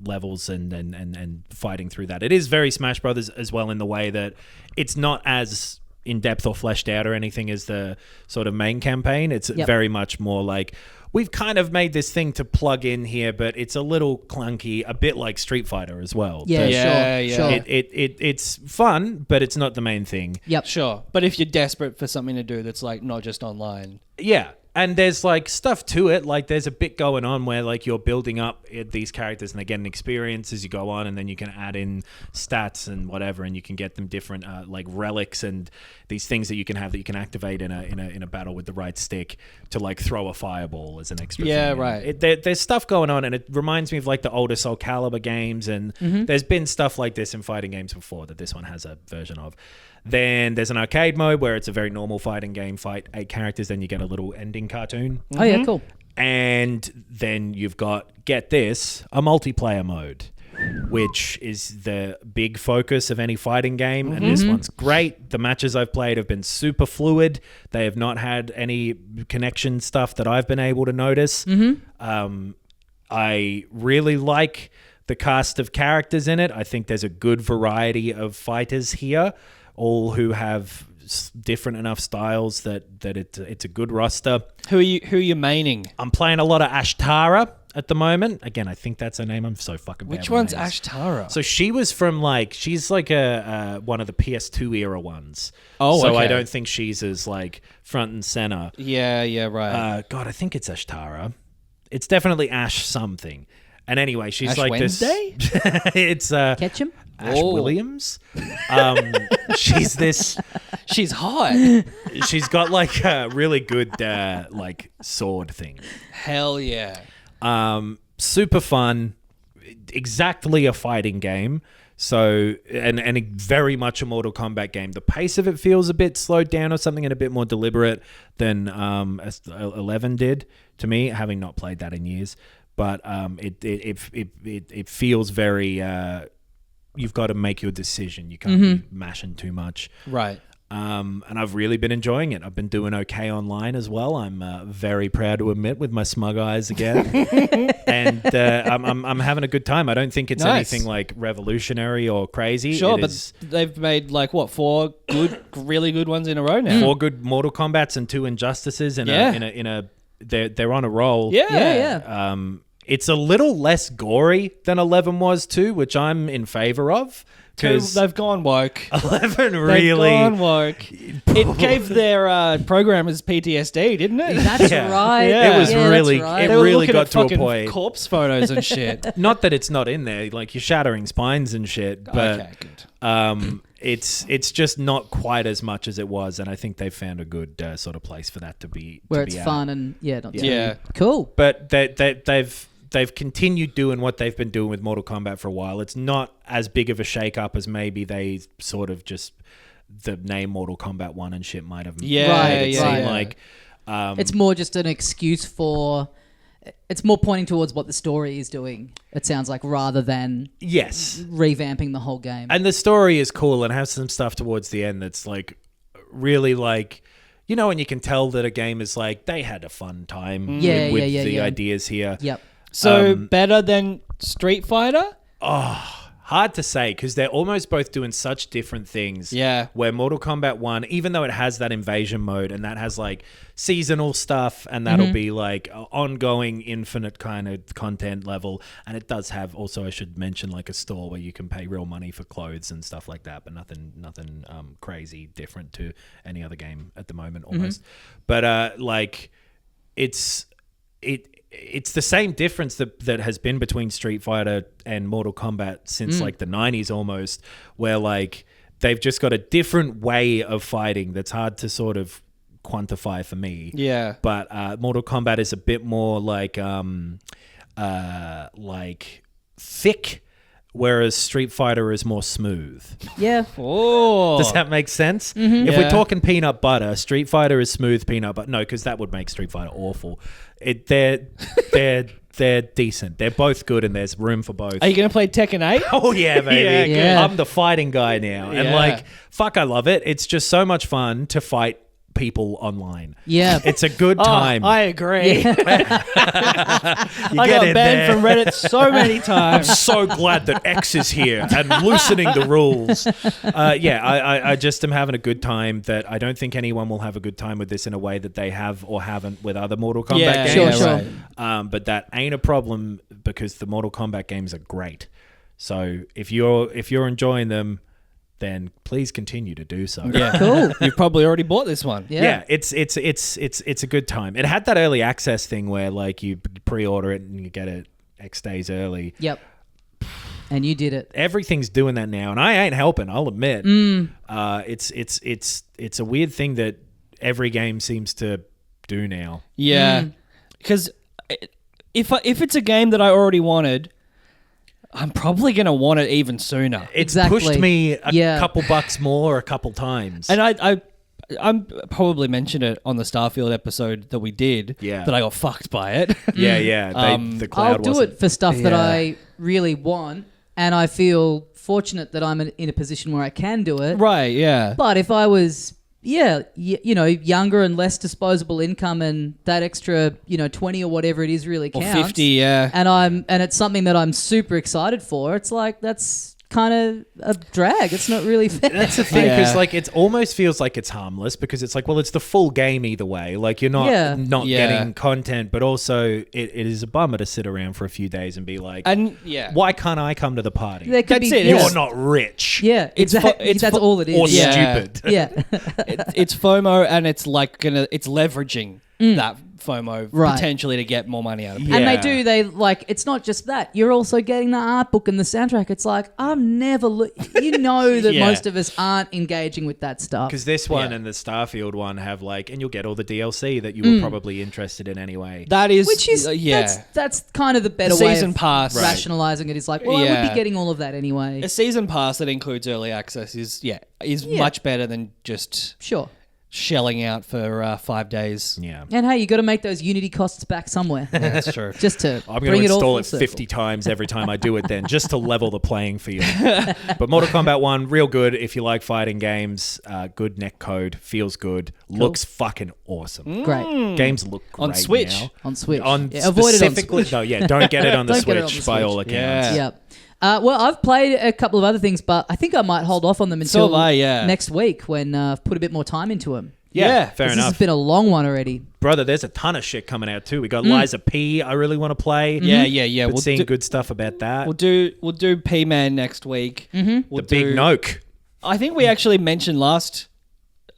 S3: levels and fighting through that. It is very Smash Brothers as well in the way that it's not as in depth or fleshed out or anything as the sort of main campaign. It's
S1: Yep.
S3: very much more like, we've kind of made this thing to plug in here, but it's a little clunky, a bit like Street Fighter as well.
S1: Yeah,
S2: Yeah,
S1: sure.
S2: yeah.
S1: Sure.
S3: It's fun, but it's not the main thing.
S1: Yep.
S2: Sure. But if you're desperate for something to do that's like not just online.
S3: Yeah. And there's like stuff to it. Like there's a bit going on where like you're building up these characters and they're getting experience as you go on, and then you can add in stats and whatever, and you can get them different like relics and these things that you can have that you can activate in a battle with the right stick to like throw a fireball as an extra
S2: Yeah,
S3: thing.
S2: right.
S3: There's stuff going on, and it reminds me of like the older Soul Calibur games, and there's been stuff like this in fighting games before that this one has a version of. Then there's an arcade mode where it's a very normal fighting game, fight 8 characters, then you get a little ending cartoon.
S1: Oh yeah, cool.
S3: And then you've got, get this, a multiplayer mode, which is the big focus of any fighting game. And this one's great. The matches I've played have been super fluid. They have not had any connection stuff that I've been able to notice. I really like the cast of characters in it. I think there's a good variety of fighters here, all who have different enough styles that it's a good roster.
S2: Who are you maining?
S3: I'm playing a lot of Ashtara at the moment. Again, I think that's her name. I'm so fucking bad
S2: Which
S3: with
S2: one's
S3: names.
S2: Ashtara?
S3: So she was from like, she's like a one of the PS2 era ones.
S2: Oh,
S3: so I
S2: okay.
S3: don't think she's as like front and center.
S2: Yeah, right.
S3: God, I think it's Ashtara. It's definitely Ash something. And anyway, she's
S2: Ash
S3: like
S2: Wednesday?
S3: this. It's
S1: Ketchum?
S3: Ash
S2: Oh.
S3: Williams. She's this.
S2: She's hot.
S3: She's got like a really good like sword thing.
S2: Hell yeah.
S3: Super fun. Exactly a fighting game. So and very much a Mortal Kombat game. The pace of it feels a bit slowed down or something, and a bit more deliberate than 11 did to me, having not played that in years. But it feels very. You've got to make your decision. You can't be mashing too much.
S2: Right.
S3: And I've really been enjoying it. I've been doing okay online as well. I'm very proud to admit, with my smug eyes again, and I'm having a good time. I don't think it's
S2: Nice.
S3: anything like revolutionary or crazy.
S2: Sure,
S3: It
S2: but
S3: is
S2: they've made like what, 4 really good ones in a row now.
S3: 4 good Mortal Kombats and 2 Injustices.
S2: Yeah.
S3: In a they're on a roll.
S2: Yeah.
S1: Yeah.
S3: it's a little less gory than 11 was too, which I'm in favor of. Because
S2: they've gone woke.
S3: 11 really...
S2: They've gone woke. It gave their programmers PTSD, didn't it?
S1: That's right.
S3: It was really...
S1: Right.
S3: It
S2: They were
S3: really
S2: looking
S3: got
S2: at
S3: to a
S2: fucking
S3: point.
S2: corpse photos and shit.
S3: Not that it's not in there. Like, you're shattering spines and shit. But
S2: Okay, good.
S3: it's just not quite as much as it was. And I think they've found a good sort of place for that to be...
S1: Where
S3: to
S1: it's
S3: be
S1: fun and, not too...
S2: Yeah.
S1: Cool.
S3: But they've continued doing what they've been doing with Mortal Kombat for a while. It's not as big of a shake-up as maybe they sort of just... the name Mortal Kombat 1 and shit might have made it seem like...
S1: it's more just an excuse for... It's more pointing towards what the story is doing, it sounds like, rather than revamping the whole game.
S3: And the story is cool and has some stuff towards the end that's like really like... You know, and you can tell that a game is like, they had a fun time with the ideas here.
S1: Yep.
S2: So better than Street Fighter?
S3: Hard to say because they're almost both doing such different things.
S2: Yeah.
S3: Where Mortal Kombat 1, even though it has that invasion mode and that has like seasonal stuff and that'll be like ongoing infinite kind of content level. And it does have also, I should mention, like a store where you can pay real money for clothes and stuff like that, but nothing crazy different to any other game at the moment almost. But like it's the same difference that has been between Street Fighter and Mortal Kombat since like the 90s almost, where like they've just got a different way of fighting that's hard to sort of quantify for me.
S2: Yeah.
S3: But Mortal Kombat is a bit more like thick, whereas Street Fighter is more smooth.
S1: Yeah.
S2: Oh.
S3: Does that make sense? If we're talking peanut butter, Street Fighter is smooth peanut butter. No, because that would make Street Fighter awful. They're decent. They're both good, and there's room for both.
S2: Are you going to play Tekken 8?
S3: Oh yeah, baby.
S1: Yeah.
S3: I'm the fighting guy now, and
S2: Yeah.
S3: like, fuck, I love it. It's just so much fun to fight people online.
S1: Yeah.
S3: It's a good time.
S2: I agree.
S3: You
S2: I
S3: get
S2: got
S3: in
S2: banned
S3: there.
S2: from Reddit so many
S3: I'm
S2: times.
S3: so glad that X is here and loosening the rules. I just am having a good time that I don't think anyone will have a good time with this in a way that they have or haven't with other Mortal Kombat games.
S1: Sure.
S3: But that ain't a problem because the Mortal Kombat games are great. So if you're enjoying them, then please continue to do so.
S2: Yeah.
S1: Cool.
S2: You've probably already bought this one.
S1: Yeah.
S3: It's a good time. It had that early access thing where like you pre-order it and you get it X days early.
S1: Yep. And you did it.
S3: Everything's doing that now, and I ain't helping. I'll admit. It's a weird thing that every game seems to do now.
S2: Yeah. Because if it's a game that I already wanted, I'm probably going to want it even sooner.
S3: It's
S1: Exactly.
S3: pushed me a couple bucks more a couple times.
S2: And I'm probably mentioned it on the Starfield episode that we did.
S3: Yeah.
S2: That I got fucked by it.
S3: Yeah. The cloud
S1: I'll do
S3: wasn't-
S1: it for stuff that
S2: Yeah.
S1: I really want, and I feel fortunate that I'm in a position where I can do it.
S2: Right. Yeah.
S1: But if I was, younger and less disposable income, and that extra, 20 or whatever it is really
S2: Or
S1: counts.
S2: 50. Yeah.
S1: And it's something that I'm super excited for. It's like that's kind of a drag. It's not really fair.
S3: That's the thing, because
S2: Yeah.
S3: like it almost feels like it's harmless because it's like, well, it's the full game either way. Like you're not
S2: Yeah.
S3: getting content, but also it is a bummer to sit around for a few days and be like,
S2: And yeah.
S3: why can't I come to the party?
S1: There could
S2: That's
S1: be,
S2: it.
S3: You're not rich
S1: Yeah,
S2: It's
S1: exactly.
S2: it's
S1: That's all it is.
S3: or
S2: Yeah.
S3: stupid.
S1: Yeah.
S2: It's FOMO, and it's like it's leveraging that FOMO
S1: Right.
S2: potentially to get more money out of people.
S1: And
S3: Yeah.
S1: they like, it's not just that. You're also getting the art book and the soundtrack. It's like, I'm never, that
S2: Yeah.
S1: most of us aren't engaging with that stuff.
S3: Because this one
S2: Yeah.
S3: and the Starfield one have like, and you'll get all the DLC that you were probably interested in anyway.
S2: That is,
S1: Which is, that's kind of the better
S2: The
S1: way
S2: season
S1: of
S2: pass. Right.
S1: rationalizing it is like, well, I would
S2: Yeah.
S1: be getting all of that anyway.
S2: a season pass that includes early access is much better than just
S1: Sure.
S2: shelling out for 5 days.
S3: Yeah.
S1: And hey, you got to make those Unity costs back somewhere.
S2: Yeah, that's true.
S1: Just to
S3: I'm going
S1: bring
S3: to
S1: it all
S3: install
S1: full
S3: it
S1: circle.
S3: 50 times every time I do it then, just to level the playing field. But Mortal Kombat 1, real good if you like fighting games. Good neck code, feels good, looks fucking awesome.
S1: Great.
S3: Games look great
S2: On Switch?
S3: now.
S1: On Switch.
S3: On
S1: Yeah, avoid it on
S3: specifically,
S1: Switch.
S3: no, yeah, don't get it on the
S1: Don't get it on
S3: Switch
S1: the
S3: by
S1: Switch.
S3: all accounts.
S2: Yeah.
S1: Yep. Well, I've played a couple of other things, but I think I might hold off on them
S2: So
S1: until
S2: have I, yeah.
S1: next week when I've put a bit more time into them.
S2: Yeah,
S3: fair
S1: This
S3: enough.
S1: has been a long one already.
S3: Brother, there's a ton of shit coming out too. We got Liza P. I really want to play.
S2: Yeah.
S3: But seeing good stuff about that.
S2: We'll do P-Man next week.
S1: Mm-hmm.
S2: We'll
S3: the Big Noke.
S2: I think we actually mentioned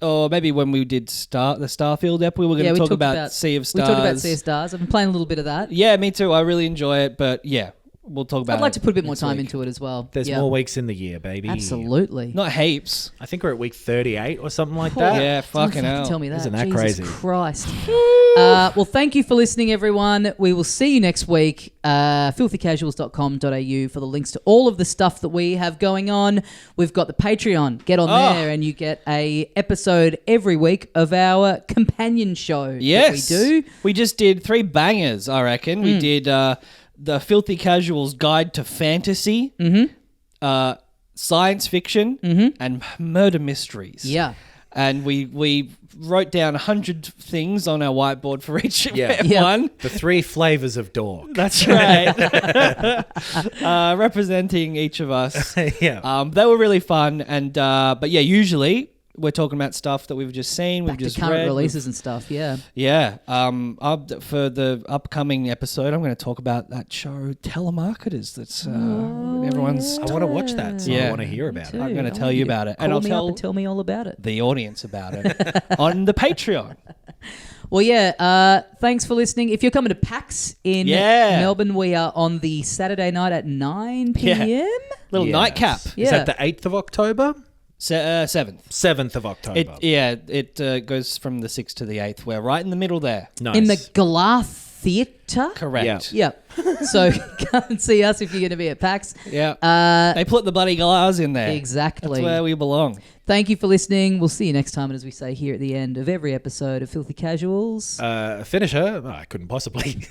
S2: or maybe when we did the Starfield ep, we were going to talk about Sea of Stars.
S1: We talked about Sea of Stars. I've been playing a little bit of that.
S2: Yeah, me too. I really enjoy it, but yeah, we'll talk about it.
S1: I'd like to put a bit more time
S2: week.
S1: into it as well.
S3: There's more weeks in the year, baby.
S1: Absolutely.
S2: Not heaps.
S3: I think we're at week 38 or something like
S1: Oh,
S3: that.
S2: Yeah,
S1: Don't
S2: fucking hell.
S1: tell me that.
S3: Isn't that
S1: Jesus
S3: crazy?
S1: Christ. Well, thank you for listening, everyone. We will see you next week. filthycasuals.com.au for the links to all of the stuff that we have going on. We've got the Patreon. Get on there and you get a episode every week of our companion show.
S2: Yes.
S1: That we do.
S2: We just did 3 bangers, I reckon. We did the Filthy Casuals Guide to Fantasy, Science Fiction, and Murder Mysteries.
S1: Yeah.
S2: And we wrote down 100 things on our whiteboard for each
S1: Yeah.
S2: one.
S3: The 3 flavors of dork.
S2: That's right. Representing each of us.
S3: Yeah.
S2: They were really fun. And but yeah, usually we're talking about stuff that we've just seen,
S1: Back
S2: we've
S1: to
S2: just
S1: current
S2: read.
S1: releases and stuff, yeah.
S2: Yeah. For the upcoming episode, I'm going to talk about that show, Telemarketers. That's everyone's.
S3: I want to watch that, so I want to hear about it.
S2: I'm going to
S1: I
S2: tell
S1: want
S2: you
S1: to
S2: about it,
S1: call
S2: and I'll
S1: me
S2: tell
S1: up and tell me all about it.
S2: the audience about it on the Patreon.
S1: Well, yeah, thanks for listening. If you're coming to PAX in Melbourne, we are on the Saturday night at 9 p.m.
S2: Little
S3: Yes.
S2: nightcap.
S1: Yeah.
S3: Is that the 8th of October?
S2: 7th.
S3: 7th of October.
S2: It goes from the 6th to the 8th. We're right in the middle there.
S3: Nice.
S1: In the Galar Theatre.
S2: Correct.
S1: Yep. So come and see us if you're going to be at PAX.
S2: Yeah. They put the bloody glass in there.
S1: Exactly.
S2: That's where we belong.
S1: Thank you for listening. We'll see you next time. And as we say here at the end of every episode of Filthy Casuals.
S3: Finisher? Oh, I couldn't possibly.